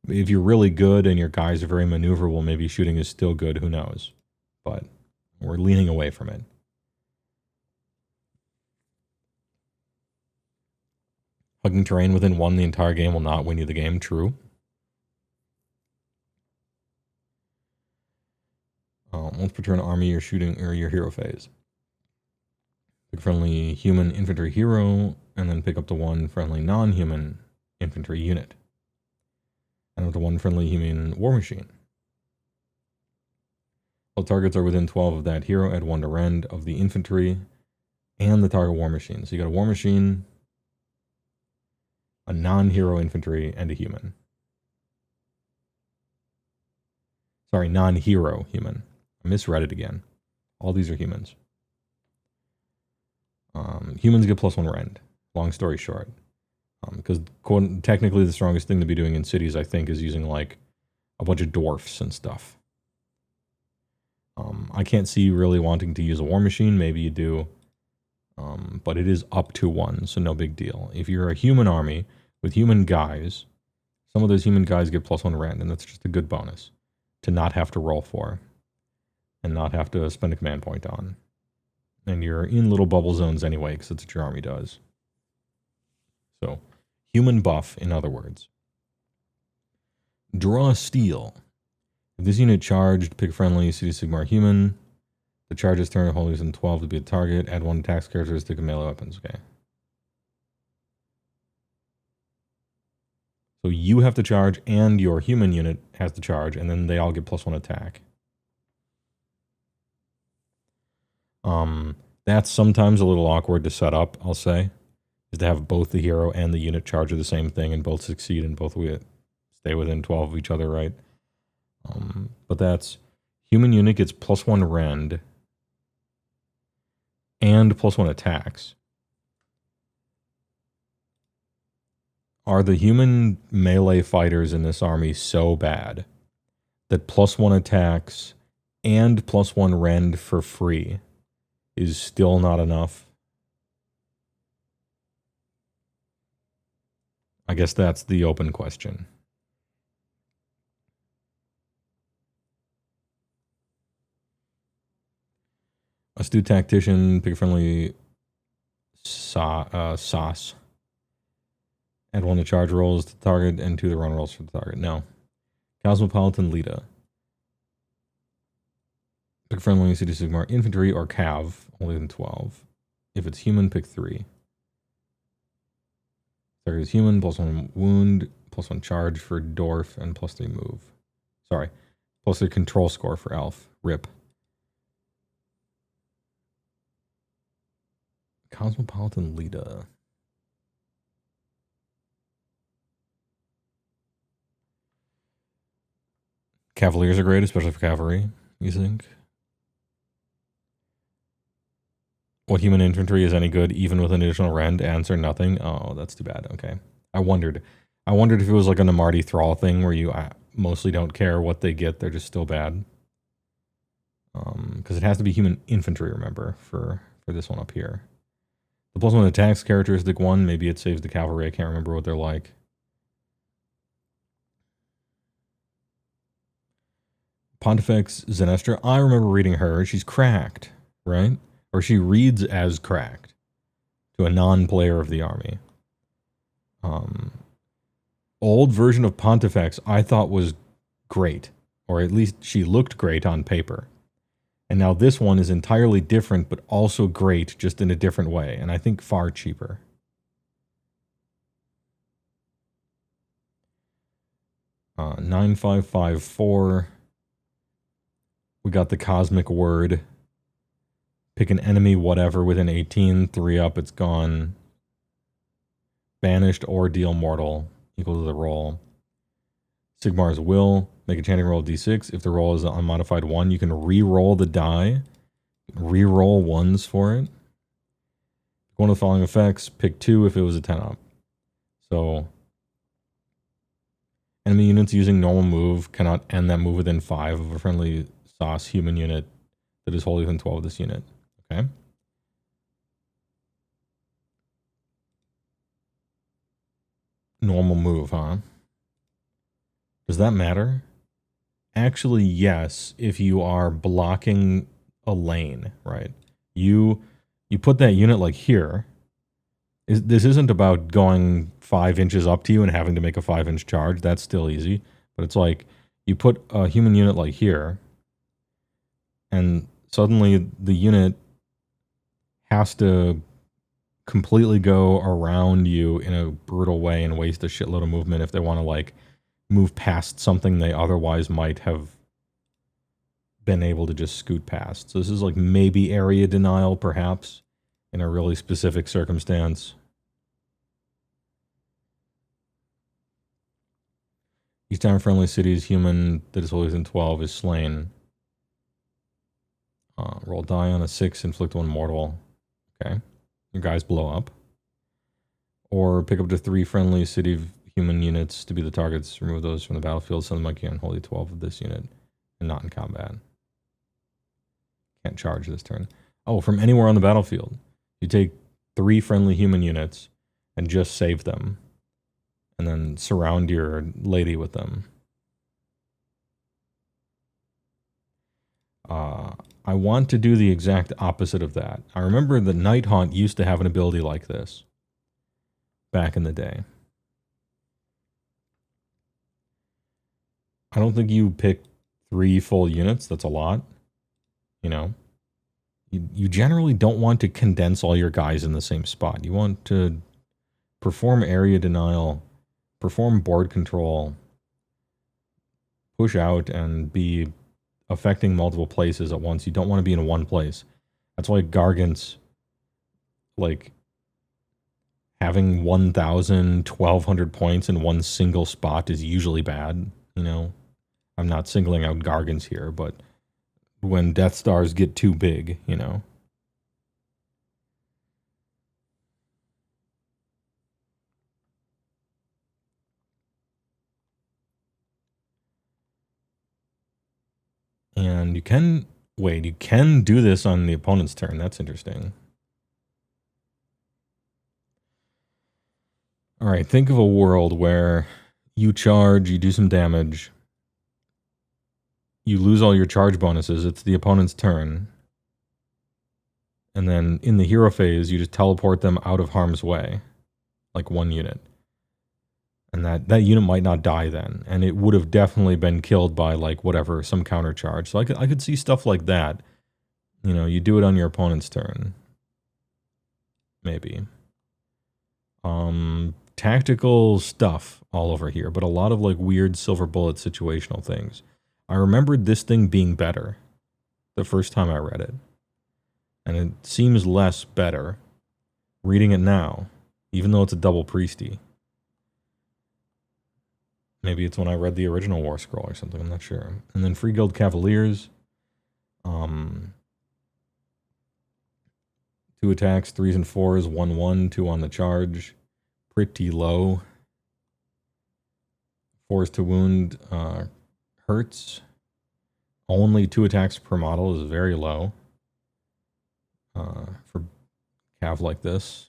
If you're really good and your guys are very maneuverable, maybe shooting is still good. Who knows? But we're leaning away from it. Hugging terrain within 1 the entire game will not win you the game. True. Once per turn army, you're shooting or your hero phase. Pick friendly human infantry hero, and then pick up the 1 friendly non-human infantry unit. And with the 1 friendly human war machine. All targets are within 12 of that hero, add 1 to rend of the infantry and the target war machine. So you got a war machine, a non-hero infantry, and a human. Sorry, non-hero human. I misread it again. All these are humans. Humans get +1 rend. Long story short. Because technically the strongest thing to be doing in cities, I think, is using like a bunch of dwarfs and stuff. I can't see you really wanting to use a war machine. Maybe you do. But it is up to 1, so no big deal. If you're a human army with human guys, some of those human guys get +1 rend, and that's just a good bonus to not have to roll for and not have to spend a command point on. And you're in little bubble zones anyway, because that's what your army does. So, human buff, in other words. Draw Steel. If this unit charged, pick friendly, City Sigmar human. The charge's turn holders in 12 to be a target. Add 1 attacks characteristic of melee weapons. Okay. So you have to charge, and your human unit has to charge, and then they all get +1 attack. That's sometimes a little awkward to set up, I'll say, is to have both the hero and the unit charge of the same thing and both succeed and both stay within 12 of each other, right? But that's human unit gets +1 rend and +1 attacks. Are the human melee fighters in this army so bad that +1 attacks and +1 rend for free is still not enough? I guess that's the open question. Astute Tactician, pick a friendly sauce. Add 1 to charge rolls to the target and 2 to run rolls for the target. No. Cosmopolitan Lita. Pick friendly City Sigmar infantry or cav, only in 12. If it's human, pick 3. Target is human, +1 wound, +1 charge for dwarf, and +3 move. Sorry, +3 control score for elf. RIP. Cosmopolitan Lita. Cavaliers are great, especially for cavalry, you think? What human infantry is any good, even with an additional rend? Answer, nothing. Oh, that's too bad. Okay. I wondered if it was like a Namarti Thrall thing where you mostly don't care what they get, they're just still bad. Because it has to be human infantry, remember, for this one up here. The +1 attacks characteristic 1, maybe it saves the cavalry. I can't remember what they're like. Pontifex Zenestra, I remember reading her. She's cracked, right? Or she reads as cracked to a non-player of the army. Old version of Pontifex I thought was great, or at least she looked great on paper. And now this one is entirely different, but also great, just in a different way. And I think far cheaper. Uh, 9554. We got the Cosmic Word. Pick an enemy, whatever, within 18. 3 up, it's gone. Banished or deal mortal, equal to the roll. Sigmar's Will. Make a chanting roll d6. If the roll is an unmodified 1, you can re-roll the die. Re-roll 1s for it. One of the following effects. Pick 2 if it was a 10 up. So, enemy units using normal move cannot end that move within 5 of a friendly sauce human unit that is wholly within 12 of this unit. Okay. Normal move, huh? Does that matter? Actually, yes, if you are blocking a lane, right? You put that unit like here. This isn't about going 5 inches up to you and having to make a 5-inch charge. That's still easy. But it's like you put a human unit like here, and suddenly the unit has to completely go around you in a brutal way and waste a shitload of movement if they want to like move past something they otherwise might have been able to just scoot past. So this is like maybe area denial, perhaps, in a really specific circumstance. Each time a friendly city's human that is wholly within 12 is slain. Roll die on a 6, inflict 1 mortal. Okay. Your guys blow up. Or pick up to 3 friendly city human units to be the targets. Remove those from the battlefield. Send them like you can wholly 12 of this unit and not in combat. Can't charge this turn. Oh, from anywhere on the battlefield. You take 3 friendly human units and just save them. And then surround your lady with them. I want to do the exact opposite of that. I remember the Night Haunt used to have an ability like this. Back in the day. I don't think you pick 3 full units. That's a lot. You know. You generally don't want to condense all your guys in the same spot. You want to perform area denial, perform board control, push out, and be affecting multiple places at once. You don't want to be in one place. That's why Gargants, like, having 1,000, 1,200 points in one single spot is usually bad. You know, I'm not singling out Gargants here, but when Death Stars get too big, you know. And you can, wait, you can do this on the opponent's turn. That's interesting. All right, think of a world where you charge, you do some damage, you lose all your charge bonuses, it's the opponent's turn. And then in the hero phase, you just teleport them out of harm's way, like 1 unit. And that unit might not die then. And it would have definitely been killed by, like, whatever, some counter charge. So I could see stuff like that. You know, you do it on your opponent's turn. Maybe. Tactical stuff all over here, but a lot of, like, weird silver bullet situational things. I remembered this thing being better the first time I read it. And it seems less better reading it now, even though it's a double priesty. Maybe it's when I read the original War Scroll or something, I'm not sure. And then Free Guild Cavaliers. 2 attacks, 3s and 4s, 1/1, 2 on the charge. Pretty low. 4s to wound hurts. Only 2 attacks per model is very low. For cav like this.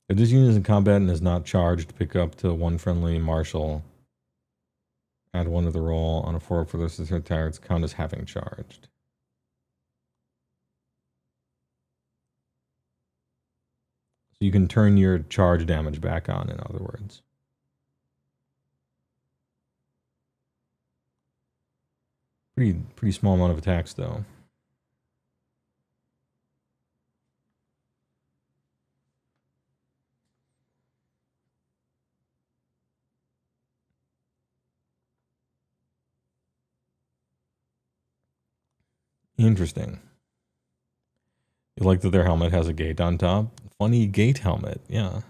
If this unit is in combat and is not charged, pick up to 1 friendly marshal. Add 1 to the roll on a 4 for this targets count as having charged. So you can turn your charge damage back on, in other words. Pretty small amount of attacks though. Interesting. You like that their helmet has a gate on top? Funny gate helmet, yeah.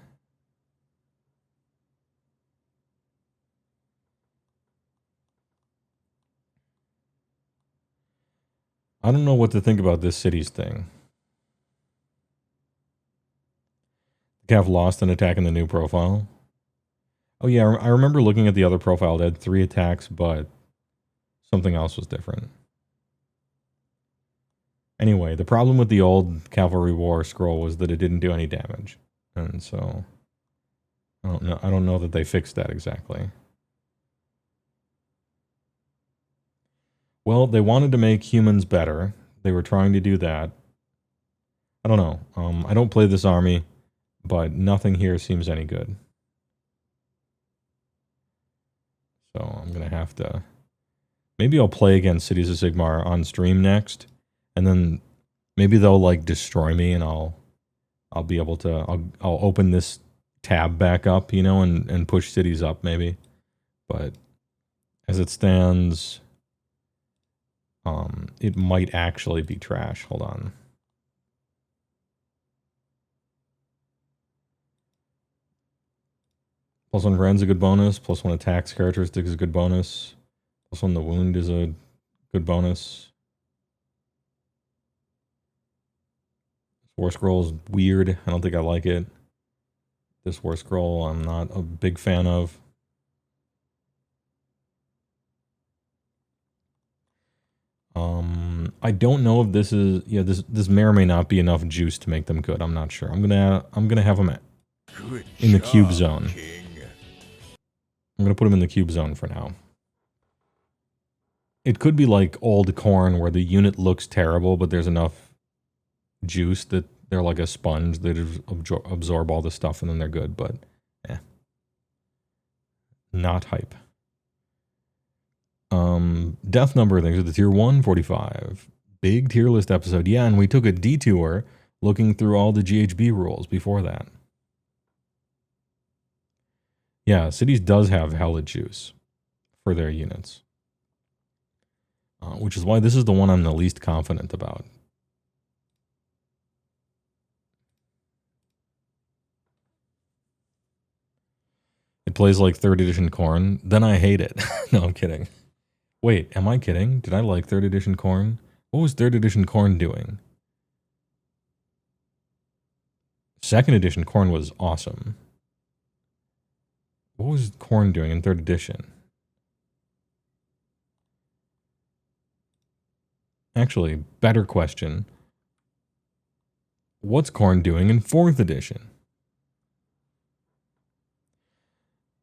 I don't know what to think about this cities thing. The Cav lost an attack in the new profile. Oh yeah, I remember looking at the other profile. They had 3 attacks, but something else was different. Anyway, the problem with the old Cavalry War scroll was that it didn't do any damage. And so I don't know that they fixed that exactly. Well, they wanted to make humans better. They were trying to do that. I don't know. I don't play this army, but nothing here seems any good. So I'm going to have to... Maybe I'll play against Cities of Sigmar on stream next, and then maybe they'll like destroy me, and I'll be able to... I'll open this tab back up, you know, and push cities up maybe. But as it stands, it might actually be trash. Hold on. +1 Ren's a good bonus. +1 attacks characteristic is a good bonus. +1 the wound is a good bonus. War Scroll is weird. I don't think I like it. This War Scroll I'm not a big fan of. I don't know if this is... Yeah, this may or may not be enough juice to make them good. I'm not sure. I'm gonna have them in the cube zone. I'm gonna put them in the cube zone for now. It could be like old corn where the unit looks terrible, but there's enough juice that they're like a sponge. They just absorb all the stuff and then they're good, but not hype. Death number things are the tier 145. Big tier list episode. Yeah, and we took a detour looking through all the GHB rules before that. Yeah, Cities does have hella juice for their units. Which is why this is the one I'm the least confident about. It plays like 3rd edition corn. Then I hate it. No, I'm kidding. Wait, am I kidding? Did I like 3rd edition corn? What was 3rd edition corn doing? 2nd edition corn was awesome. What was corn doing in 3rd edition? Actually, better question. What's corn doing in 4th edition?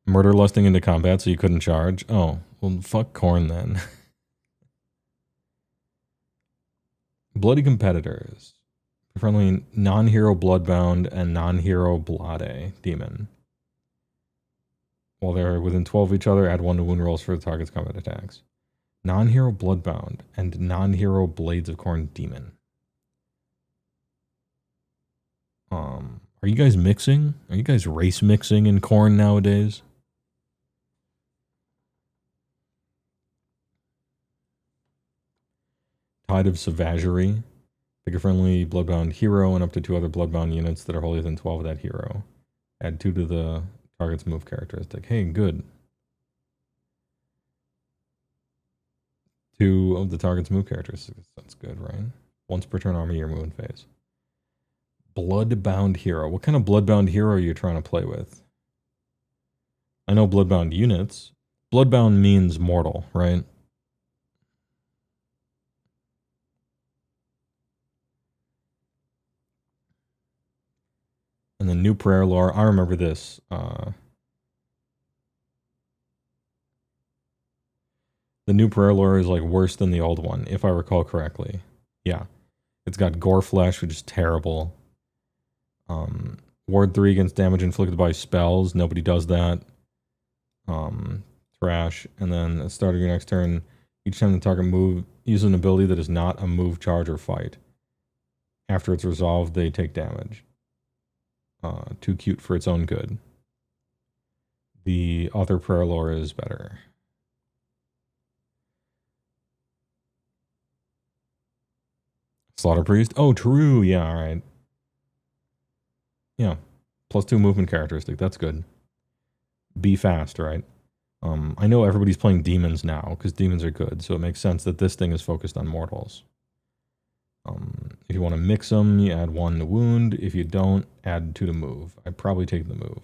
Murder lusting into combat so you couldn't charge? Oh, well, fuck corn then. Bloody competitors. Friendly non-hero bloodbound and non-hero blade demon. While they're within 12 of each other, add 1 to wound rolls for the target's combat attacks. Non-hero bloodbound and non-hero blades of corn demon. Are you guys mixing? Are you guys race mixing in corn nowadays? Tide of Savagery. Pick a friendly bloodbound hero and up to 2 other bloodbound units that are wholly within 12 of that hero. Add 2 to the target's move characteristic. Hey, good. 2 of the target's move characteristics. That's good, right? Once per turn army, your movement phase. Bloodbound hero. What kind of bloodbound hero are you trying to play with? I know bloodbound units. Bloodbound means mortal, right? And the new prayer lore. I remember this. The new prayer lore is like worse than the old one, if I recall correctly. Yeah. It's got gore flesh, which is terrible. Ward 3 against damage inflicted by spells. Nobody does that. Trash. And then at the start of your next turn, Each time the target move uses an ability that is not a move, charge, or fight. After it's resolved, they take damage. Too cute for its own good. The other prayer lore is better. Slaughter Priest? Oh, true. Yeah, alright. Yeah. +2 movement characteristic. That's good. Be fast, right? I know everybody's playing demons now, because demons are good, so it makes sense that this thing is focused on mortals. If you want to mix them, you add 1 to wound. If you don't, add 2 to move. I'd probably take the move.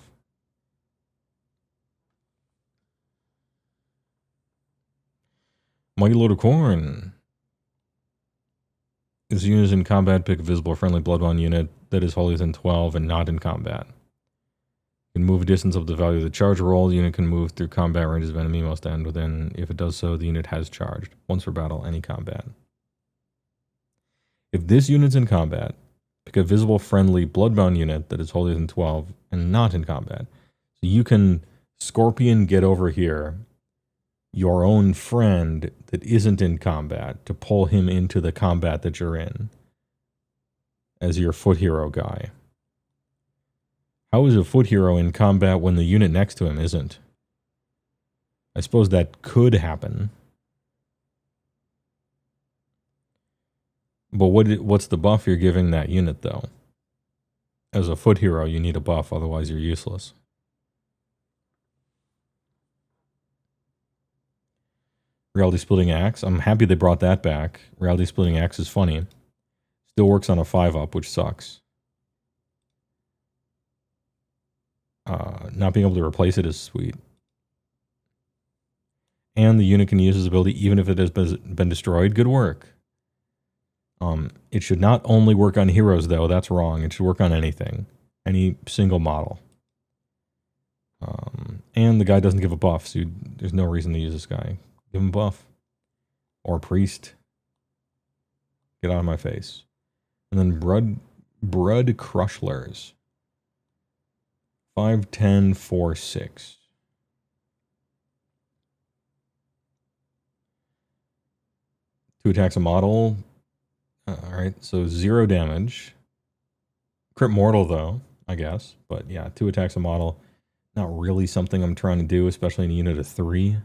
Mighty Lord of Corn. This unit is in combat. Pick a visible or friendly bloodbound unit that is wholly within 12 and not in combat. You can move a distance of the value of the charge roll. The unit can move through combat ranges of enemy must end within. If it does so, the unit has charged. Once per battle, any combat. If this unit's in combat, pick a visible friendly bloodbound unit that is wholly within 12 and not in combat. So you can Scorpion get over here your own friend that isn't in combat to pull him into the combat that you're in as your foot hero guy. How is a foot hero in combat when the unit next to him isn't? I suppose that could happen. But what's the buff you're giving that unit, though? As a foot hero, you need a buff, otherwise you're useless. Reality Splitting Axe. I'm happy they brought that back. Reality Splitting Axe is funny. Still works on a 5-up, which sucks. Not being able to replace it is sweet. And the unit can use his ability even if it has been destroyed. Good work. It should not only work on heroes, though. That's wrong. It should work on anything. Any single model. And the guy doesn't give a buff, so there's no reason to use this guy. Give him a buff. Or a priest. Get out of my face. And then Brood Crushlers. 5, 10, 4, 6. Two attacks a model. Alright, so 0 damage. Crit mortal, though, I guess. But yeah, 2 attacks a model. Not really something I'm trying to do, especially in a unit of 3.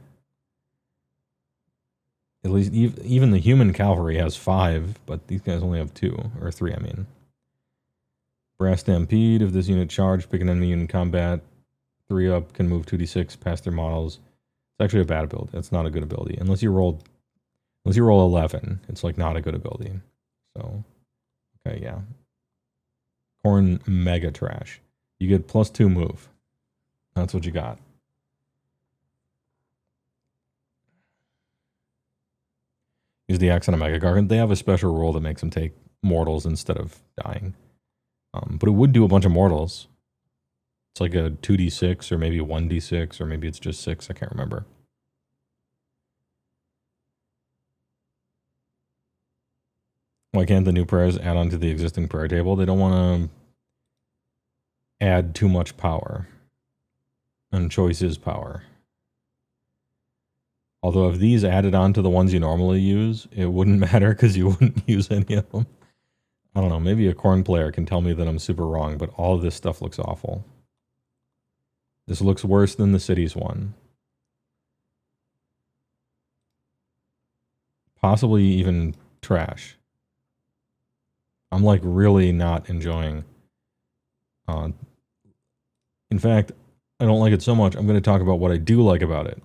At least even the human cavalry has 5, but these guys only have 2. Or 3, I mean. Brass Stampede. If this unit charged, pick an enemy unit in combat. 3-up, can move 2d6 past their models. It's actually a bad ability. It's not a good ability. Unless you roll 11, it's like not a good ability. So, okay, yeah. Corn mega trash. You get +2 move. That's what you got. Use the axe on a Mega Gargant. They have a special rule that makes them take mortals instead of dying. But it would do a bunch of mortals. It's like a 2d6 or maybe 1d6 or maybe it's just 6. I can't remember. Why can't the new prayers add on to the existing prayer table? They don't want to add too much power. And choice is power. Although if these added on to the ones you normally use, it wouldn't matter because you wouldn't use any of them. I don't know, maybe a corn player can tell me that I'm super wrong, but all of this stuff looks awful. This looks worse than the cities one. Possibly even trash. I'm like really not enjoying. In fact, I don't like it so much. I'm going to talk about what I do like about it.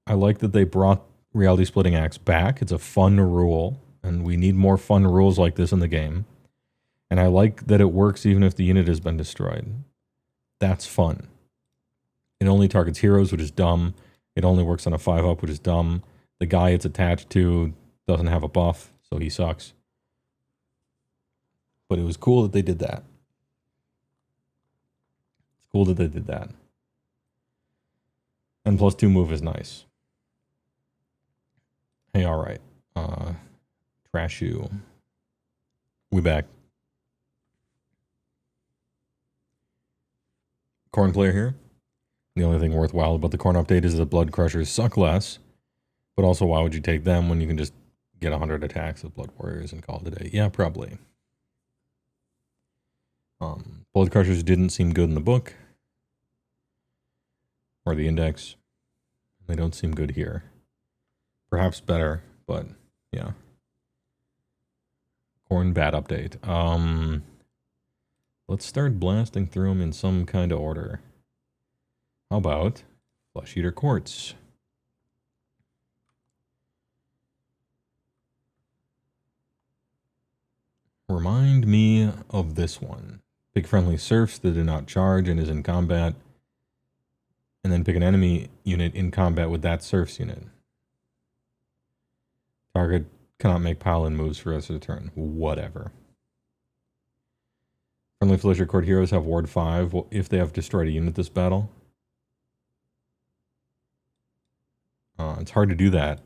I like that they brought Reality Splitting Axe back. It's a fun rule, and we need more fun rules like this in the game. And I like that it works even if the unit has been destroyed. That's fun. It only targets heroes, which is dumb. It only works on a 5-up, which is dumb. The guy it's attached to doesn't have a buff, so he sucks. But it was cool that they did that. It's cool that they did that. And +2 move is nice. Hey, alright. Trash you. We back. Corn player here. The only thing worthwhile about the corn update is that blood crushers suck less, but also why would you take them when you can just get 100 attacks with blood warriors and call it a day? Yeah, probably. Blood crushers didn't seem good in the book or the index. They don't seem good here. Perhaps better, but yeah. Corn bad update. Let's start blasting through them in some kind of order. How about Flesh Eater Quartz? Remind me of this one. Pick friendly serfs that do not charge and is in combat. And then pick an enemy unit in combat with that serf's unit. Target cannot make pile-in moves for the rest of the turn. Whatever. Friendly Flesh Eater Court heroes have Ward 5 if they have destroyed a unit this battle. It's hard to do that.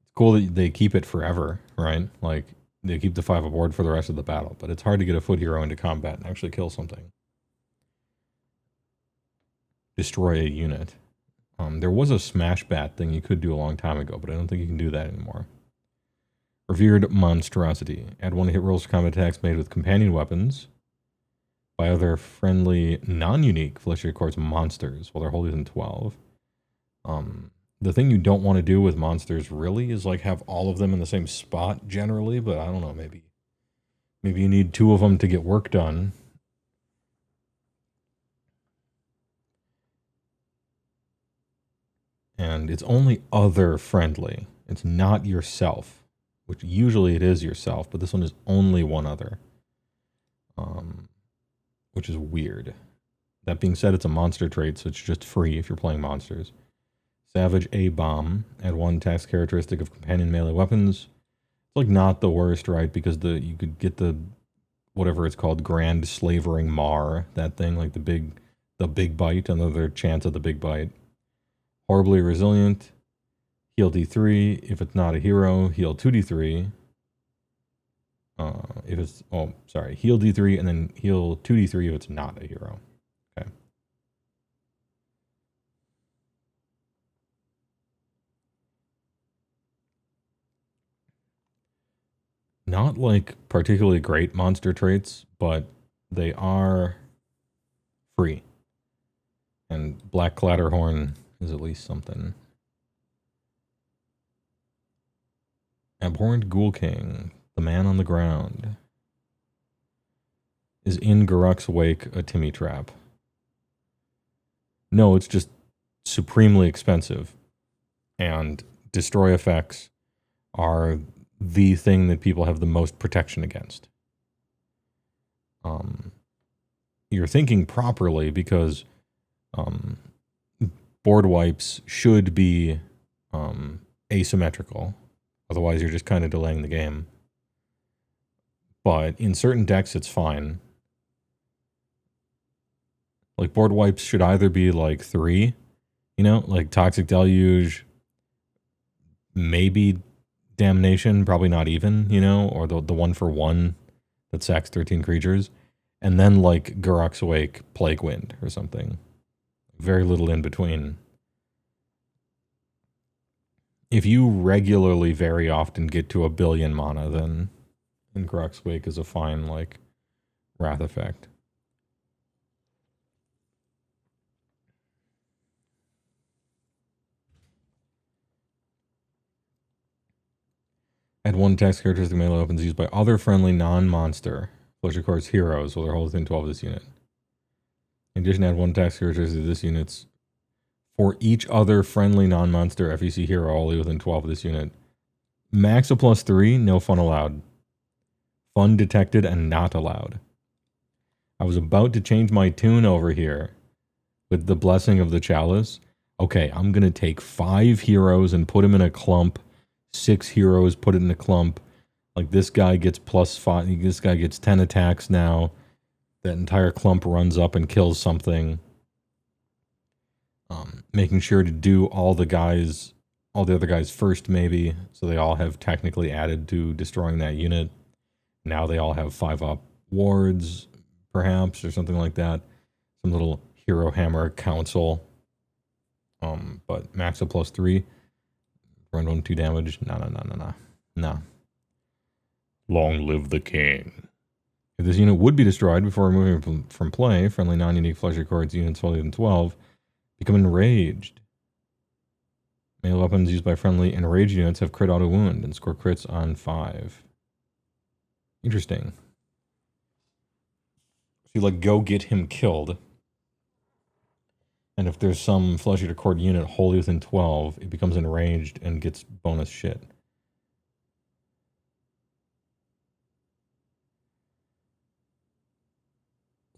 It's cool that they keep it forever, right? Like, they keep the 5 aboard for the rest of the battle, but it's hard to get a foot hero into combat and actually kill something. Destroy a unit. There was a smash bat thing you could do a long time ago, but I don't think you can do that anymore. Revered Monstrosity. Add 1 hit rolls for combat attacks made with companion weapons by other friendly, non-unique Flesh Eater Quartz monsters while they're holding within 12. The thing you don't want to do with monsters really is like have all of them in the same spot generally, but I don't know, maybe you need 2 of them to get work done. And it's only other friendly. It's not yourself, which usually it is yourself, but this one is only 1 other. Which is weird. That being said, it's a monster trait, so it's just free if you're playing monsters. Savage A-Bomb. Add 1 tax characteristic of companion melee weapons. It's like not the worst, right? Because you could get the, whatever it's called, Grand Slavering Mar. That thing, like the big bite, another chance of the big bite. Horribly Resilient. Heal D3. If it's not a hero, heal 2D3. Heal D3 and then heal 2D3 if it's not a hero. Okay. Not like particularly great monster traits, but they are free. And Black Clatterhorn is at least something. Abhorrent Ghoul King, the man on the ground. Is in Garuk's Wake a Timmy trap? No, it's just supremely expensive. And destroy effects are the thing that people have the most protection against. You're thinking properly because board wipes should be asymmetrical. Otherwise, you're just kind of delaying the game. But in certain decks, it's fine. Like, board wipes should either be like 3, like Toxic Deluge, maybe Damnation, probably not even, or the 1-for-1 that sacks 13 creatures, and then like Garuk's Wake, Plague Wind, or something. Very little in between. If you regularly, very often get to 1 billion mana, then Garuk's Wake is a fine, like, Wrath effect. Add 1 tax characteristic melee weapons used by other friendly non-monster Flesh Eater Quartz heroes while they're holding within 12 of this unit. In addition, add 1 tax characteristic to this unit's for each other friendly non-monster FEC hero only within 12 of this unit. Max of +3, no fun allowed. Fun detected and not allowed. I was about to change my tune over here with the Blessing of the Chalice. Okay, I'm going to take 5 heroes and put them in a clump. 6 heroes, put it in a clump. Like, this guy gets +5. This guy gets 10 attacks now. That entire clump runs up and kills something. Making sure to do all the other guys first, maybe, so they all have technically added to destroying that unit. Now they all have 5-up wards, perhaps, or something like that. some little hero hammer council. But max of +3. Run 1-2 damage. No. Long live the king. If this unit would be destroyed before removing from play, friendly non-unique flesher cords units smaller than 12 become enraged. Melee weapons used by friendly enraged units have crit auto wound and score crits on 5. Interesting. So you like go get him killed. And if there's some flesh eater cord unit wholly within 12, it becomes enraged and gets bonus shit.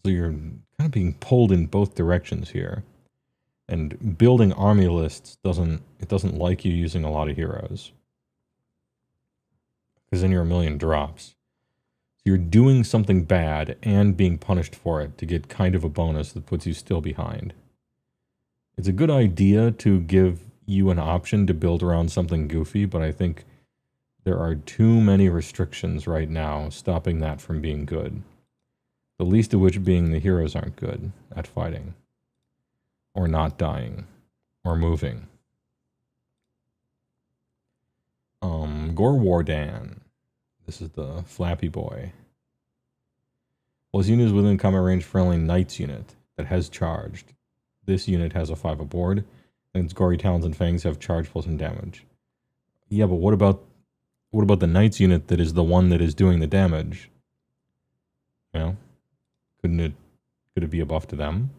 So you're kind of being pulled in both directions here. And building army lists doesn't like you using a lot of heroes. Because then you're a million drops. So you're doing something bad and being punished for it to get kind of a bonus that puts you still behind. It's a good idea to give you an option to build around something goofy, but I think there are too many restrictions right now stopping that from being good. The least of which being the heroes aren't good at fighting. Or not dying. Or moving. Gore Wardan. This is the Flappy Boy. Well, his unit is within combat range friendly Knights unit that has charged. This unit has a 5 aboard, and its Gory Talons and Fangs have charge plus and damage. Yeah, but what about the Knights unit that is the one that is doing the damage? You know? Could it be a buff to them?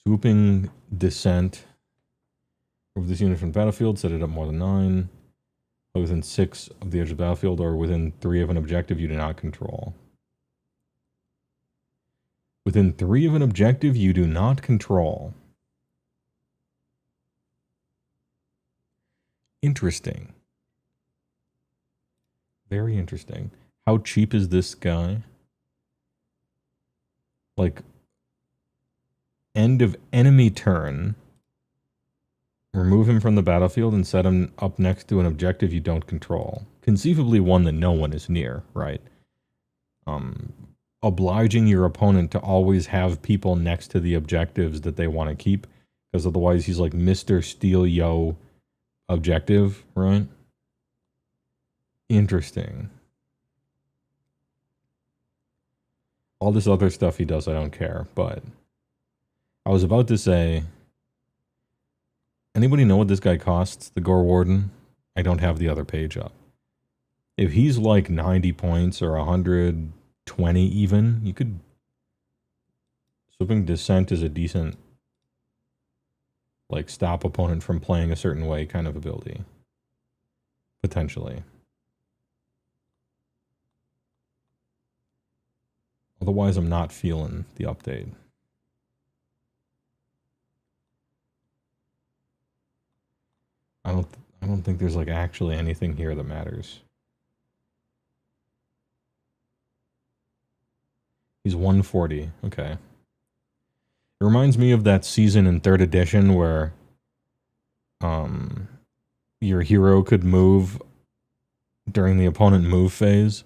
Swooping Descent. Remove this unit from the battlefield, set it up more than 9. Within 6 of the edge of the battlefield or within 3 of an objective you do not control. Within 3 of an objective you do not control. Interesting. Very interesting. How cheap is this guy? Like, end of enemy turn. Remove him from the battlefield and set him up next to an objective you don't control. Conceivably one that no one is near, right? Obliging your opponent to always have people next to the objectives that they want to keep, because otherwise he's like Mr. Steal Yo objective, right? Interesting. All this other stuff he does, I don't care, but I was about to say, anybody know what this guy costs, the Gore Warden? I don't have the other page up. If he's like 90 points or 120 even, you could... Swooping Descent is a decent, like, stop opponent from playing a certain way kind of ability. Potentially. Otherwise, I'm not feeling the update. I don't think there's like actually anything here that matters. He's 140. Okay. It reminds me of that season in 3rd edition where your hero could move during the opponent move phase,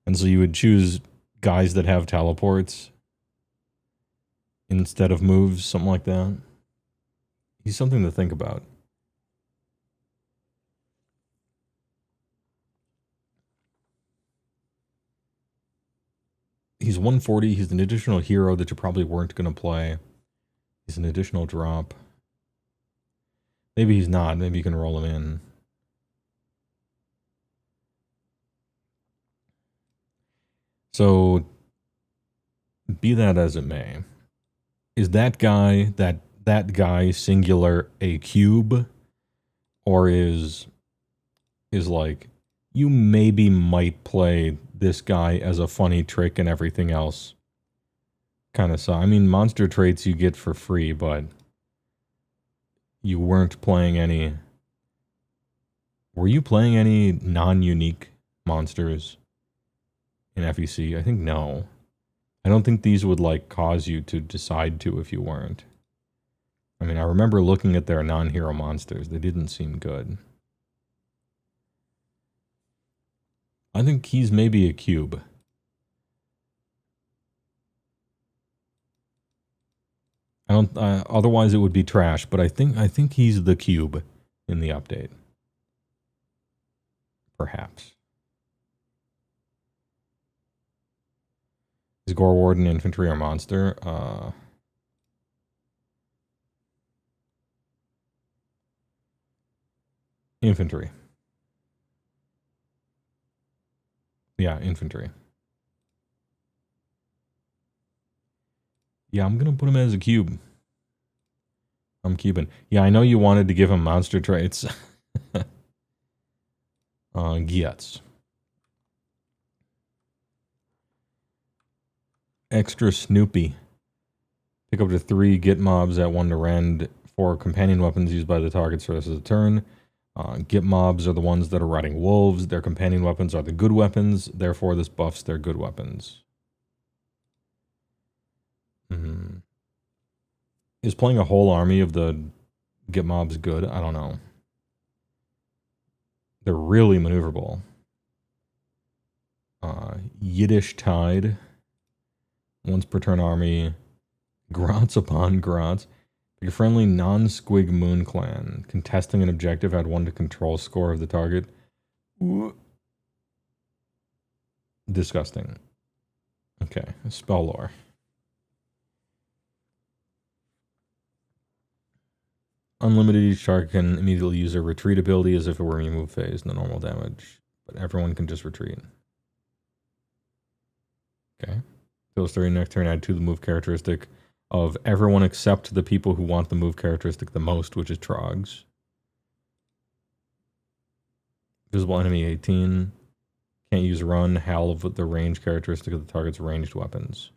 and so you would choose guys that have teleports instead of moves, something like that. He's something to think about. He's 140. He's an additional hero that you probably weren't going to play. He's an additional drop. Maybe he's not. Maybe you can roll him in. So, be that as it may, is that guy, that guy singular a cube? Or is like, you maybe might play this guy as a funny trick and everything else? Kind of so. I mean, monster traits you get for free, but you weren't playing any... Were you playing any non-unique monsters in FEC? I think no. I don't think these would like cause you to decide to if you weren't. I mean, I remember looking at their non-hero monsters. They didn't seem good. I think he's maybe a cube. don't. Otherwise, it would be trash. But I think he's the cube in the update. Perhaps. Is Gore Warden infantry or monster? Infantry. Yeah, infantry. Yeah, I'm gonna put him as a cube. I'm cubing. Yeah, I know you wanted to give him monster traits. Gets. Extra Snoopy. Pick up to 3 Git mobs at 1 to rend for companion weapons used by the target for the rest of the turn. Git mobs are the ones that are riding wolves. Their companion weapons are the good weapons. Therefore, this buffs their good weapons. Is playing a whole army of the Git mobs good? I don't know. They're really maneuverable. Yiddish Tide. Once per turn army. Grots upon Grots. Your friendly non-squig moon clan. Contesting an objective, add 1 to control score of the target. Ooh. Disgusting. Okay, spell lore. Unlimited, each target can immediately use a retreat ability as if it were a move phase, no normal damage. But everyone can just retreat. Okay. Fills 30 next turn, add 2 to the move characteristic of everyone except the people who want the move characteristic the most, which is Trogs. Visible enemy 18. Can't use run, howl of the range characteristic of the target's ranged weapons.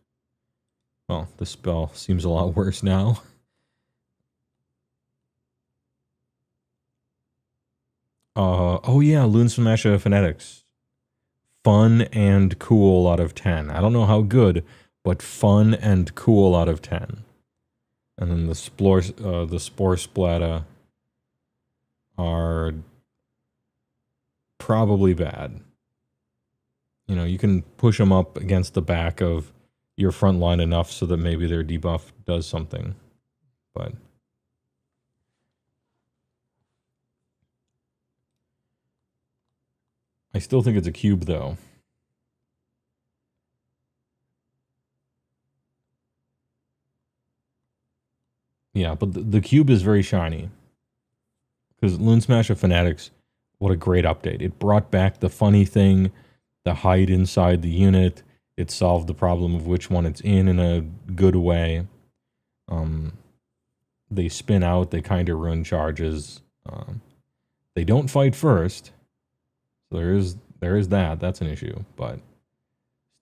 Well, this spell seems a lot worse now. Oh yeah, Loon Smasher Phonetics. Fun and cool out of 10. I don't know how good, but fun and cool out of 10. And then the Spore Splatta are probably bad. You know, you can push them up against the back of your front line enough so that maybe their debuff does something. But I still think it's a cube, though. Yeah, but the cube is very shiny. Because Loon Smasher Fanatics, what a great update. It brought back the funny thing, the hide inside the unit. It solved the problem of which one it's in a good way. They spin out, they kind of ruin charges. They don't fight first. So there is that. That's an issue, but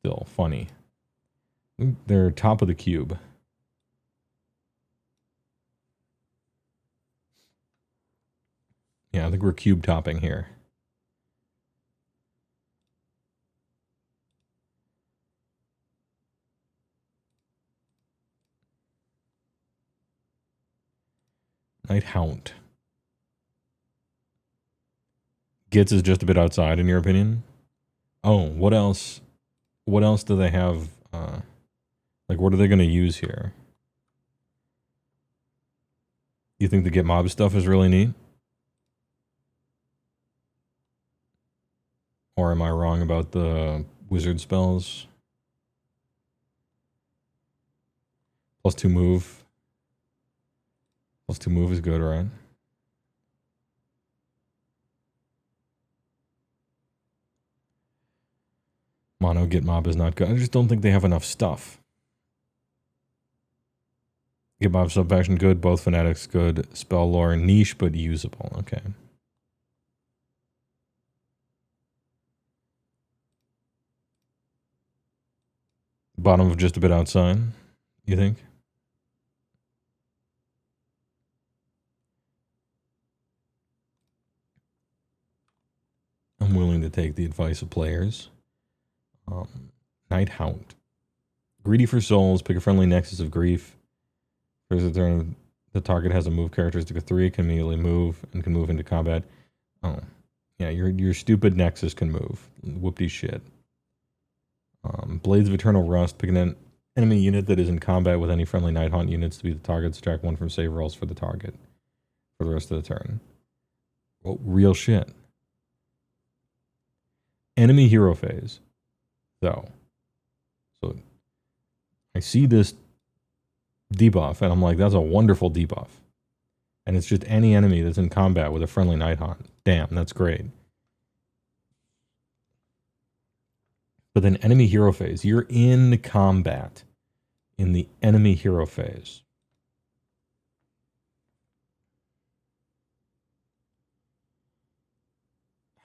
still funny. They're top of the cube. Yeah, I think we're cube topping here. Night Hound. Gitz is just a bit outside, in your opinion? Oh, what else? What else do they have? Like, what are they going to use here? You think the Git Mob stuff is really neat? Or am I wrong about the wizard spells? +2 move. +2 move is good, right? Mono Git Mob is not good. I just don't think they have enough stuff. Git Mob sub-faction good, both fanatics good, spell lore niche but usable. Okay. Bottom of just a bit outside, you think? I'm willing to take the advice of players. Night Hound. Greedy for souls, pick a friendly nexus of grief. First the turn, the target has a move characteristic of 3, can immediately move, and can move into combat. Oh. Yeah, your stupid nexus can move. Whoopty shit. Blades of Eternal Rust, pick an enemy unit that is in combat with any friendly Nighthaunt units to be the target. Subtract 1 from save rolls for the target for the rest of the turn. Well, real shit. Enemy hero phase, though. So I see this debuff, and I'm like, that's a wonderful debuff. And it's just any enemy that's in combat with a friendly Nighthaunt. Damn, that's great. But then enemy hero phase, you're in combat in the enemy hero phase.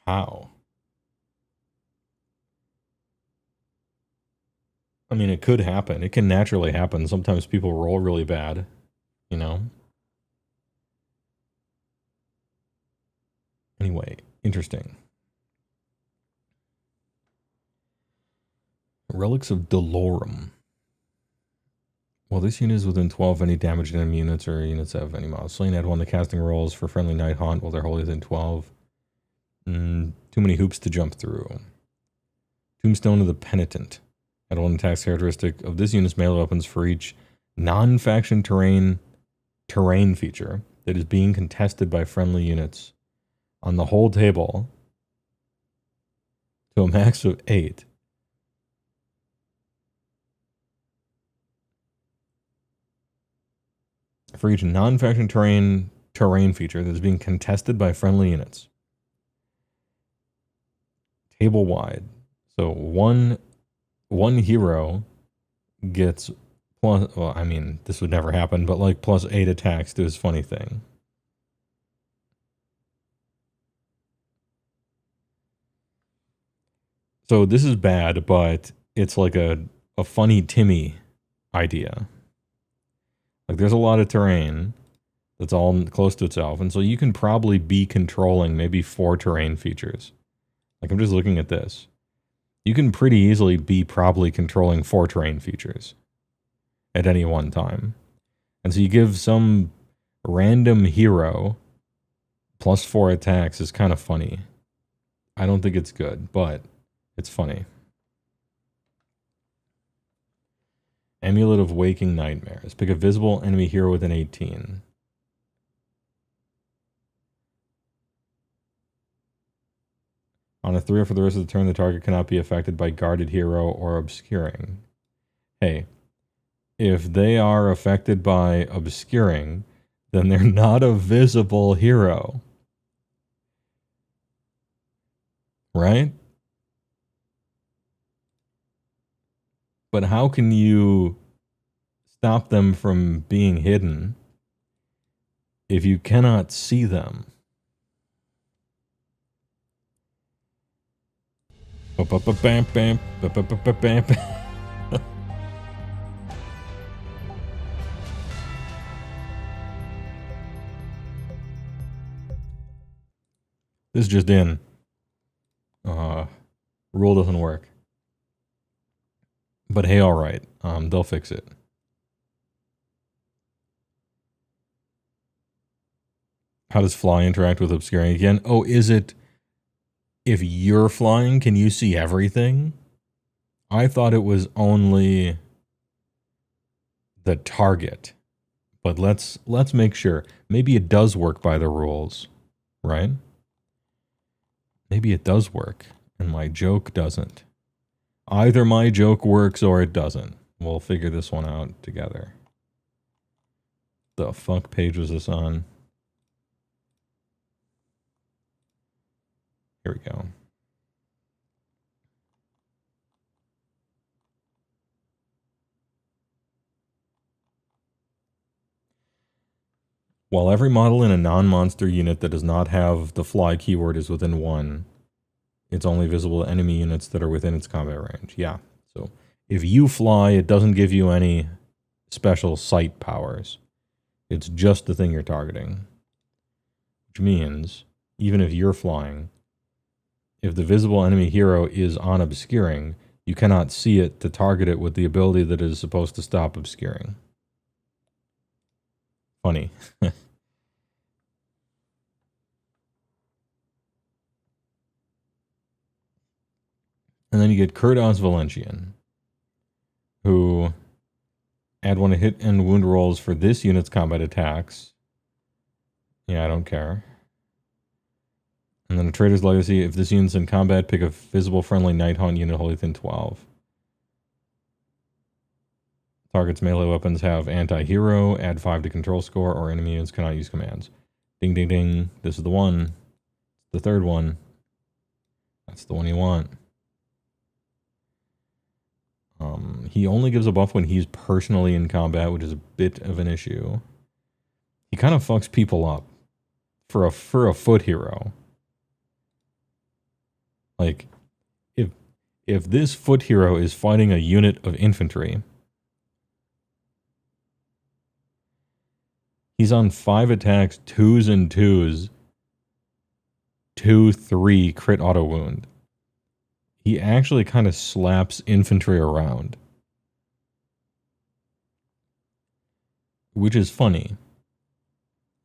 How? I mean, it could happen. It can naturally happen. Sometimes people roll really bad, you know? Anyway, interesting. Relics of Dolorum. Well, this unit is within 12 of any damaged enemy units or units that have any models. Slain add 1 to casting rolls for friendly Nighthaunt while they're wholly within 12. Too many hoops to jump through. Tombstone of the Penitent. Add 1 attacks characteristic of this unit's melee weapons for each non-faction terrain feature that is being contested by friendly units on the whole table to a max of 8. For each non-faction terrain feature that is being contested by friendly units. Table wide. So one hero gets plus, well, I mean, this would never happen, but like plus 8 attacks to his funny thing. So this is bad, but it's like a funny Timmy idea. Like there's a lot of terrain that's all close to itself, and so you can probably be controlling maybe 4 terrain features. Like I'm just looking at this. You can pretty easily be probably controlling 4 terrain features at any one time. And so you give some random hero plus 4 attacks is kind of funny. I don't think it's good, but it's funny. Amulet of Waking Nightmares. Pick a visible enemy hero within 18. On a 3 for the rest of the turn, the target cannot be affected by guarded hero or obscuring. Hey, if they are affected by obscuring, then they're not a visible hero. Right? But how can you stop them from being hidden if you cannot see them? This just in. Rule doesn't work. But hey, all right. They'll fix it. How does fly interact with obscuring again? Oh, is it if you're flying, can you see everything? I thought it was only the target. But let's make sure. Maybe it does work by the rules, right? Maybe it does work, and my joke doesn't. Either my joke works or it doesn't. We'll figure this one out together. The fuck page was this on? Here we go. While every model in a non-monster unit that does not have the fly keyword is within 1, it's only visible to enemy units that are within its combat range. Yeah, so if you fly, it doesn't give you any special sight powers. It's just the thing you're targeting. Which means, even if you're flying, if the visible enemy hero is on obscuring, you cannot see it to target it with the ability that is supposed to stop obscuring. Funny. And then you get Kurdos Valentian, who Add 1 hit and wound rolls for this unit's combat attacks. Yeah, I don't care. And then a Trader's Legacy. If this unit's in combat, pick a visible friendly Night Hunt unit wholly within 12. Target's melee weapons have anti-hero. Add 5 to control score, or enemy units cannot use commands. Ding, ding, ding. This is the one. The third one. That's the one you want. He only gives a buff when he's personally in combat, which is a bit of an issue. He kind of fucks people up for a foot hero. Like, if this foot hero is fighting a unit of infantry, he's on 5 attacks, 2s and 2s, 2-3 crit auto wound. He actually kind of slaps infantry around, which is funny.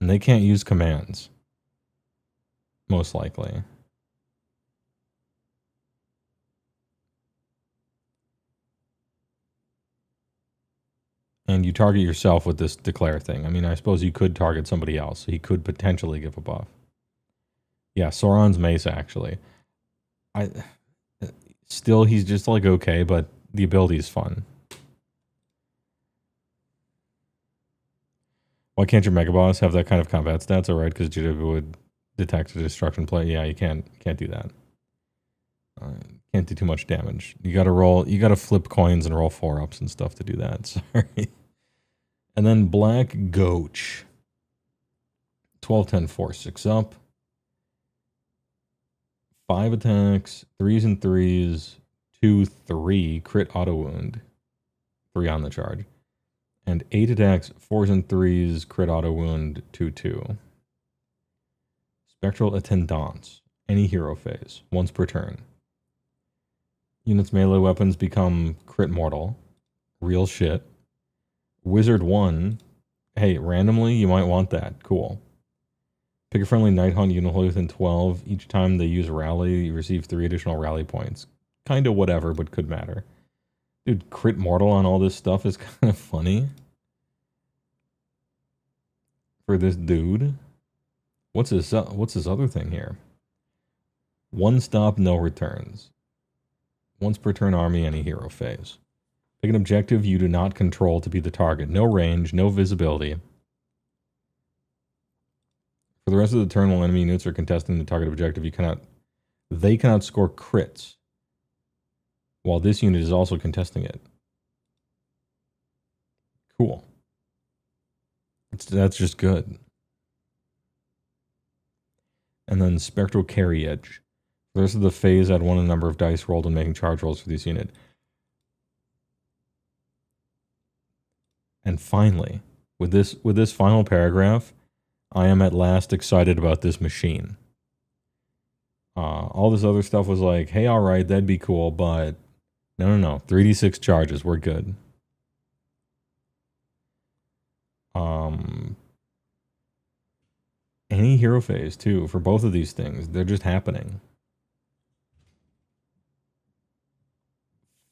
And they can't use commands, most likely. And you target yourself with this declare thing. I mean, I suppose you could target somebody else. So he could potentially give a buff. Yeah, Sauron's mace, actually. Still, he's just like okay, but the ability is fun. Why can't your Mega Boss have that kind of combat stats? All right, because GHB would detect a destruction play. Yeah, you can't do that. Can't do too much damage. You gotta roll. You gotta flip coins and roll 4-ups and stuff to do that. Sorry. And then Black Goach. 12, 10, 4, 6 up. 5 attacks, 3s and 3s, 2-3 crit auto wound. 3 on the charge. And 8 attacks, 4s and 3s, crit auto wound, 2-2. Spectral Attendance. Any hero phase. Once per turn. Units' melee weapons become crit mortal. Real shit. Wizard 1. Hey, randomly, you might want that. Cool. Pick a friendly Night Hunt unit wholly within 12. Each time they use Rally, you receive 3 additional Rally points. Kind of whatever, but could matter. Dude, crit mortal on all this stuff is kind of funny. For this dude. What's his other thing here? 1 stop, no returns. Once per turn army, any hero phase. Pick an objective you do not control to be the target. No range, no visibility. For the rest of the turn, while enemy units are contesting the target objective, they cannot score crits, while this unit is also contesting it. Cool. That's just good. And then Spectral Carry Edge. For the rest of the phase, add 1 to the number of dice rolled when making charge rolls for this unit. And finally, with this final paragraph, I am at last excited about this machine. All this other stuff was like, hey, all right, that'd be cool, but no. 3d6 charges, we're good. Any hero phase, too, for both of these things. They're just happening.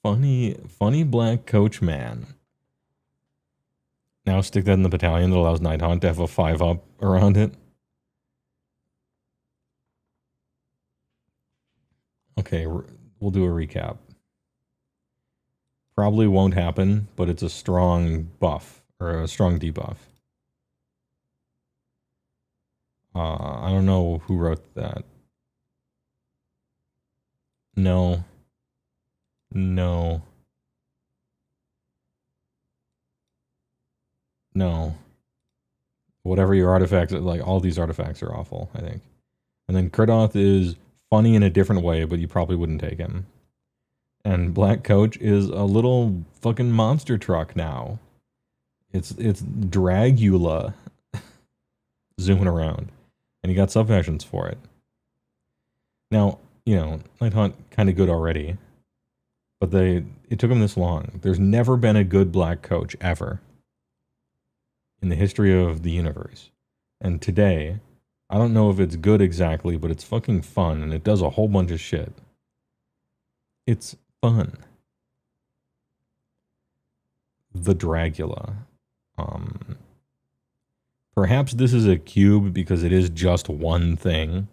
Funny black coach man. Now stick that in the battalion that allows Night Hunt to have a 5-up around it. Okay, we'll do a recap. Probably won't happen, but it's a strong buff, or a strong debuff. I don't know who wrote that. No. Whatever your artifacts, like all these artifacts are awful, I think. And then Kurdoth is funny in a different way, but you probably wouldn't take him. And Black Coach is a little fucking monster truck now. It's Dragula zooming around. And you got sub-factions for it. Now, Night Hunt kind of good already. But it took them this long. There's never been a good Black Coach ever in the history of the universe. And today, I don't know if it's good exactly, but it's fucking fun, and it does a whole bunch of shit. It's fun. the Dragula. Perhaps this is a cube because it is just one thing.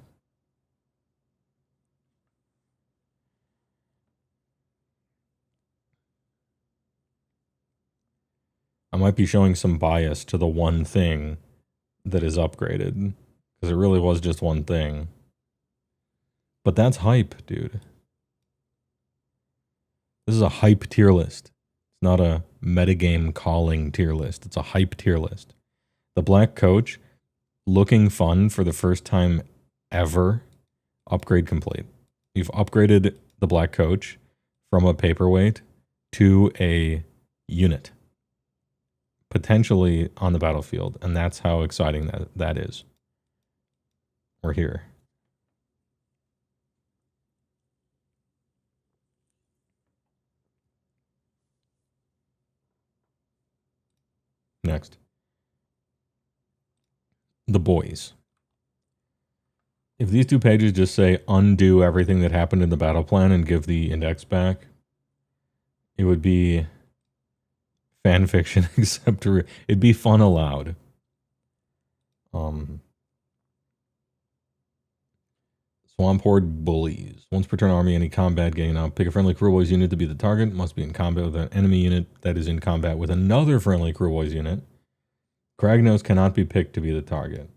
I might be showing some bias to the one thing that is upgraded because it really was just one thing. But that's hype, dude. This is a hype tier list. It's not a metagame calling tier list. It's a hype tier list. The Black Coach, looking fun for the first time ever. Upgrade complete. You've upgraded the Black Coach from a paperweight to a unit. Potentially on the battlefield. And that's how exciting that is. We're here. Next. The boys. If these two pages just say undo everything that happened in the battle plan and give the index back, it would be fan fiction, except it'd be fun aloud. Swamp Horde bullies. Once per turn army, any combat getting up. Pick a friendly Crew Boys unit to be the target. Must be in combat with an enemy unit that is in combat with another friendly Crew Boys unit. Kragnos cannot be picked to be the target.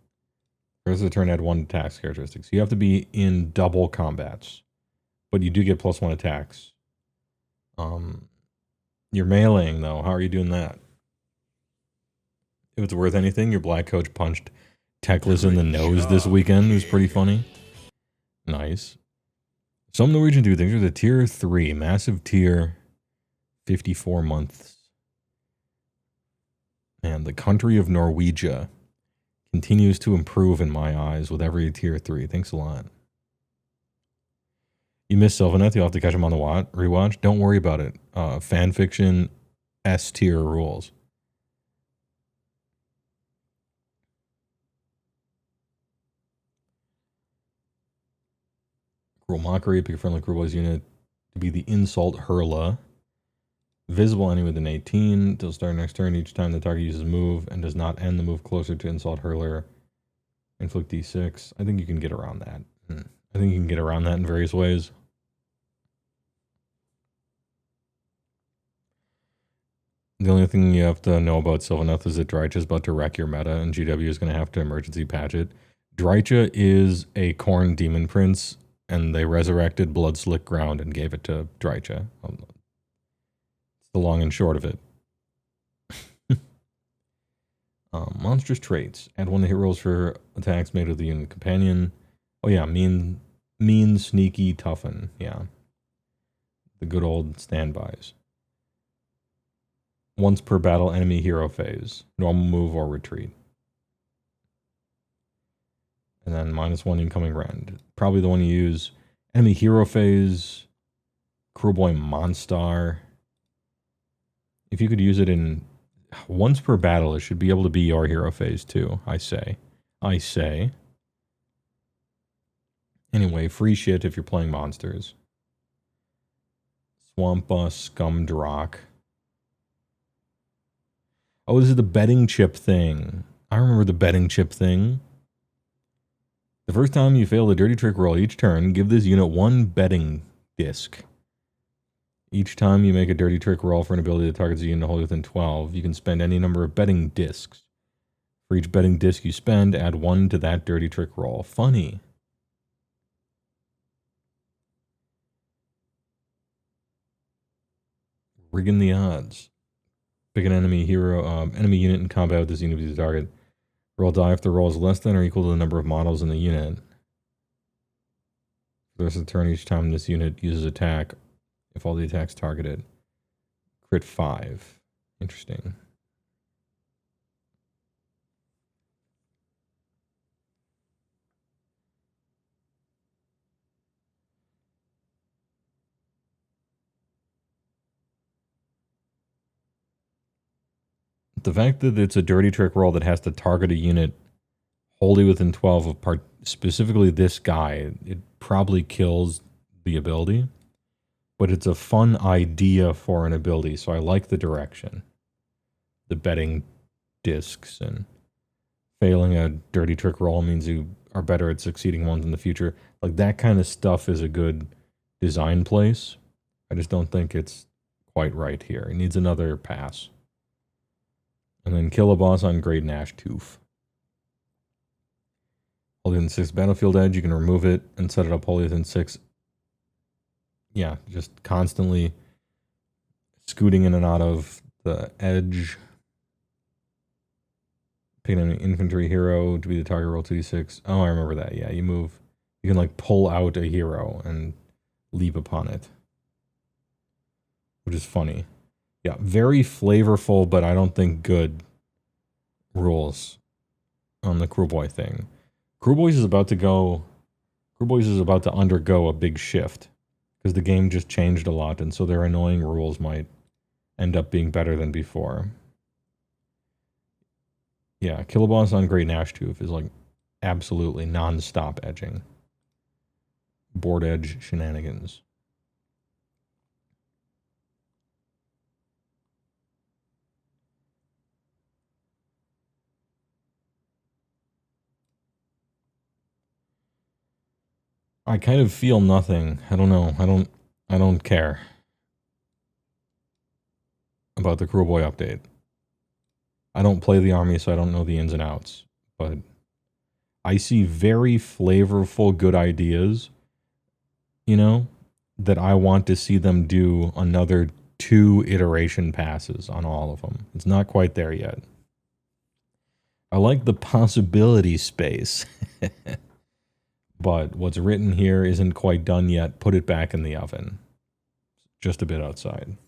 First of the turn, add 1 attacks characteristics. You have to be in double combats, but you do get +1 attacks. You're meleeing, though. How are you doing that? If it's worth anything, your Black Coach punched Teklas in the nose this weekend. It was pretty funny. Nice. Some Norwegian do things. There's a tier 3, massive tier, 54 months. And the country of Norwegia continues to improve in my eyes with every tier 3. Thanks a lot. You missed Sylvaneth. You'll have to catch him on the rewatch. Don't worry about it. Fanfiction S tier rules. Cruel Mockery. Pick a friendly Crew Boys unit to be the Insult Hurla. Visible enemy within 18 till start next turn. Each time the target uses move and does not end the move closer to Insult Hurler, inflict D6. I think you can get around that. I think you can get around that in various ways. The only thing you have to know about Sylvaneth is that Drycha is about to wreck your meta, and GW is going to have to emergency patch it. Drycha is a Khorne Demon Prince, and they resurrected Blood Slick Ground and gave it to Drycha. The long and short of it. Monstrous traits. Add 1 to hit rolls for attacks made with the unit companion. Oh yeah, mean, sneaky, toughen. Yeah. The good old standbys. Once per battle enemy hero phase. Normal move or retreat. And then -1 incoming rend. Probably the one you use. Enemy hero phase. Crewboy Monstar. If you could use it in once per battle, it should be able to be your hero phase too, I say. Anyway, free shit if you're playing monsters. Swampa Scumdrock. Oh, this is the betting chip thing. I remember the betting chip thing. The first time you fail a dirty trick roll each turn, give this unit 1 betting disc. Each time you make a dirty trick roll for an ability that targets a unit wholly within 12, you can spend any number of betting discs. For each betting disc you spend, add 1 to that dirty trick roll. Funny. Rigging the odds. Pick an enemy unit in combat with this unit to be the target. Roll die if the roll is less than or equal to the number of models in the unit. For the rest of the turn, each time this unit uses attack, if all the attacks targeted. Crit 5. Interesting. The fact that it's a dirty trick roll that has to target a unit wholly within 12 of specifically this guy, it probably kills the ability. But it's a fun idea for an ability, so I like the direction. the betting discs, and failing a dirty trick roll means you are better at succeeding ones in the future. Like that kind of stuff is a good design place. I just don't think it's quite right here. It needs another pass. And then kill a boss on Great Nash Tooth. Holding within 6 battlefield edge, you can remove it and set it up wholly within 6. Yeah, just constantly scooting in and out of the edge. Picking an infantry hero to be the target, roll 2d6. Oh, I remember that. Yeah, you move. You can like pull out a hero and leap upon it, which is funny. Yeah, very flavorful, but I don't think good rules on the Cruel Boy thing. Cruel Boys is about to undergo a big shift because the game just changed a lot, and so their annoying rules might end up being better than before. Yeah, kill a boss on Great Nash Tooth is like absolutely non-stop edging. Board edge shenanigans. I kind of feel nothing. I don't know. I don't care about the Cruel Boy update. I don't play the army, so I don't know the ins and outs. But I see very flavorful, good ideas, you know, that I want to see them do another 2 iteration passes on all of them. It's not quite there yet. I like the possibility space. But what's written here isn't quite done yet. Put it back in the oven. Just a bit outside.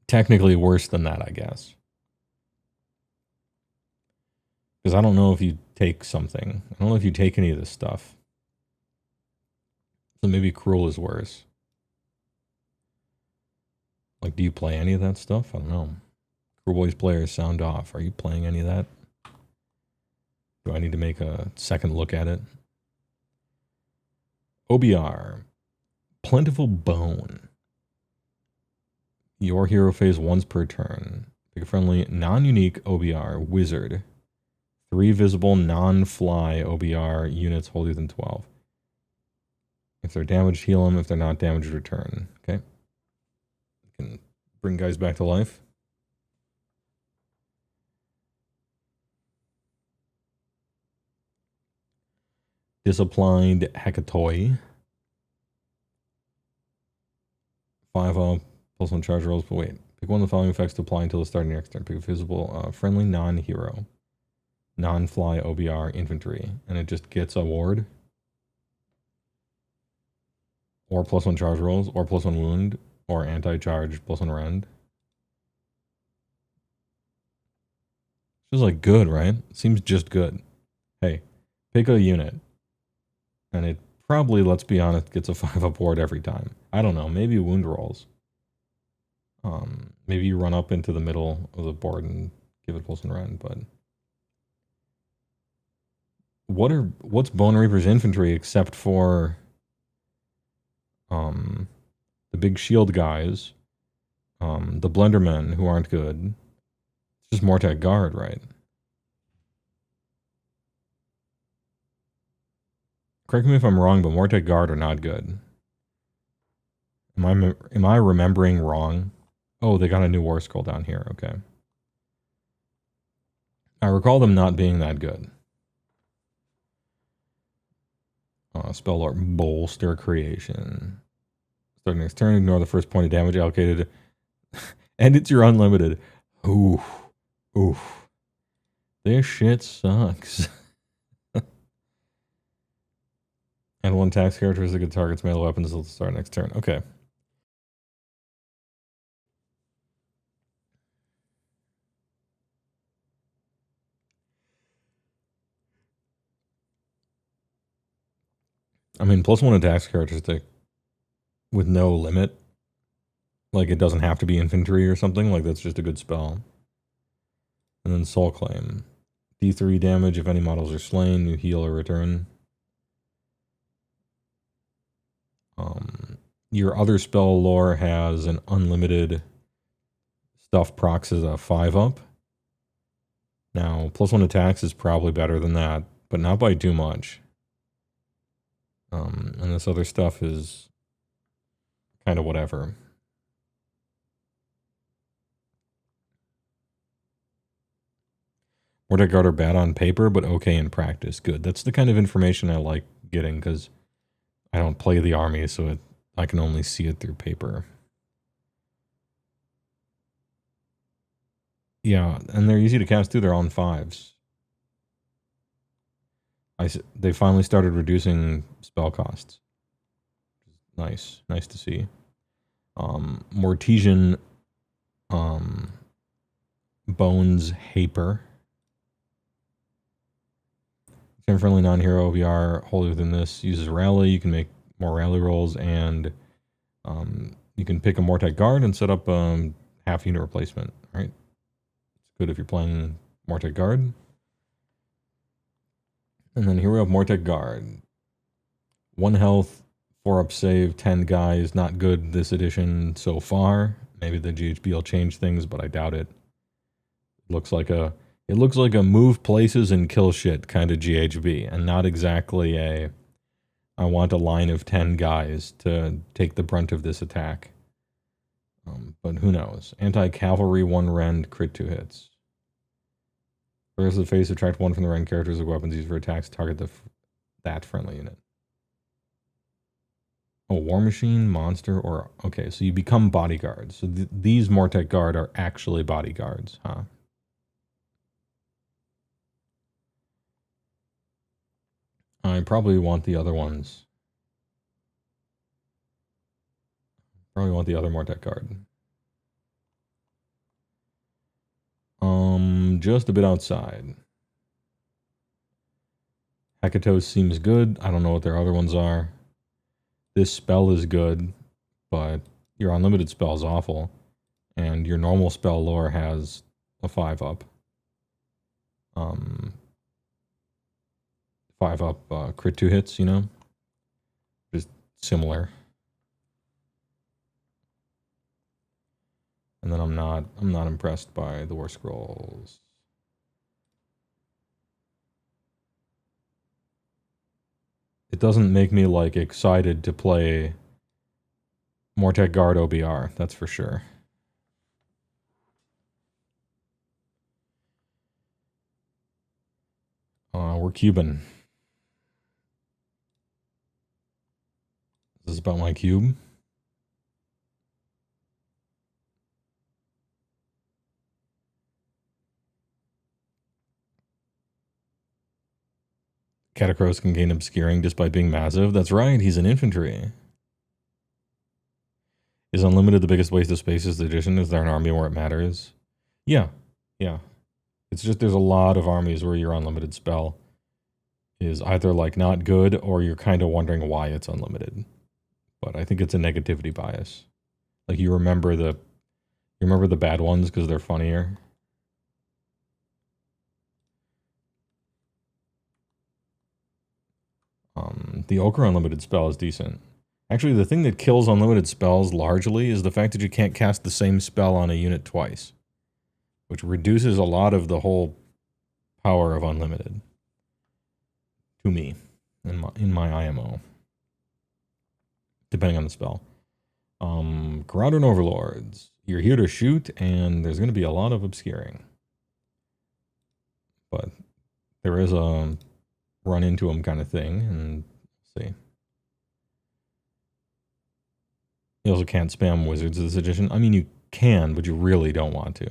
Technically worse than that, I guess. Because I don't know if you take something. I don't know if you take any of this stuff. So maybe Cruel is worse. Like, do you play any of that stuff? I don't know. Cruel Boys players, sound off. Are you playing any of that? Do I need to make a second look at it? OBR. Plentiful Bone. Your hero phase once per turn. Pick a friendly, non-unique OBR wizard. 3 visible, non-fly OBR units wholly within 12. If they're damaged, heal them. If they're not damaged, return. Okay. Can bring guys back to life. Disapplied Hecatoy. 5 +1 charge rolls, but wait. Pick one of the following effects to apply until the start of your next turn. Pick a visible, friendly, non-hero. Non-fly OBR infantry. And it just gets a ward. Or +1 charge rolls, or +1 wound, or anti-charge +1 rend. Feels like good, right? Seems just good. Hey, pick a unit. And it probably, let's be honest, gets a 5-up ward every time. I don't know, maybe wound rolls. Maybe you run up into the middle of the board and give it +1 rend, but what's Bone Reaper's infantry except for the big shield guys, the Blendermen who aren't good. It's just Mortec Guard, right? Correct me if I'm wrong, but Mortec Guard are not good. Am I remembering wrong? Oh, they got a new war scroll down here. Okay. I recall them not being that good. Spell Lord Bolster Creation. Starting next turn, ignore the first point of damage allocated. And it's your unlimited. Oof. Oof. This shit sucks. And 1 tax characteristic that targets melee weapons until the start next turn. Okay. I mean, +1 attacks characteristic with no limit. Like, it doesn't have to be infantry or something. Like, that's just a good spell. And then Soul Claim. D3 damage if any models are slain. You heal or return. Your other spell lore has an unlimited stuff procs as a 5-up. Now, +1 attacks is probably better than that, but not by too much. And this other stuff is kind of whatever. Mortar Guard are bad on paper, but okay in practice. Good. That's the kind of information I like getting, because I don't play the army, so I can only see it through paper. Yeah, and they're easy to cast too. They're on 5s. They finally started reducing spell costs. Nice to see. Mortesian Bones Haper. Turn friendly non-hero OBR wholly within this. Uses rally. You can make more rally rolls, and you can pick a Mortec Guard and set up half unit replacement. Right? It's good if you're playing Mortec Guard. And then here we have Mortec Guard. 1 health, 4-up save, 10 guys. Not good this edition so far. Maybe the GHB will change things, but I doubt it. It looks like a move places and kill shit kind of GHB, and not exactly a I want a line of 10 guys to take the brunt of this attack. But who knows? Anti-cavalry 1 rend, crit 2 hits. Whereas the face, subtract 1 from the rend characters of weapons used for attacks, target that friendly unit. Oh, War Machine, Monster, or... Okay, so you become bodyguards. So these Mortec Guard are actually bodyguards, huh? I probably want the other ones. Probably want the other Mortec Guard. Just a bit outside. Hekatos seems good. I don't know what their other ones are. This spell is good, but your unlimited spell is awful. And your normal spell lore has a 5-up. 5-up crit 2 hits, you know? Just similar. And then I'm not impressed by the War Scrolls. It doesn't make me like excited to play Mortec Guard OBR, that's for sure. We're Cuban. Is this about my cube? Catacross can gain obscuring despite being massive. That's right, he's an infantry. Is unlimited the biggest waste of space this edition? Is there an army where it matters? Yeah. It's just there's a lot of armies where your unlimited spell is either like not good or you're kind of wondering why it's unlimited. But I think it's a negativity bias. Like you remember the bad ones because they're funnier. The Ochre unlimited spell is decent. Actually, the thing that kills unlimited spells largely is the fact that you can't cast the same spell on a unit twice, which reduces a lot of the whole power of unlimited to me in my IMO, depending on the spell. Grounded Overlords. You're here to shoot, and there's going to be a lot of obscuring. But there is a run into them kind of thing, and see. You also can't spam wizards this edition. I mean, you can, but you really don't want to.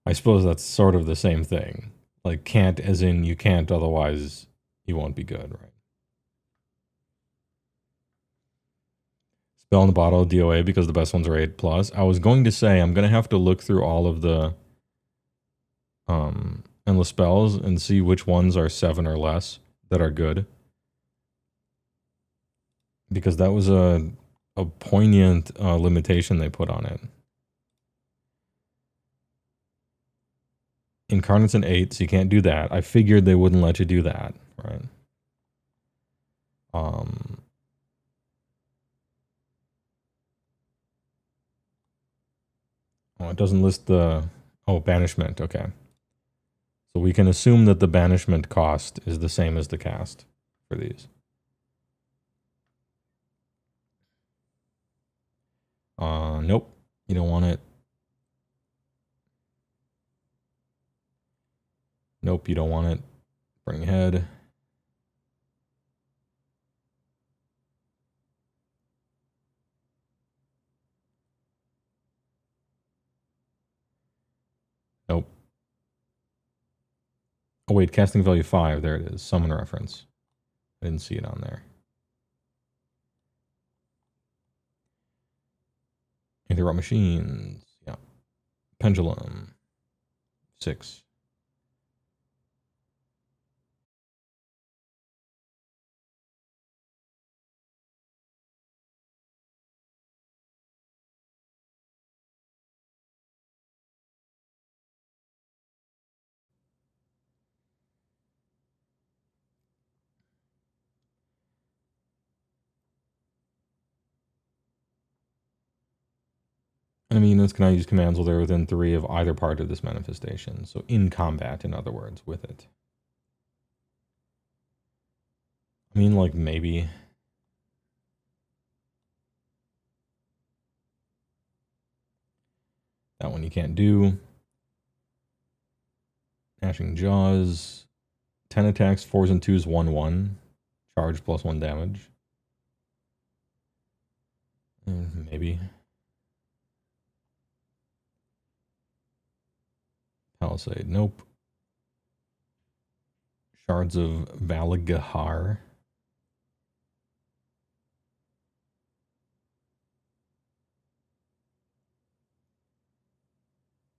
I suppose that's sort of the same thing. Like, can't as in you can't, otherwise you won't be good, right? Spell in the bottle, DOA, because the best ones are 8+. I was going to say, I'm going to have to look through all of the endless spells and see which ones are 7 or less that are good. Because that was a poignant limitation they put on it. Incarnate's an 8, so you can't do that. I figured they wouldn't let you do that, right? Um, oh, it doesn't list the, oh, banishment. Okay. So we can assume that the banishment cost is the same as the cast for these. Nope. You don't want it. Nope, you don't want it. Bring head. Nope. Oh wait, casting value 5. There it is. Summon reference. I didn't see it on there. Interrupt machines. Yeah. Pendulum. 6. Enemy units cannot use commands while they're within 3 of either part of this manifestation. So in combat, in other words, with it. I mean, like, maybe. That one you can't do. Gnashing Jaws. 10 attacks, 4s and 2s, 1/1. Charge plus 1 damage. Maybe. Palisade, nope. Shards of Valagahar.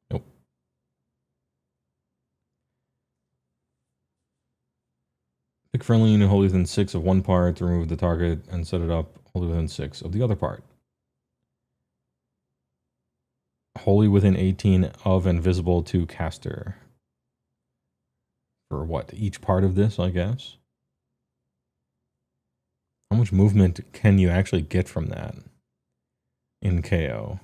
Nope. Pick friendly unit wholly within 6 of one part, remove the target, and set it up wholly within 6 of the other part. Wholly within 18 of and visible to caster. For what? Each part of this, I guess? How much movement can you actually get from that in KO?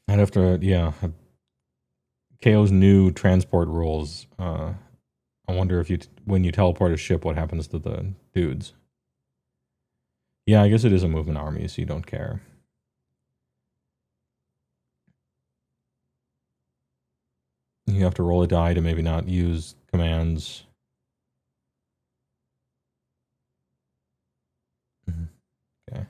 I'd have to, yeah. KO's new transport rules. I wonder if when you teleport a ship, what happens to the dudes? Yeah, I guess it is a movement army, so you don't care. You have to roll a die to maybe not use commands. Okay.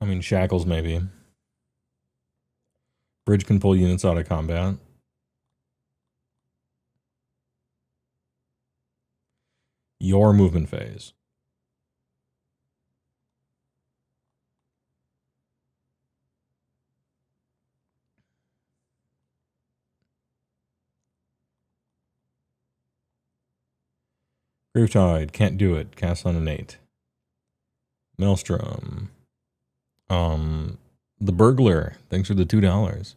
I mean, shackles maybe. Bridge can pull units out of combat. Your movement phase. Gravetide, can't do it. Cast on an 8. Maelstrom. The Burglar. Thanks for the $2.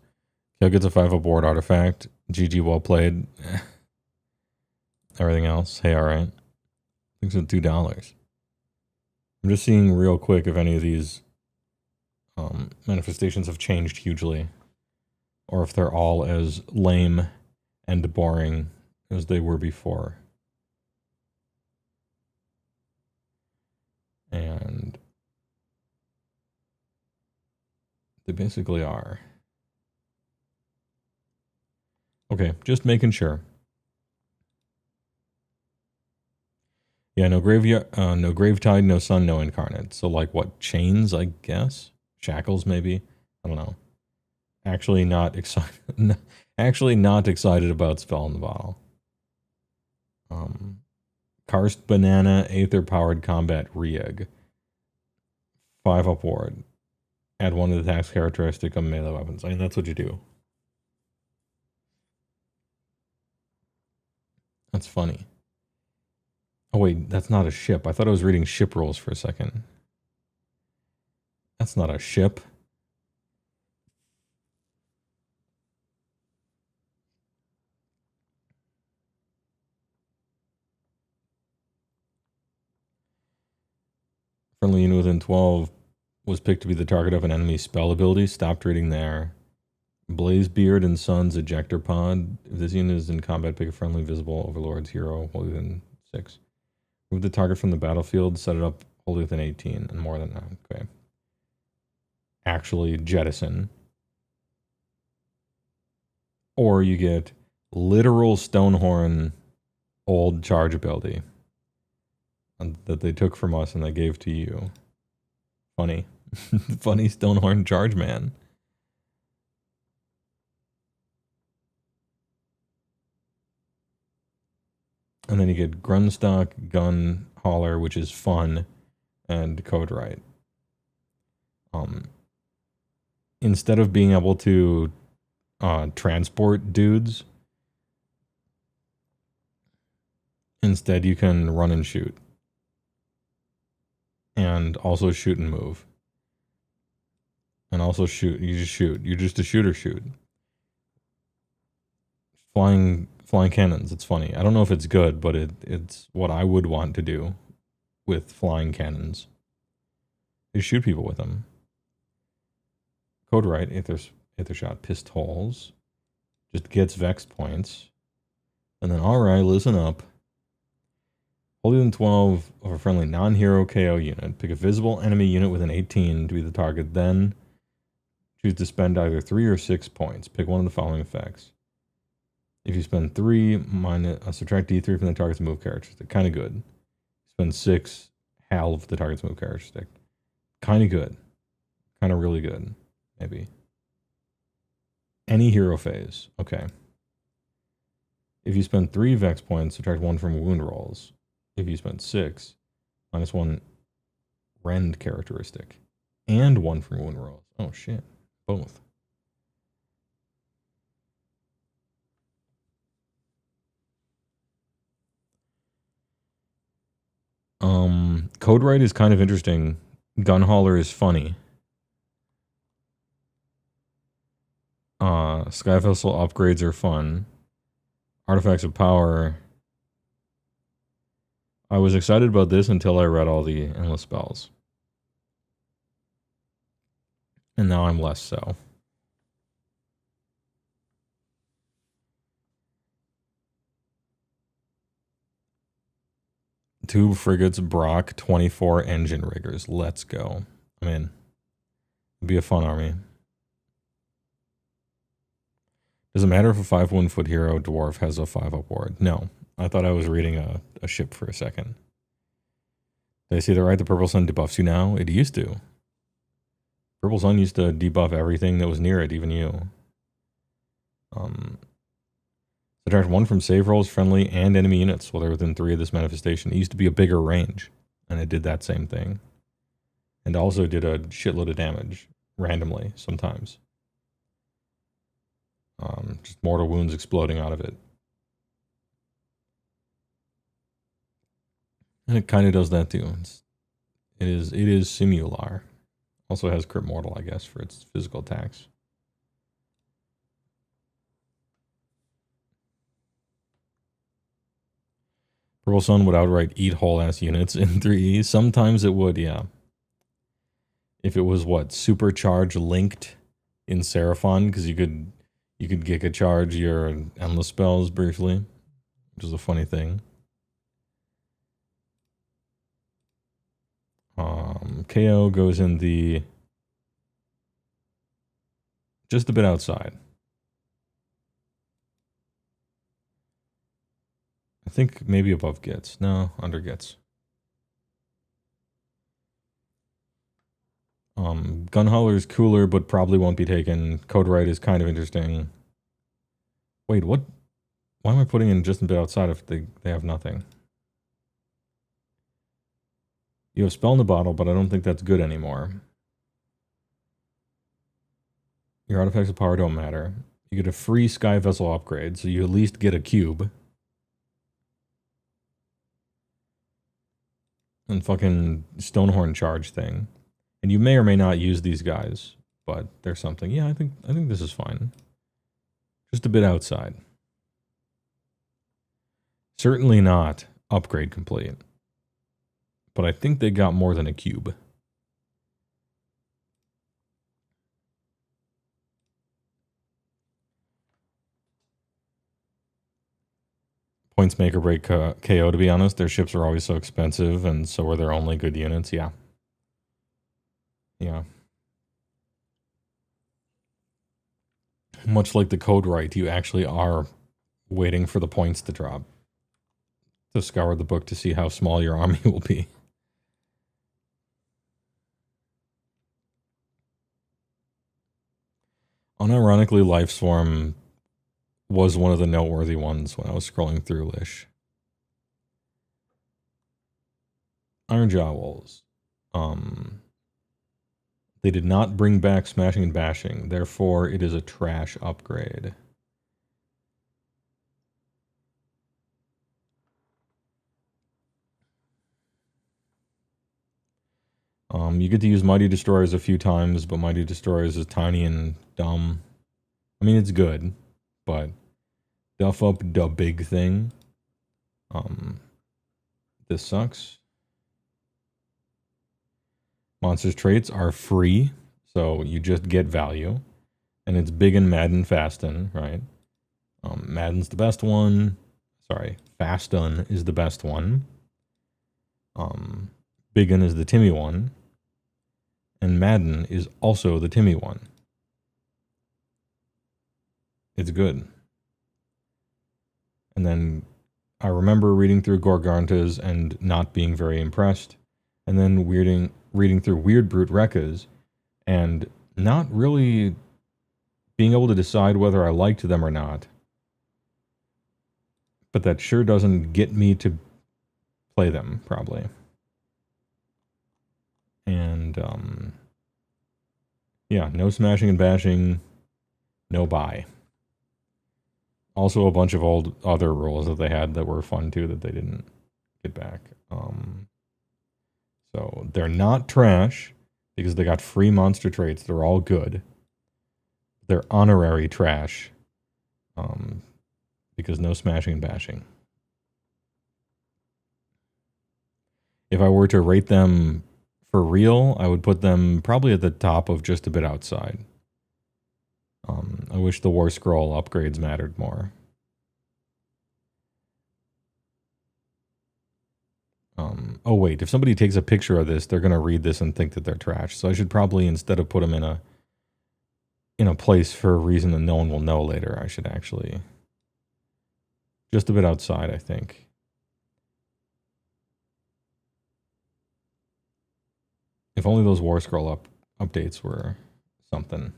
Kill gets a 5 aboard artifact. GG, well played. Everything else, hey, alright. Thanks for the $2. I'm just seeing real quick if any of these manifestations have changed hugely. Or if they're all as lame and boring as they were before. And they basically are. Okay, just making sure. Yeah, no Gravetide, no Sun, no Incarnate. So like what, chains, I guess? Shackles, maybe? I don't know. Actually not excited. Actually not excited about Spell in the Bottle. Karst Banana, Aether Powered Combat Rieg. 5 upward. Add 1 to the attack's characteristic of melee weapons. I mean, that's what you do. That's funny. Oh wait, that's not a ship. I thought I was reading ship rules for a second. That's not a ship. Friendly unit within 12 was picked to be the target of an enemy spell ability. Stopped reading there. Blazebeard and Sons ejector pod. If this unit is in combat, pick a friendly visible overlord's hero wholly within 6. Move the target from the battlefield, set it up wholly within 18 and more than that. Okay. Actually jettison. Or you get literal Stonehorn old charge ability that they took from us and they gave to you. Funny. Funny Stonehorn charge man. And then you get Grunstock, Gun Hauler, which is fun, and Code Right. Instead of being able to transport dudes, instead you can run and shoot. And also shoot and move. And also shoot. You just shoot. You're just a shooter shoot. Flying cannons. It's funny. I don't know if it's good, but it's what I would want to do with flying cannons. You shoot people with them. Code Right, Aether Shot Pistols. Just gets Vex points. And then, alright, listen up. Wholly within 12 of a friendly non-hero KO unit. Pick a visible enemy unit within 18 to be the target. Then choose to spend either 3 or 6 points. Pick one of the following effects. If you spend 3, subtract D3 from the target's move characteristic. Kind of good. Spend 6, halve the target's move characteristic. Kind of good. Kind of really good. Maybe. Any hero phase. Okay. If you spend 3 Vex points, subtract 1 from wound rolls. If you spend 6, -1 rend characteristic. And 1 from wound rolls. Oh shit. Both. Code Right is kind of interesting. Gun Hauler is funny. Sky Vessel upgrades are fun. Artifacts of Power. I was excited about this until I read all the endless spells. And now I'm less so. Two frigates, Brock, 24 engine riggers. Let's go. I'm in. It'd be a fun army. Does it matter if a 5-1-foot hero dwarf has a 5-up ward? No. I thought I was reading a ship for a second. Did I see that right? The Purple Sun debuffs you now? It used to. Purple Sun used to debuff everything that was near it, even you. Subtract 1 from save rolls, friendly, and enemy units while they're within 3 of this manifestation. It used to be a bigger range, and it did that same thing. And also did a shitload of damage, randomly, sometimes. Just mortal wounds exploding out of it. And it kind of does that too. It is Simular. Also has crit mortal, I guess, for its physical attacks. Purple Sun would outright eat whole ass units in 3E. Sometimes it would, yeah. If it was what, supercharge linked in Seraphon, because you could Giga charge your endless spells briefly, which is a funny thing. KO goes in the just a bit outside. I think maybe above Gits. No, under Gits. Gun Hauler is cooler, but probably won't be taken. Code Right is kind of interesting. Wait, what? Why am I putting in just a bit outside if they have nothing? You have Spell in the Bottle, but I don't think that's good anymore. Your artifacts of power don't matter. You get a free Sky Vessel upgrade, so you at least get a cube. and fucking Stonehorn charge thing. And you may or may not use these guys, but there's something. Yeah, I think this is fine. Just a bit outside. Certainly not upgrade complete. But I think they got more than a cube. Points make or break KO, to be honest. Their ships are always so expensive, and so are their only good units. Yeah. Yeah. Much like the code right, you actually are waiting for the points to drop to scour the book to see how small your army will be. Unironically, Lifeswarm was one of the noteworthy ones when I was scrolling through Lish. Ironjaw Wolves. They did not bring back Smashing and Bashing, therefore it is a trash upgrade. You get to use Mighty Destroyers a few times, but Mighty Destroyers is tiny and dumb. I mean, it's good, but duff up the big thing. This sucks. Monsters traits are free, so you just get value. And it's big and mad and fasten, right? Madden's the best one. Sorry, Faston is the best one. Biggin is the Timmy one. And Madden is also the Timmy one. It's good. And then I remember reading through Gorgantas and not being very impressed. And then reading through Weird Brute Rekkas and not really being able to decide whether I liked them or not. But that sure doesn't get me to play them, probably. And, yeah, no smashing and bashing, no buy. Also a bunch of old other rules that they had that were fun too that they didn't get back. So they're not trash because they got free monster traits. They're all good. They're honorary trash because no smashing and bashing. If I were to rate them for real, I would put them probably at the top of just a bit outside. I wish the War Scroll upgrades mattered more. Oh wait, if somebody takes a picture of this, they're going to read this and think that they're trash. So I should probably, instead of put them in a place for a reason that no one will know later, I should actually just a bit outside, I think. If only those War Scroll updates were something.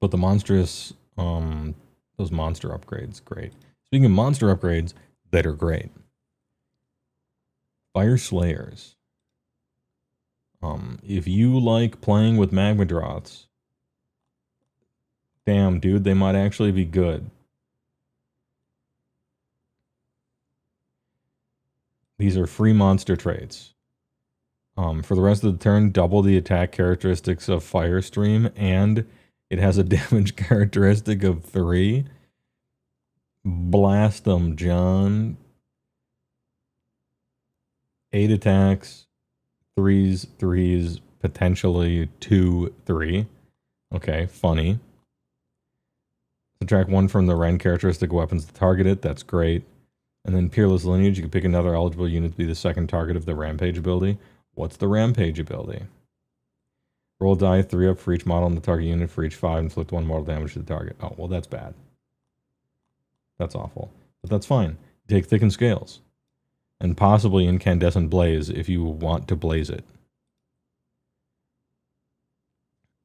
But the monstrous, those monster upgrades, great. Speaking of monster upgrades that are great. Fire Slayers. If you like playing with Magmadroths, damn, dude, they might actually be good. These are free monster traits. For the rest of the turn, double the attack characteristics of Firestream, and it has a damage characteristic of 3. Blast them, John. 8 attacks, 3s, potentially 2, 3. Okay, funny. Subtract 1 from the Ren characteristic weapons to target it. That's great. And then Peerless Lineage, you can pick another eligible unit to be the second target of the Rampage ability. What's the Rampage ability? Roll die 3 up for each model in the target unit for each 5, inflict 1 mortal damage to the target. Oh, well, that's bad. That's awful. But that's fine. Take Thickened Scales. And possibly Incandescent Blaze if you want to blaze it.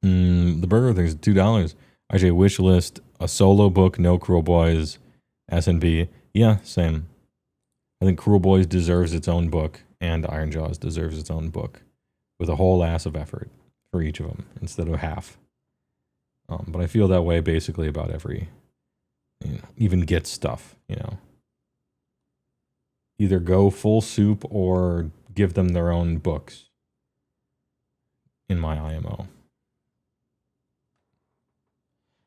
The burger thing is $2. IJ wish list, a solo book, no Cruel Boys, S&B. Yeah, same. I think Cruel Boys deserves its own book, and Iron Jaws deserves its own book, with a whole ass of effort for each of them, instead of half. But I feel that way basically about every even get stuff, Either go full soup or give them their own books in my IMO.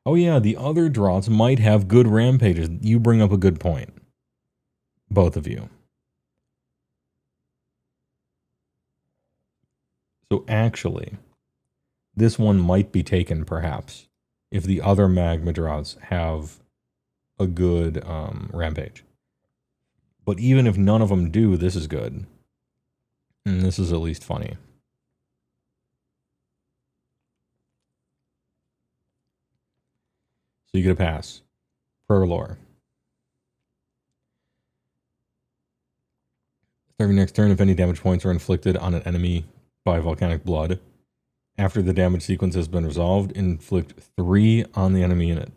Oh yeah, the other draughts might have good rampages. You bring up a good point. Both of you. So actually, this one might be taken perhaps if the other magma draughts have a good rampage. But even if none of them do, this is good. And this is at least funny. So you get a pass. Per lore. Every next turn, if any damage points are inflicted on an enemy by volcanic blood, after the damage sequence has been resolved, inflict 3 on the enemy unit.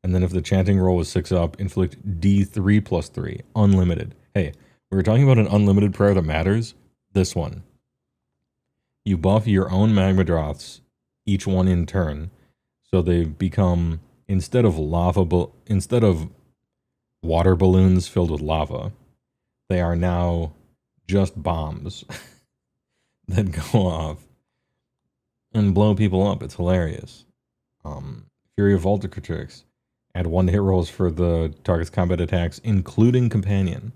And then if the chanting roll was 6 up, inflict D3 plus 3. Unlimited. Hey, we were talking about an unlimited prayer that matters. This one. You buff your own magma draughts, each one in turn, so they become, instead of water balloons filled with lava, they are now just bombs that go off and blow people up. It's hilarious. Fury of Volticatrix. Add 1 hit rolls for the target's combat attacks, including companion.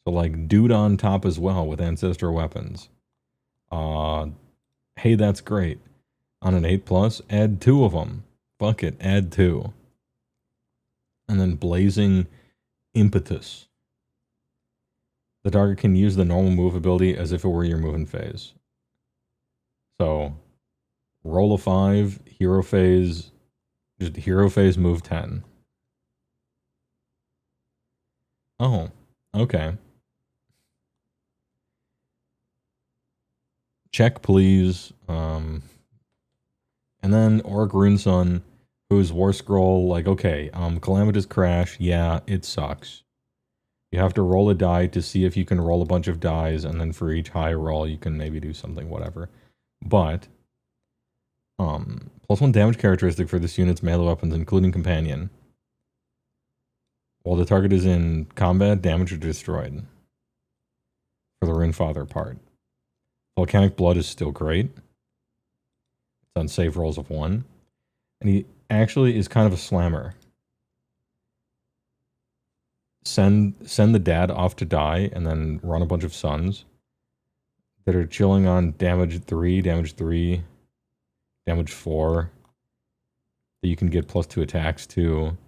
So like dude on top as well with ancestral weapons. Hey, that's great. On an 8+, add 2 of them. Fuck it, add 2. And then Blazing Impetus. The target can use the normal move ability as if it were your movement phase. So, roll a 5, hero phase, just hero phase move 10. Oh, okay. Check, please. And then Orc Runesun, whose War Scroll, like, okay, Calamitous Crash, yeah, it sucks. You have to roll a die to see if you can roll a bunch of dies, and then for each high roll, you can maybe do something, whatever. But, +1 damage characteristic for this unit's melee weapons, including companion. While the target is in combat, damage or destroyed. For the Runefather part. Volcanic Blood is still great. It's on save rolls of 1. And he actually is kind of a slammer. Send the dad off to die, and then run a bunch of sons that are chilling on damage 3, damage 4. That you can get +2 attacks to.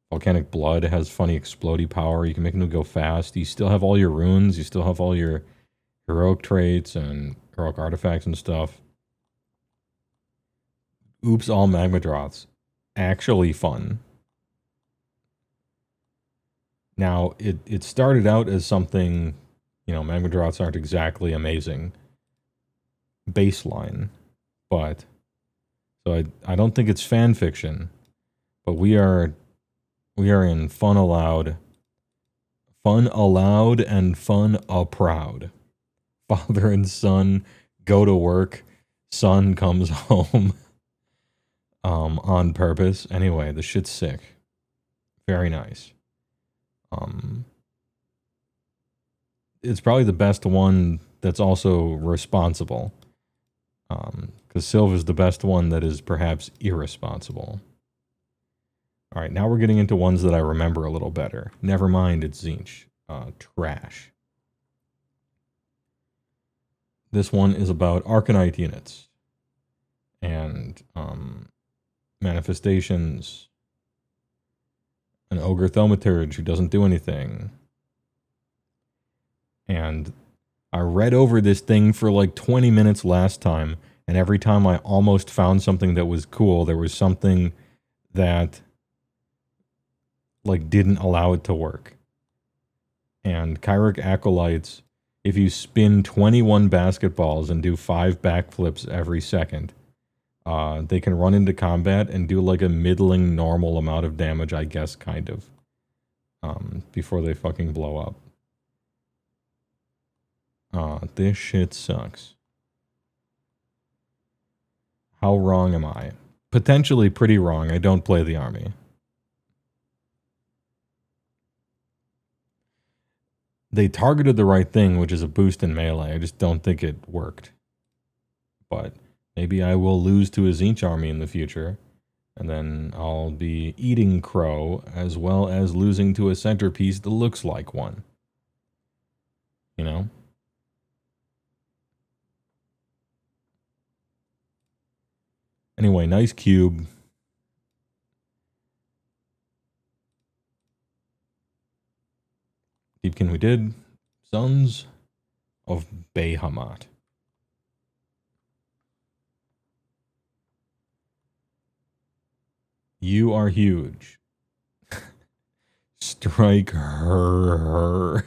Volcanic Blood has funny explodey power. You can make them go fast. You still have all your runes. You still have all your heroic traits and heroic artifacts and stuff. Oops, all magma draughts. Actually fun. Now, it started out as something, magma draughts aren't exactly amazing. Baseline. But, so I don't think it's fan fiction, but we are in fun allowed and fun proud. Father and son go to work, son comes home on purpose. Anyway, the shit's sick. Very nice. It's probably the best one that's also responsible. Because Sylve is the best one that is perhaps irresponsible. All right, now we're getting into ones that I remember a little better. Never mind, it's Tzeentch. Trash. This one is about Arcanite units. And manifestations. An Ogre Thaumaturge who doesn't do anything. And I read over this thing for like 20 minutes last time, and every time I almost found something that was cool, there was something that like didn't allow it to work. And Kyric Acolytes, if you spin 21 basketballs and do 5 backflips every second, they can run into combat and do like a middling normal amount of damage, I guess, kind of, before they fucking blow up. This shit sucks. How wrong am I? Potentially pretty wrong. I don't play the army. They targeted the right thing, which is a boost in melee. I just don't think it worked. But maybe I will lose to a Zinch army in the future, and then I'll be eating crow as well as losing to a centerpiece that looks like one. You know? Anyway, nice cube. Deepkin we did. Sons of Behemoth. You are huge. Strike her.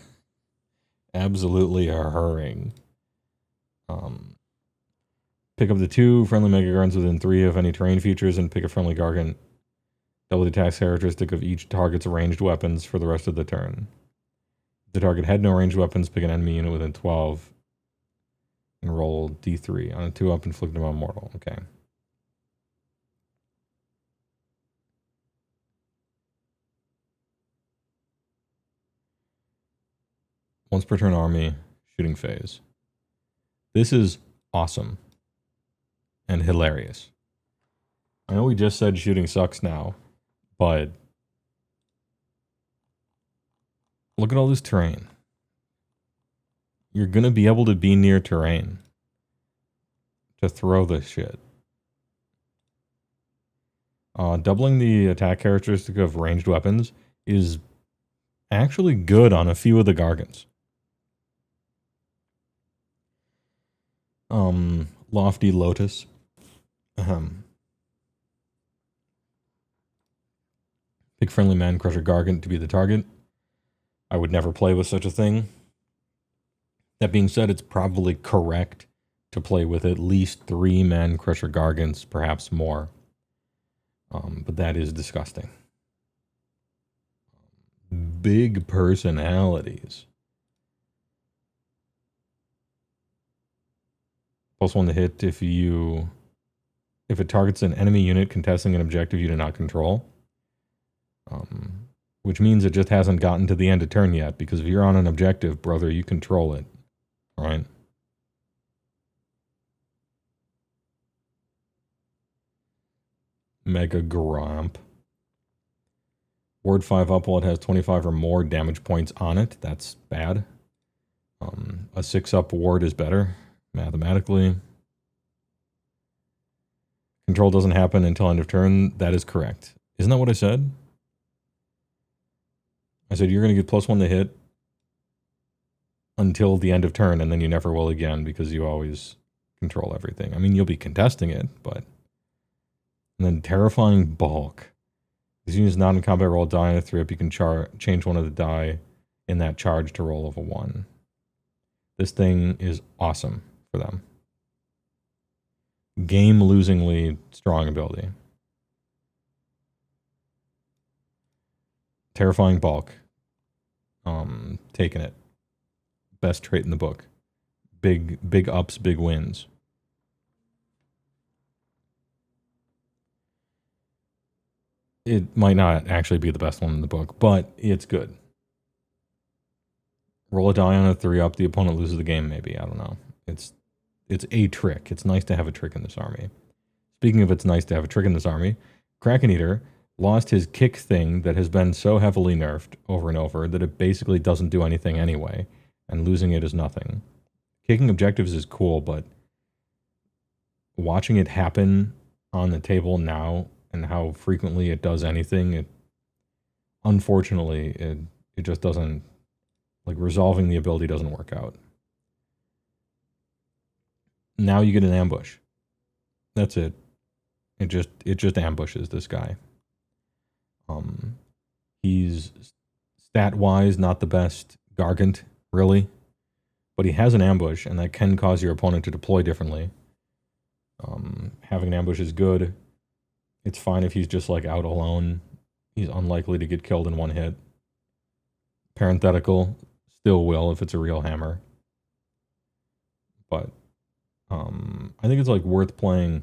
Absolutely hurring. Pick up the 2 friendly Mega Guards within 3 of any terrain features and pick a friendly Gargant. Double the attack characteristic of each target's ranged weapons for the rest of the turn. If the target had no ranged weapons, pick an enemy unit within 12 and roll D3. On a 2-up, inflict them on mortal. Okay. Once per turn army, shooting phase. This is awesome and hilarious. I know we just said shooting sucks now, but look at all this terrain. You're going to be able to be near terrain to throw this shit. Doubling the attack characteristic of ranged weapons is actually good on a few of the Gargants. Lofty Lotus. Pick friendly Man Crusher Gargant to be the target. I would never play with such a thing. That being said, it's probably correct to play with at least 3 Man Crusher Gargants, perhaps more. But that is disgusting. Big personalities. +1 to hit if it targets an enemy unit contesting an objective you do not control. Which means it just hasn't gotten to the end of turn yet, because if you're on an objective, brother, you control it. Right? Mega Gromp. Ward 5 up while it has 25 or more damage points on it. That's bad. A 6 up ward is better, mathematically. Control doesn't happen until end of turn. That is correct. Isn't that what I said? I said you're going to get +1 to hit until the end of turn, and then you never will again because you always control everything. I mean, you'll be contesting it, but... And then Terrifying Bulk. This unit is not in combat, roll a die on a 3-up. You can change one of the die in that charge to roll of a 1. This thing is awesome for them. Game-losingly strong ability. Terrifying Bulk. Taking it. Best trait in the book. Big ups, big wins. It might not actually be the best one in the book, but it's good. Roll a die on a 3-up, the opponent loses the game, maybe. I don't know. It's a trick. It's nice to have a trick in this army. Speaking of it's nice to have a trick in this army, Kraken Eater lost his kick thing that has been so heavily nerfed over and over that it basically doesn't do anything anyway, and losing it is nothing. Kicking objectives is cool, but watching it happen on the table now and how frequently it does anything, unfortunately, it just doesn't, like, resolving the ability doesn't work out. Now you get an ambush. That's it. It just ambushes this guy. He's stat-wise not the best Gargant, really, but he has an ambush, and that can cause your opponent to deploy differently. Having an ambush is good. It's fine if he's just like out alone. He's unlikely to get killed in one hit. Parenthetical, still will if it's a real hammer. But I think it's like worth playing.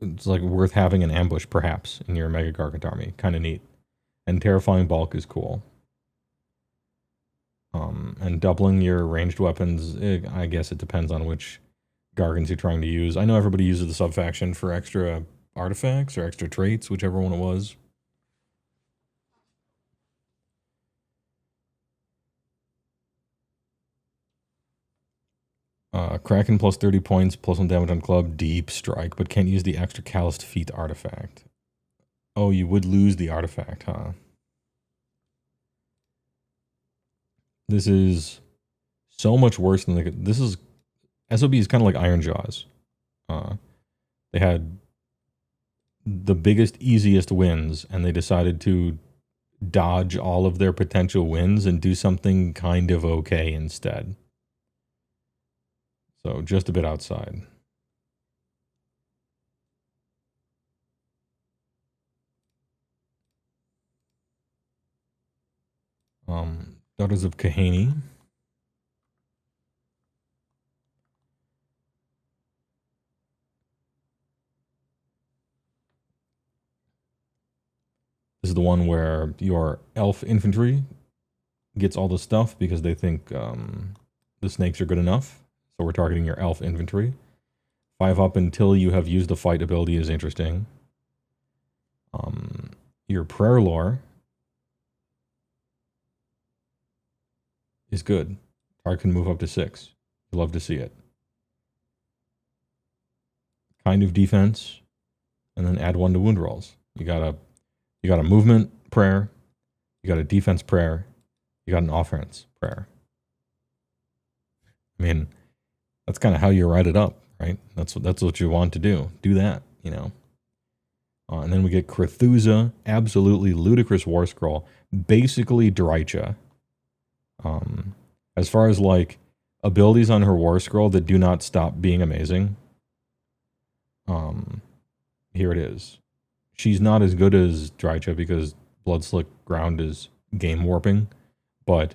It's like worth having an ambush perhaps in your Mega Gargant army. Kind of neat. And Terrifying Bulk is cool. And doubling your ranged weapons, I guess it depends on which Gargans you're trying to use. I know everybody uses the sub-faction for extra artifacts or extra traits, whichever one it was. Kraken plus 30 points, plus 1 damage on club, deep strike, but can't use the extra calloused feet artifact. Oh, you would lose the artifact, huh? This is so much worse than this is SOB is kind of like Iron Jaws. They had the biggest, easiest wins, and they decided to dodge all of their potential wins and do something kind of okay instead. So just a bit outside. Daughters of Kahani. This is the one where your elf infantry gets all the stuff because they think the snakes are good enough. So we're targeting your elf infantry. 5 up until you have used the fight ability is interesting. Your prayer lore is good. Target can move up to 6. You love to see it. Kind of defense, and then add 1 to wound rolls. You got a movement prayer, you got a defense prayer, you got an offense prayer. I mean, that's kind of how you write it up, right? That's what you want to do. Do that, you know. And then we get Crethuza, absolutely ludicrous war scroll, basically Drycha. As far as like abilities on her war scroll that do not stop being amazing, here it is. She's not as good as Drycha because Blood Slick Ground is game warping, but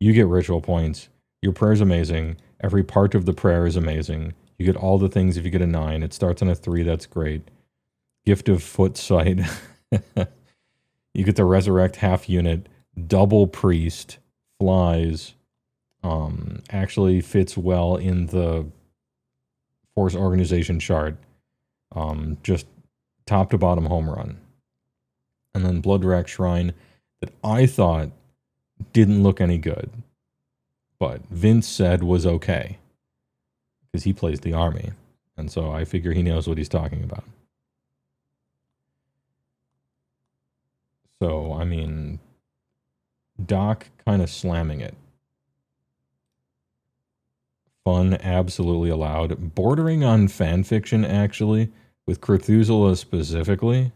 you get ritual points. Your prayer is amazing. Every part of the prayer is amazing. You get all the things if you get a 9. It starts on a 3. That's great. Gift of Foot Sight. You get to resurrect half unit. Double priest. Flies. Actually fits well in the force organization chart. Just top to bottom home run. And then Bloodrack Shrine that I thought didn't look any good. But Vince said was okay. Because he plays the army. And so I figure he knows what he's talking about. So, I mean, Doc kind of slamming it. Fun, absolutely allowed. Bordering on fanfiction, actually, with Cthulhu specifically.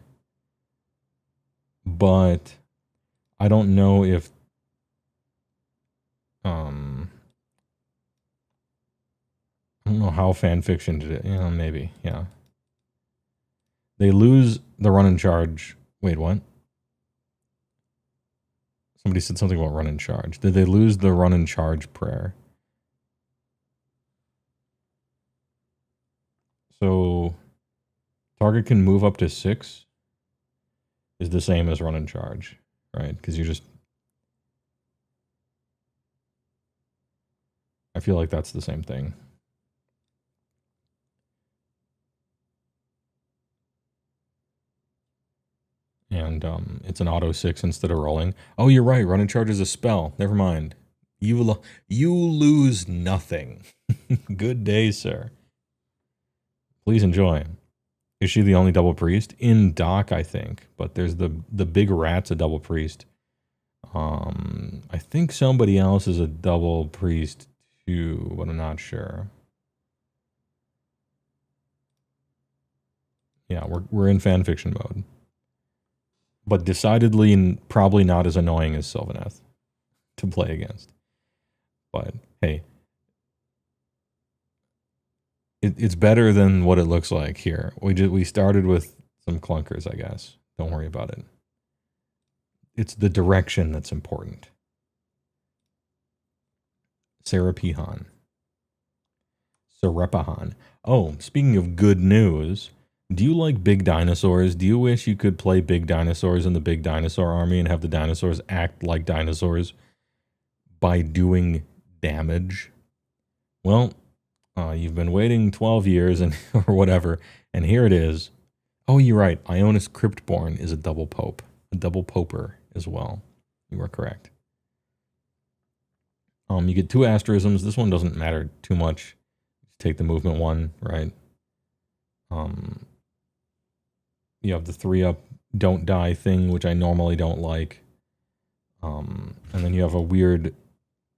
But I don't know if... I don't know how fanfiction did it. You know, maybe, yeah. They lose the run and charge. Wait, what? Somebody said something about run and charge. Did they lose the run and charge prayer? So, target can move up to 6 is the same as run and charge, right? Because you just... I feel like that's the same thing. And it's an auto 6 instead of rolling. Oh, you're right. Run and charge is a spell. Never mind. You lose nothing. Good day, sir. Please enjoy. Is she the only double priest? In Doc, I think. But there's the big rat's a double priest. I think somebody else is a double priest too, but I'm not sure. Yeah, we're in fanfiction mode. But decidedly probably not as annoying as Sylvaneth to play against. But hey, it's better than what it looks like here. We started with some clunkers, I guess. Don't worry about it. It's the direction that's important. Serapihan. Serepahan. Oh, speaking of good news, do you like big dinosaurs? Do you wish you could play big dinosaurs in the big dinosaur army and have the dinosaurs act like dinosaurs? by doing damage. Well, you've been waiting 12 years and or whatever, and here it is. Oh, you're right. Ionis Cryptborn is a double pope. A double poper as well. You are correct. You get 2 asterisms. This one doesn't matter too much. Take the movement one, right? You have the 3-up don't die thing, which I normally don't like. And then you have a weird,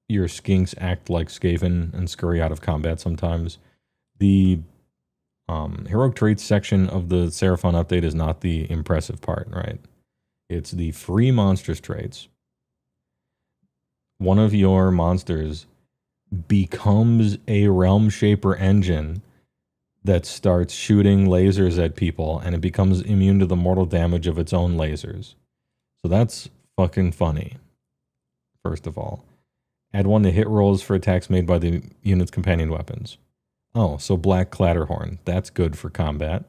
your skinks act like Skaven and scurry out of combat sometimes. The heroic traits section of the Seraphon update is not the impressive part, right? It's the free monsters traits. One of your monsters becomes a Realm Shaper engine that starts shooting lasers at people, and it becomes immune to the mortal damage of its own lasers. So that's fucking funny, first of all. Add 1 to hit rolls for attacks made by the unit's companion weapons. Oh, so Black Clatterhorn. That's good for combat.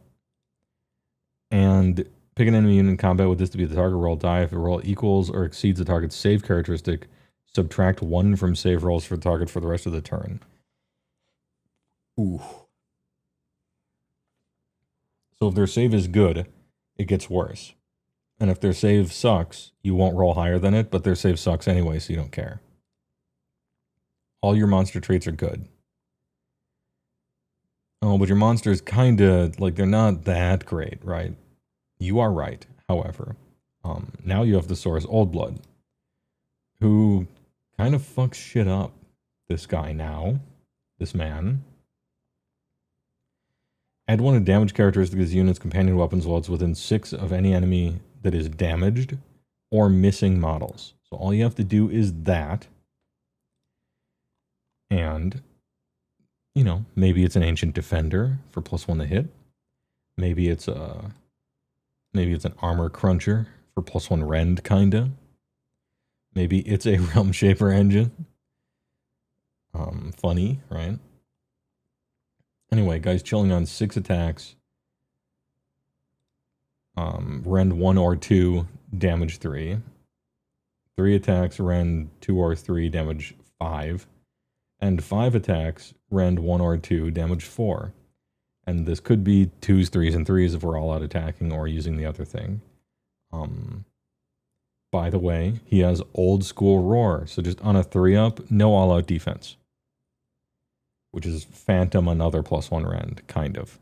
And pick an enemy unit in combat with this to be the target roll die. If the roll equals or exceeds the target's save characteristic, subtract 1 from save rolls for the target for the rest of the turn. Ooh. So if their save is good, it gets worse. And if their save sucks, you won't roll higher than it, but their save sucks anyway, so you don't care. All your monster traits are good. Oh, but your monsters kind of, like, they're not that great, right? You are right, however. Now you have the Source Old Blood, who kind of fucks shit up. This guy now. This man. Add 1 to damage characteristic of this unit's companion weapons while it's within 6 of any enemy that is damaged or missing models. So all you have to do is that. And, you know, maybe it's an Ancient Defender for +1 to hit. Maybe it's an Armor Cruncher for +1 rend, kinda. Maybe it's a Realm Shaper engine. Funny, right? Anyway, guys chilling on 6 attacks. Rend 1 or 2, damage 3. 3 attacks, rend 2 or 3, damage 5. And 5 attacks, rend 1 or 2, damage 4. And this could be 2s, 3s, and 3s if we're all out attacking or using the other thing. By the way, he has Old School Roar. So just on a 3-up, no all-out defense. Which is Phantom another +1 rend, kind of.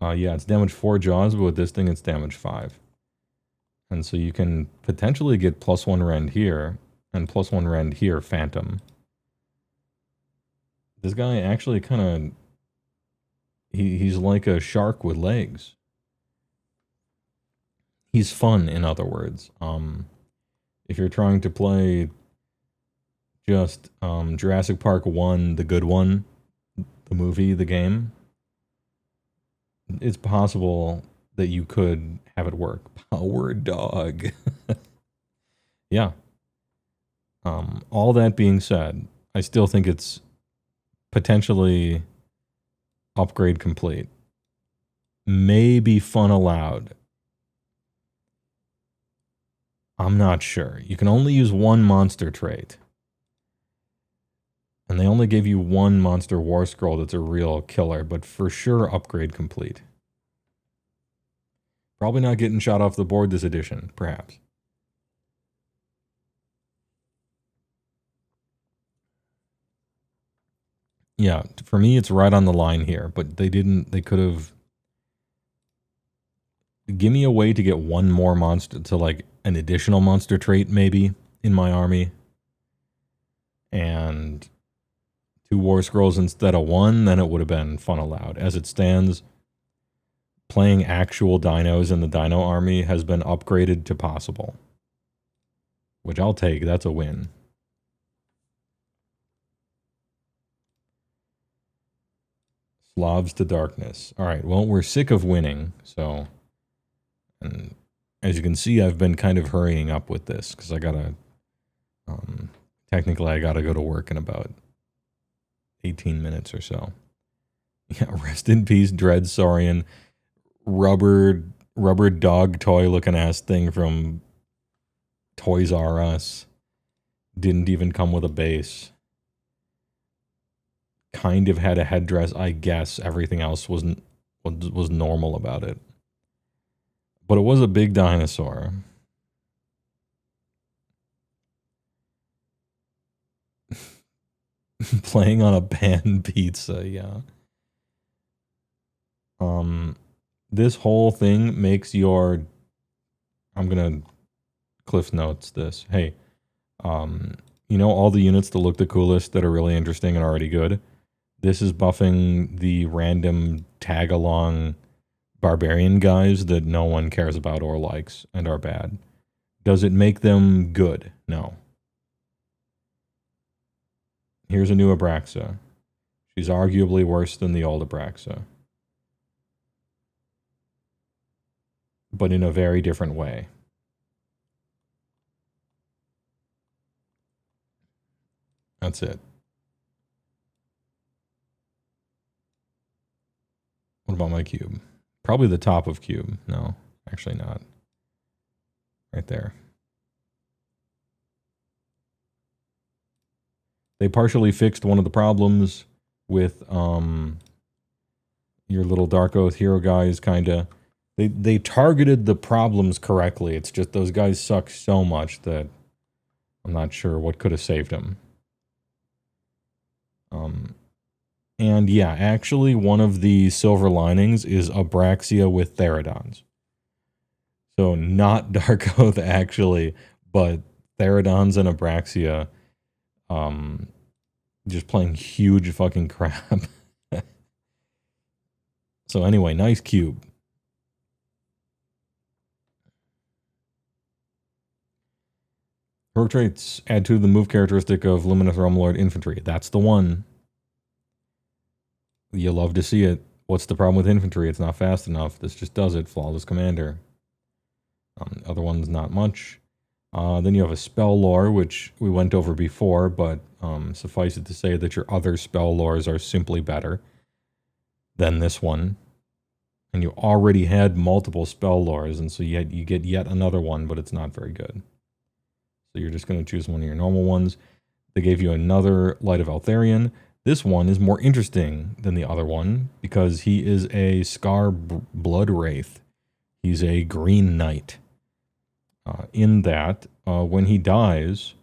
Yeah, it's damage 4 Jaws, but with this thing it's damage 5. And so you can potentially get +1 rend here, and +1 rend here, Phantom. This guy actually kind of... He's like a shark with legs. He's fun, in other words. If you're trying to play just Jurassic Park 1, the good one, the movie, the game, it's possible that you could have it work. Power dog. Yeah. All that being said, I still think it's potentially upgrade complete. Maybe fun allowed. I'm not sure. You can only use 1 monster trait. And they only gave you 1 monster war scroll that's a real killer, but for sure upgrade complete. Probably not getting shot off the board this edition, perhaps. Yeah, for me it's right on the line here, but they could have... Give me a way to get 1 more monster, to like an additional monster trait maybe in my army. And 2 war scrolls instead of 1, then it would have been fun allowed. As it stands, playing actual dinos in the dino army has been upgraded to possible. Which I'll take, that's a win. Slavs to darkness. Alright, well, we're sick of winning, so... And as you can see, I've been kind of hurrying up with this, because I gotta... technically, I gotta go to work in about 18 minutes or so. Yeah, rest in peace, Dread Saurian. Rubber dog toy looking ass thing from Toys R Us. Didn't even come with a base. Kind of had a headdress, I guess. Everything else was normal about it. But it was a big dinosaur. Playing on a pan pizza, yeah. This whole thing makes your... I'm gonna Cliff Notes this. Hey, you know all the units that look the coolest that are really interesting and already good? This is buffing the random tag-along barbarian guys that no one cares about or likes and are bad. Does it make them good? No. Here's a new Abraxa. She's arguably worse than the old Abraxa. But in a very different way. That's it. What about my cube? Probably the top of cube. No, actually not. Right there. They partially fixed one of the problems with your little Dark Oath hero guys, kind of. They targeted the problems correctly. It's just those guys suck so much that I'm not sure what could have saved them. And yeah, actually one of the silver linings is Abraxia with Therodons. So not Dark Oath actually, but Therodons and Abraxia just playing huge fucking crap. So anyway, nice cube. Heroic traits, add to the move characteristic of Luminous Realm Lord Infantry. That's the one. You love to see it. What's the problem with infantry? It's not fast enough. This just does it. Flawless Commander. Other ones, not much. Then you have a spell lore, which we went over before, but suffice it to say that your other spell lores are simply better than this one. And you already had multiple spell lores, and so you get yet another one, but it's not very good. So you're just going to choose one of your normal ones. They gave you another Light of Altharion. This one is more interesting than the other one because he is a Scar Blood Wraith. He's a Green Knight. In that, when he dies,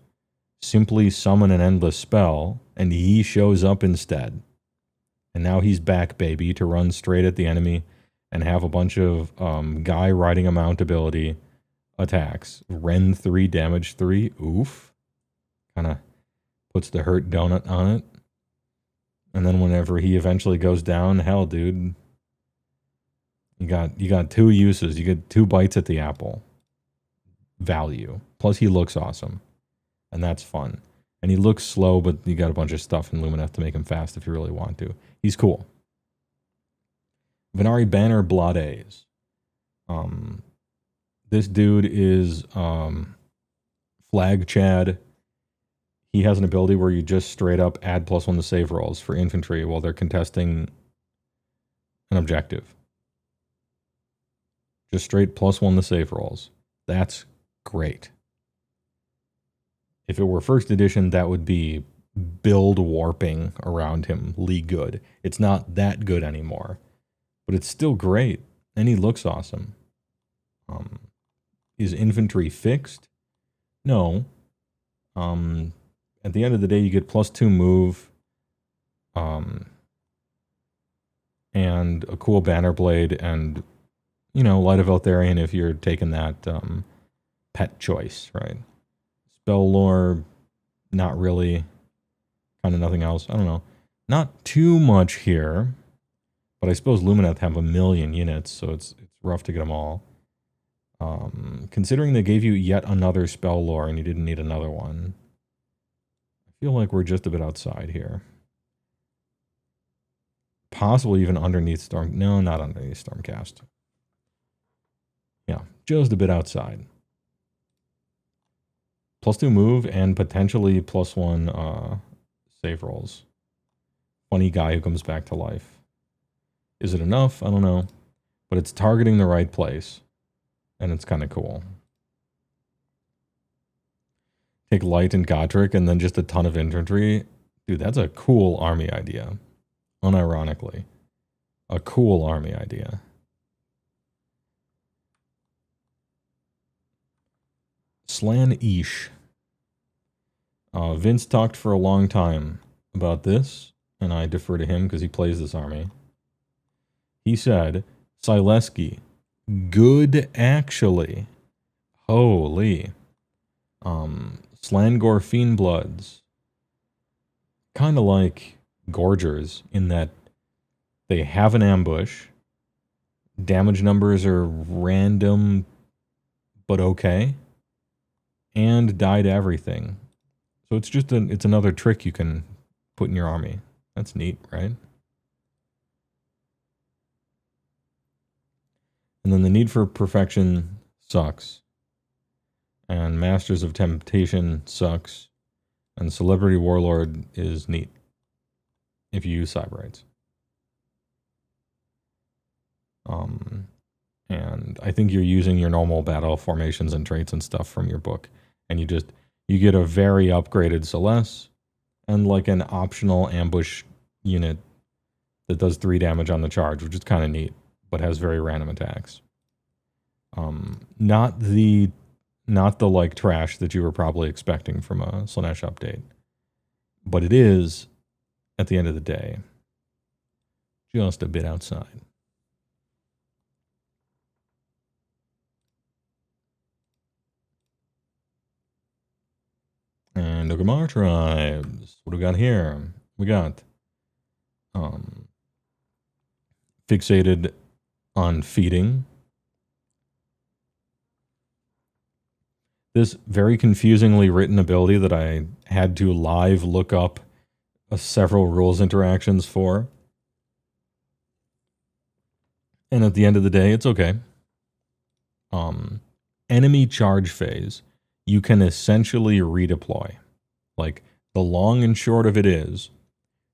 simply summon an endless spell, and he shows up instead. And now he's back, baby, to run straight at the enemy and have a bunch of guy riding a mount ability attacks. Ren 3, damage 3. Oof. Kind of puts the hurt donut on it. And then whenever he eventually goes down, hell, dude, you got two uses. You get 2 bites at the apple. Value. Plus he looks awesome. And that's fun. And he looks slow, but you got a bunch of stuff in Lumineth to make him fast if you really want to. He's cool. Venari Banner Blades. This dude is Flag Chad. He has an ability where you just straight up add +1 to save rolls for infantry while they're contesting an objective. Just straight +1 to save rolls. That's great. If it were first edition, that would be build warping around him, League good. It's not that good anymore, but it's still great, and he looks awesome. Is infantry fixed? No. At the end of the day, you get +2 move, and a cool banner blade, and Light of Eltharion if you're taking that pet choice, right? Spell lore, not really. Kind of nothing else. I don't know. Not too much here, but I suppose Lumineth have 1,000,000 units, so it's rough to get them all. Considering they gave you yet another spell lore and you didn't need another one, I feel like we're just a bit outside here. Possibly even underneath Storm. No, not underneath Stormcast. Yeah, just a bit outside. +2 move and potentially +1 save rolls. Funny guy who comes back to life. Is it enough? I don't know. But it's targeting the right place. And it's kind of cool. Take light and Godric and then just a ton of infantry. Dude, that's a cool army idea. Unironically. A cool army idea. Slan Ish. Vince talked for a long time about this, and I defer to him because he plays this army. He said, Sileski, good actually. Holy. Slangor Fiendbloods. Kind of like Gorgers in that they have an ambush. Damage numbers are random, but okay. And die to everything. So it's just it's another trick you can put in your army. That's neat, right? And then the need for perfection sucks. And Masters of Temptation sucks. And Celebrity Warlord is neat if you use Cyberites. And I think you're using your normal battle formations and traits and stuff from your book. And you get a very upgraded Celeste and like an optional ambush unit that does 3 damage on the charge, which is kind of neat, but has very random attacks. Not the like trash that you were probably expecting from a Slaanesh update. But it is, at the end of the day, just a bit outside. And Ogamar tribes. What do we got here? We got fixated on feeding. This very confusingly written ability that I had to live look up several rules interactions for. And at the end of the day, it's okay. Enemy charge phase. You can essentially redeploy. Like, the long and short of it is,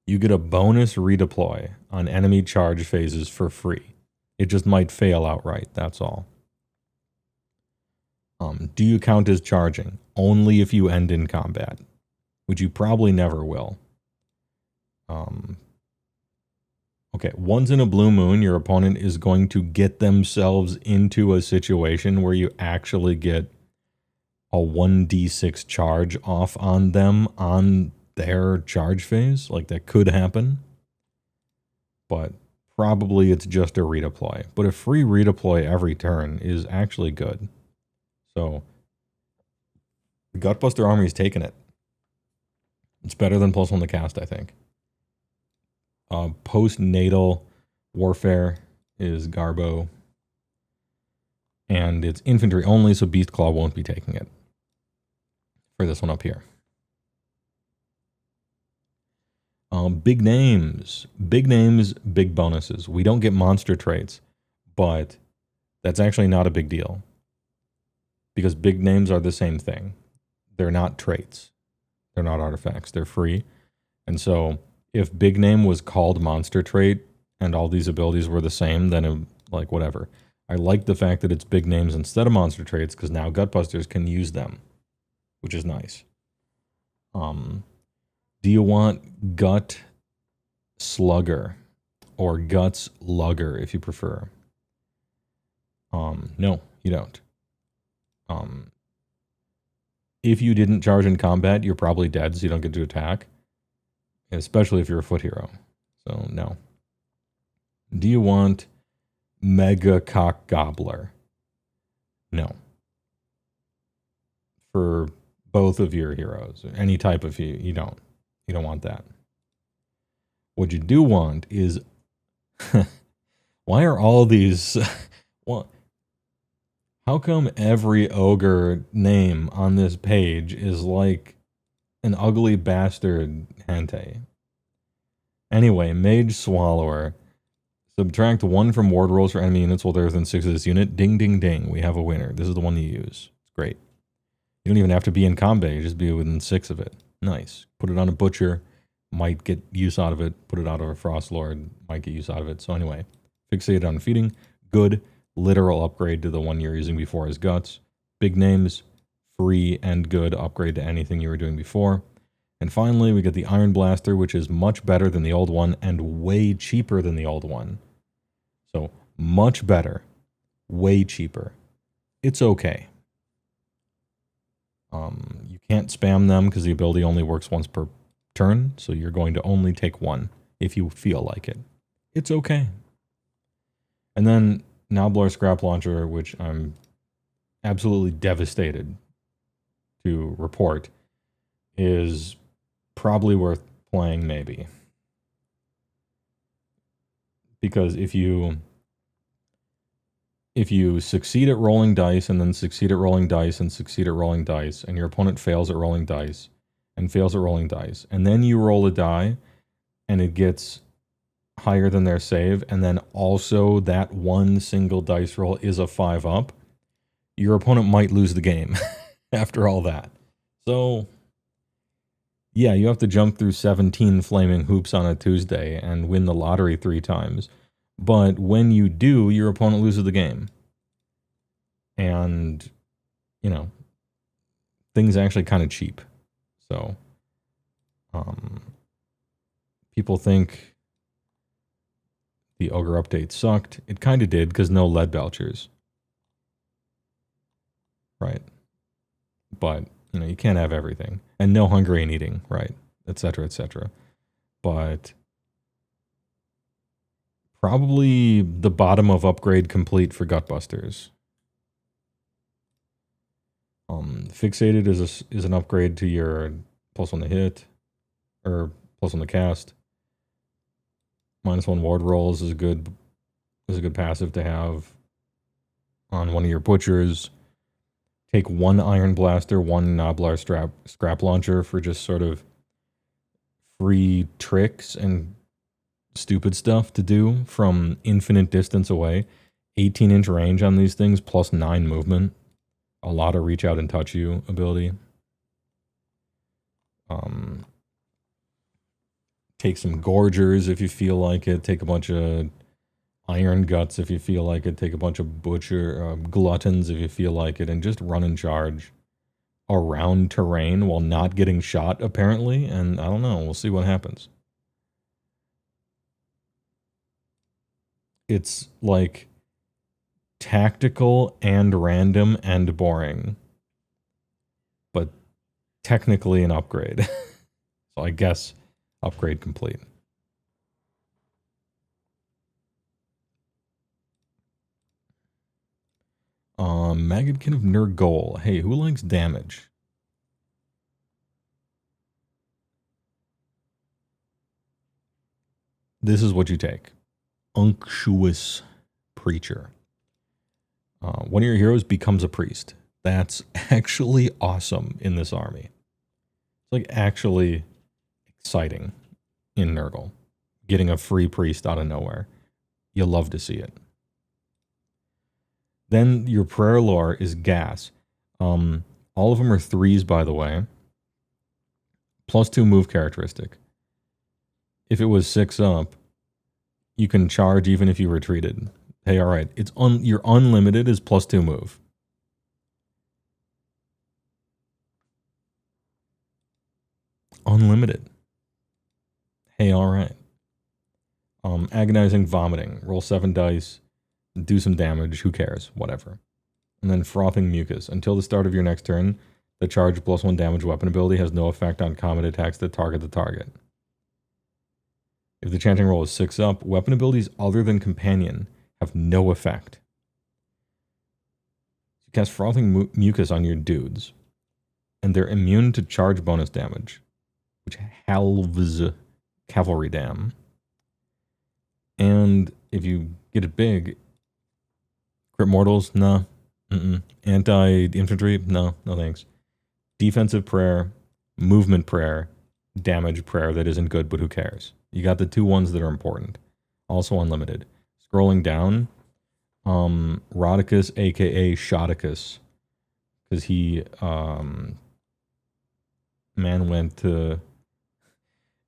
you get a bonus redeploy on enemy charge phases for free. It just might fail outright, that's all. Do you count as charging? Only if you end in combat, which you probably never will. Okay, once in a blue moon, your opponent is going to get themselves into a situation where you actually get a 1d6 charge off on them on their charge phase. Like, that could happen. But probably it's just a redeploy. But a free redeploy every turn is actually good. So, the Gutbuster Army's taking it. It's better than +1 to cast, I think. Postnatal warfare is Garbo. And it's infantry only, so Beastclaw won't be taking it. For this one up here. Big names. Big names, big bonuses. We don't get monster traits, but that's actually not a big deal. Because big names are the same thing. They're not traits. They're not artifacts. They're free. And so if big name was called monster trait and all these abilities were the same, then it, like, whatever. I like the fact that it's big names instead of monster traits because now Gutbusters can use them, which is nice. Do you want Gut Slugger or Guts Lugger if you prefer? No, you don't. If you didn't charge in combat, you're probably dead, so you don't get to attack. Especially if you're a foot hero. So, no. Do you want Mega Cock Gobbler? No. For both of your heroes. Any type of you don't. You don't want that. What you do want is... why are all these... well, how come every ogre name on this page is like an ugly bastard hente? Anyway, Mage Swallower. Subtract 1 from ward rolls for enemy units while they're within 6 of this unit. Ding, ding, ding. We have a winner. This is the one you use. It's great. You don't even have to be in combat. You just be within 6 of it. Nice. Put it on a Butcher. Might get use out of it. Put it out of a Frost Lord. Might get use out of it. So anyway, fixated on feeding. Good. Literal upgrade to the one you're using before as Guts. Big names. free and good upgrade to anything you were doing before. And finally, we get the Iron Blaster, which is much better than the old one and way cheaper than the old one. So, much better, way cheaper. It's okay. You can't spam them because the ability only works once per turn, so you're going to only take one if you feel like it. It's okay. And then Noblar Scrap Launcher, which I'm absolutely devastated to report, is probably worth playing maybe. Because if you succeed at rolling dice and then succeed at rolling dice and succeed at rolling dice, and your opponent fails at rolling dice and fails at rolling dice, and then you roll a die and it gets higher than their save, and then also that one single dice roll is a 5-up, your opponent might lose the game after all that. So, yeah, you have to jump through 17 flaming hoops on a Tuesday and win the lottery 3 times. But when you do, your opponent loses the game. And, you know, things are actually kind of cheap. So, people think the Ogre update sucked. It kind of did, because no lead belchers. Right. But, you know, you can't have everything. And no Hungarian eating, right? Etc., etc. But probably the bottom of upgrade complete for Gutbusters. Fixated is an upgrade to your plus on the hit, or plus on the cast. -1 ward rolls is a good passive to have on one of your butchers. Take 1 Iron Blaster, 1 Noblar Scrap Launcher for just sort of free tricks and stupid stuff to do from infinite distance away. 18-inch range on these things, plus 9 movement. A lot of reach out and touch you ability. Take some Gorgers if you feel like it. Take a bunch of Iron Guts if you feel like it. Take a bunch of Butcher Gluttons if you feel like it. And just run and charge around terrain while not getting shot, apparently. And I don't know. We'll see what happens. It's like tactical and random and boring, but technically an upgrade. So I guess upgrade complete. Maggotkin of Nurgle. Hey, who likes damage? This is what you take. Unctuous Preacher. One of your heroes becomes a priest. That's actually awesome in this army. It's like actually exciting in Nurgle. Getting a free priest out of nowhere. You love to see it. Then your prayer lore is gas. All of them are 3s, by the way. +2 move characteristic. If it was 6 up, you can charge even if you retreated. Hey, all right. Your unlimited is +2 move. Unlimited. Hey, all right. Agonizing Vomiting. Roll 7 dice. Do some damage. Who cares? Whatever. And then Frothing Mucus. Until the start of your next turn, the charge +1 damage weapon ability has no effect on combat attacks that target the target. If the chanting roll is 6 up, weapon abilities other than Companion have no effect. You cast Frothing Mucus on your dudes, and they're immune to charge bonus damage, which halves Cavalry Dam. And if you get it big, Crit Mortals, no. Anti-infantry, no thanks. Defensive Prayer, Movement Prayer, Damage Prayer that isn't good, but who cares? You got the 2 ones that are important. Also unlimited. Scrolling down, Rodicus, aka Shoticus, because he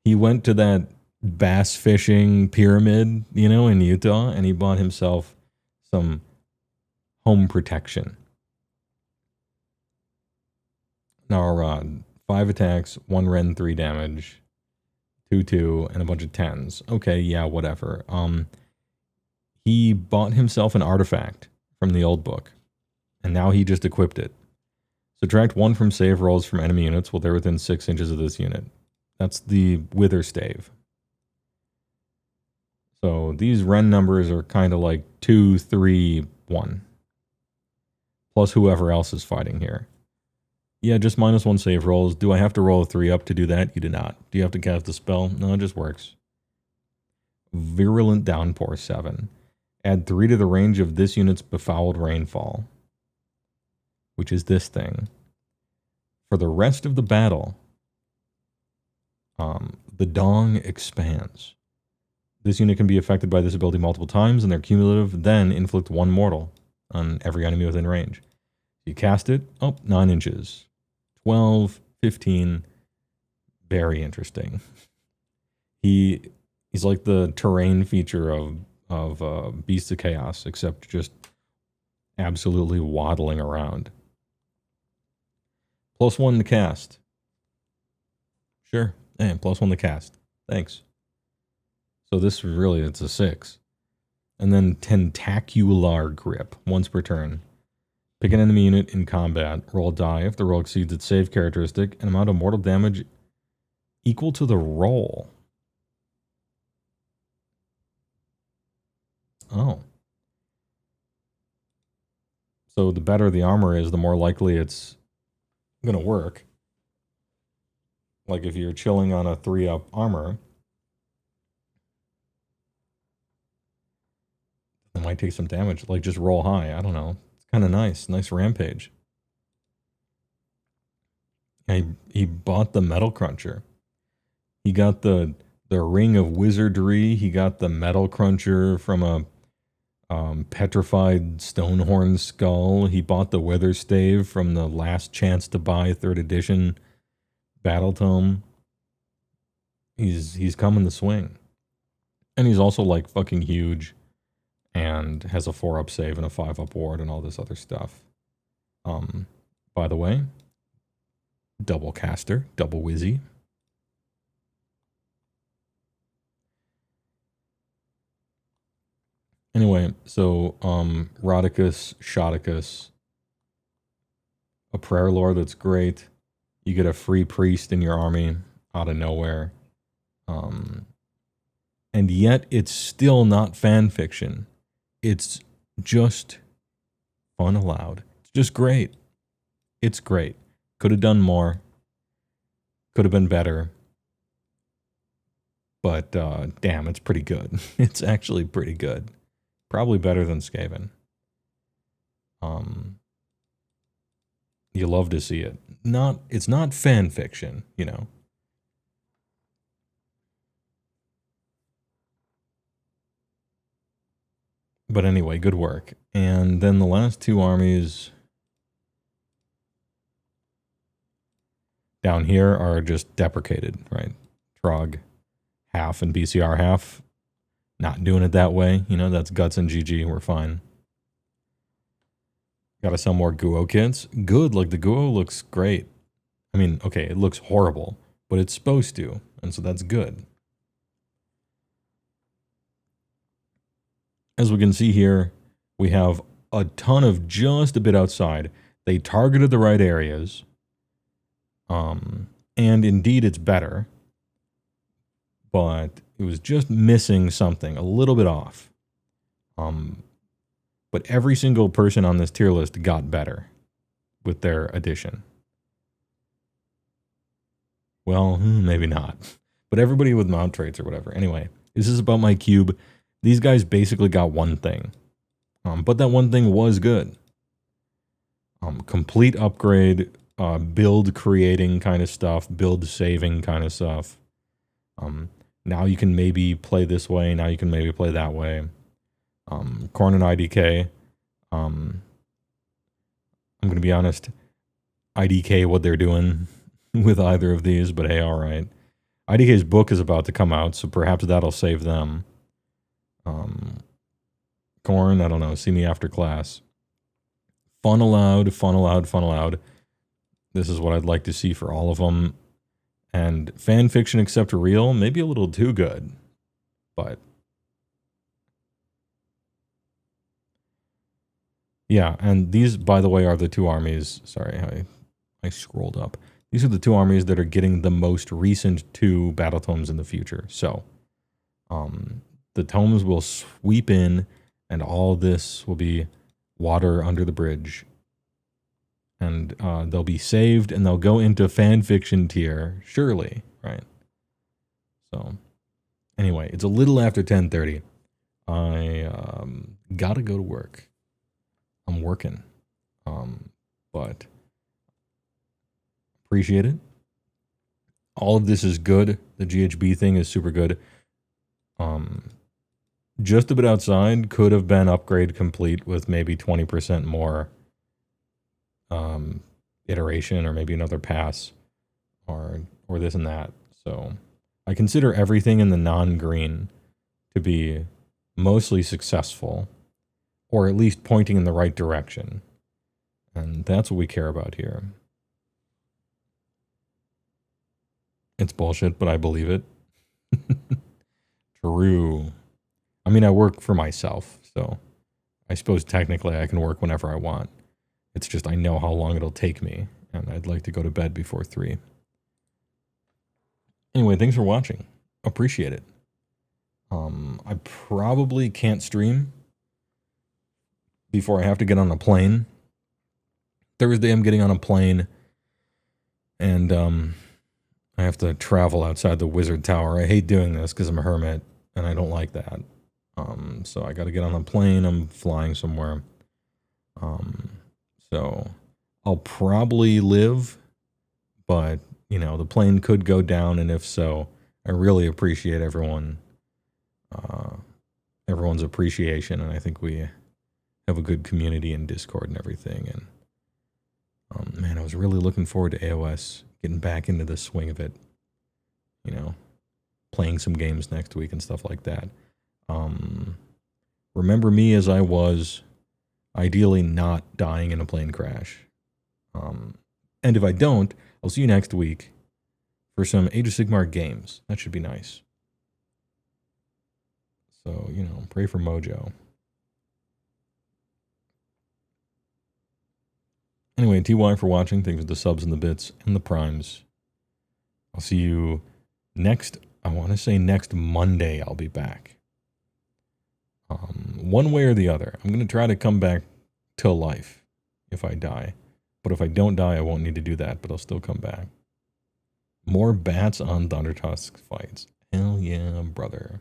went to that bass fishing pyramid, in Utah, and he bought himself some home protection. Now, 5 attacks, 1 Ren, 3 damage, 2, and a bunch of 10s. Okay, yeah, whatever. He bought himself an artifact from the old book, and now he just equipped it. Subtract 1 from save rolls from enemy units while they're within 6 inches of this unit. That's the Wither Stave. So these Ren numbers are kind of like 2, 3, 1. Plus whoever else is fighting here. Yeah, just -1 save rolls. Do I have to roll a 3 up to do that? You do not. Do you have to cast a spell? No, it just works. Virulent Downpour 7. Add 3 to the range of this unit's Befouled Rainfall, which is this thing. For the rest of the battle, the Dong expands. This unit can be affected by this ability multiple times, and they're cumulative, then inflict 1 mortal on every enemy within range. You cast it, 9 inches. 12, 15, very interesting. He's like the terrain feature of Beasts of Chaos, except just absolutely waddling around. +1 to cast. Sure. And +1 to cast. Thanks. So this really, it's a 6. And then Tentacular Grip, once per turn. Pick an enemy unit in combat, roll a die. If the roll exceeds its save characteristic, an amount of mortal damage equal to the roll. Oh. So the better the armor is, the more likely it's going to work. Like if you're chilling on a 3-up armor, it might take some damage. Like just roll high. I don't know. It's kind of nice. Nice rampage. He bought the Metal Cruncher. He got the Ring of Wizardry. He got the Metal Cruncher from a petrified Stonehorn skull. He bought the Wither Stave from the Last Chance to Buy 3rd edition Battle Tome. He's coming to swing. And he's also like fucking huge and has a 4-up save and a 5-up ward and all this other stuff. By the way, double caster, double wizzy. Anyway, so Rodicus, Shoticus, a prayer lord that's great. You get a free priest in your army out of nowhere. And yet it's still not fan fiction. It's just fun aloud. It's just great. It's great. Could have done more. Could have been better. But damn, it's pretty good. It's actually pretty good. Probably better than Skaven. You love to see it. It's not fan fiction, you know. But anyway, good work. And then the last 2 armies down here are just deprecated, right? Trog half and BCR half. Not doing it that way. You know, that's Guts and GG. We're fine. Gotta sell more Guo kits. Good, like the Guo looks great. I mean, okay, it looks horrible, but it's supposed to. And so that's good. As we can see here, we have a ton of just a bit outside. They targeted the right areas. And indeed, it's better. But it was just missing something, a little bit off. But every single person on this tier list got better with their addition. Well, maybe not. But everybody with mount traits or whatever. Anyway, this is about my cube. These guys basically got one thing. But that one thing was good. Complete upgrade, build creating kind of stuff, build saving kind of stuff. Now you can maybe play this way. Now you can maybe play that way. Corn and IDK. I'm going to be honest. IDK what they're doing with either of these, but hey, all right. IDK's book is about to come out, so perhaps that'll save them. Corn, I don't know. See me after class. Fun allowed, fun allowed, fun allowed. This is what I'd like to see for all of them. And fan fiction except real, maybe a little too good. But yeah, and these, by the way, are the two armies. Sorry, I scrolled up. These are the two armies that are getting the most recent two battle tomes in the future. So the tomes will sweep in, and all this will be water under the bridge. And they'll be saved, and they'll go into fan fiction tier, surely, right? So, anyway, it's a little after 10:30. I gotta go to work. I'm working, but appreciate it. All of this is good. The GHB thing is super good. Just a bit outside could have been upgrade complete with maybe 20% more iteration, or maybe another pass, or this and that. So I consider everything in the non-green to be mostly successful, or at least pointing in the right direction. And that's what we care about here. It's bullshit, but I believe it. True. I mean, I work for myself, so I suppose technically I can work whenever I want. It's just I know how long it'll take me, and I'd like to go to bed before 3. Anyway, thanks for watching. Appreciate it. I probably can't stream before I have to get on a plane. Thursday I'm getting on a plane, and I have to travel outside the Wizard Tower. I hate doing this because I'm a hermit, and I don't like that. So I got to get on a plane. I'm flying somewhere. So I'll probably live, but, you know, the plane could go down, and if so, I really appreciate everyone's appreciation, and I think we have a good community in Discord and everything. And man, I was really looking forward to AOS, getting back into the swing of it, you know, playing some games next week and stuff like that. Remember me as I was, ideally not dying in a plane crash. And if I don't, I'll see you next week for some Age of Sigmar games. That should be nice. So, you know, pray for Mojo. Anyway, TY for watching. Thanks for the subs and the bits and the primes. I'll see you next, I want to say next Monday I'll be back. One way or the other. I'm going to try to come back to life if I die. But if I don't die, I won't need to do that, but I'll still come back. More bats on Thundertusk fights. Hell yeah, brother.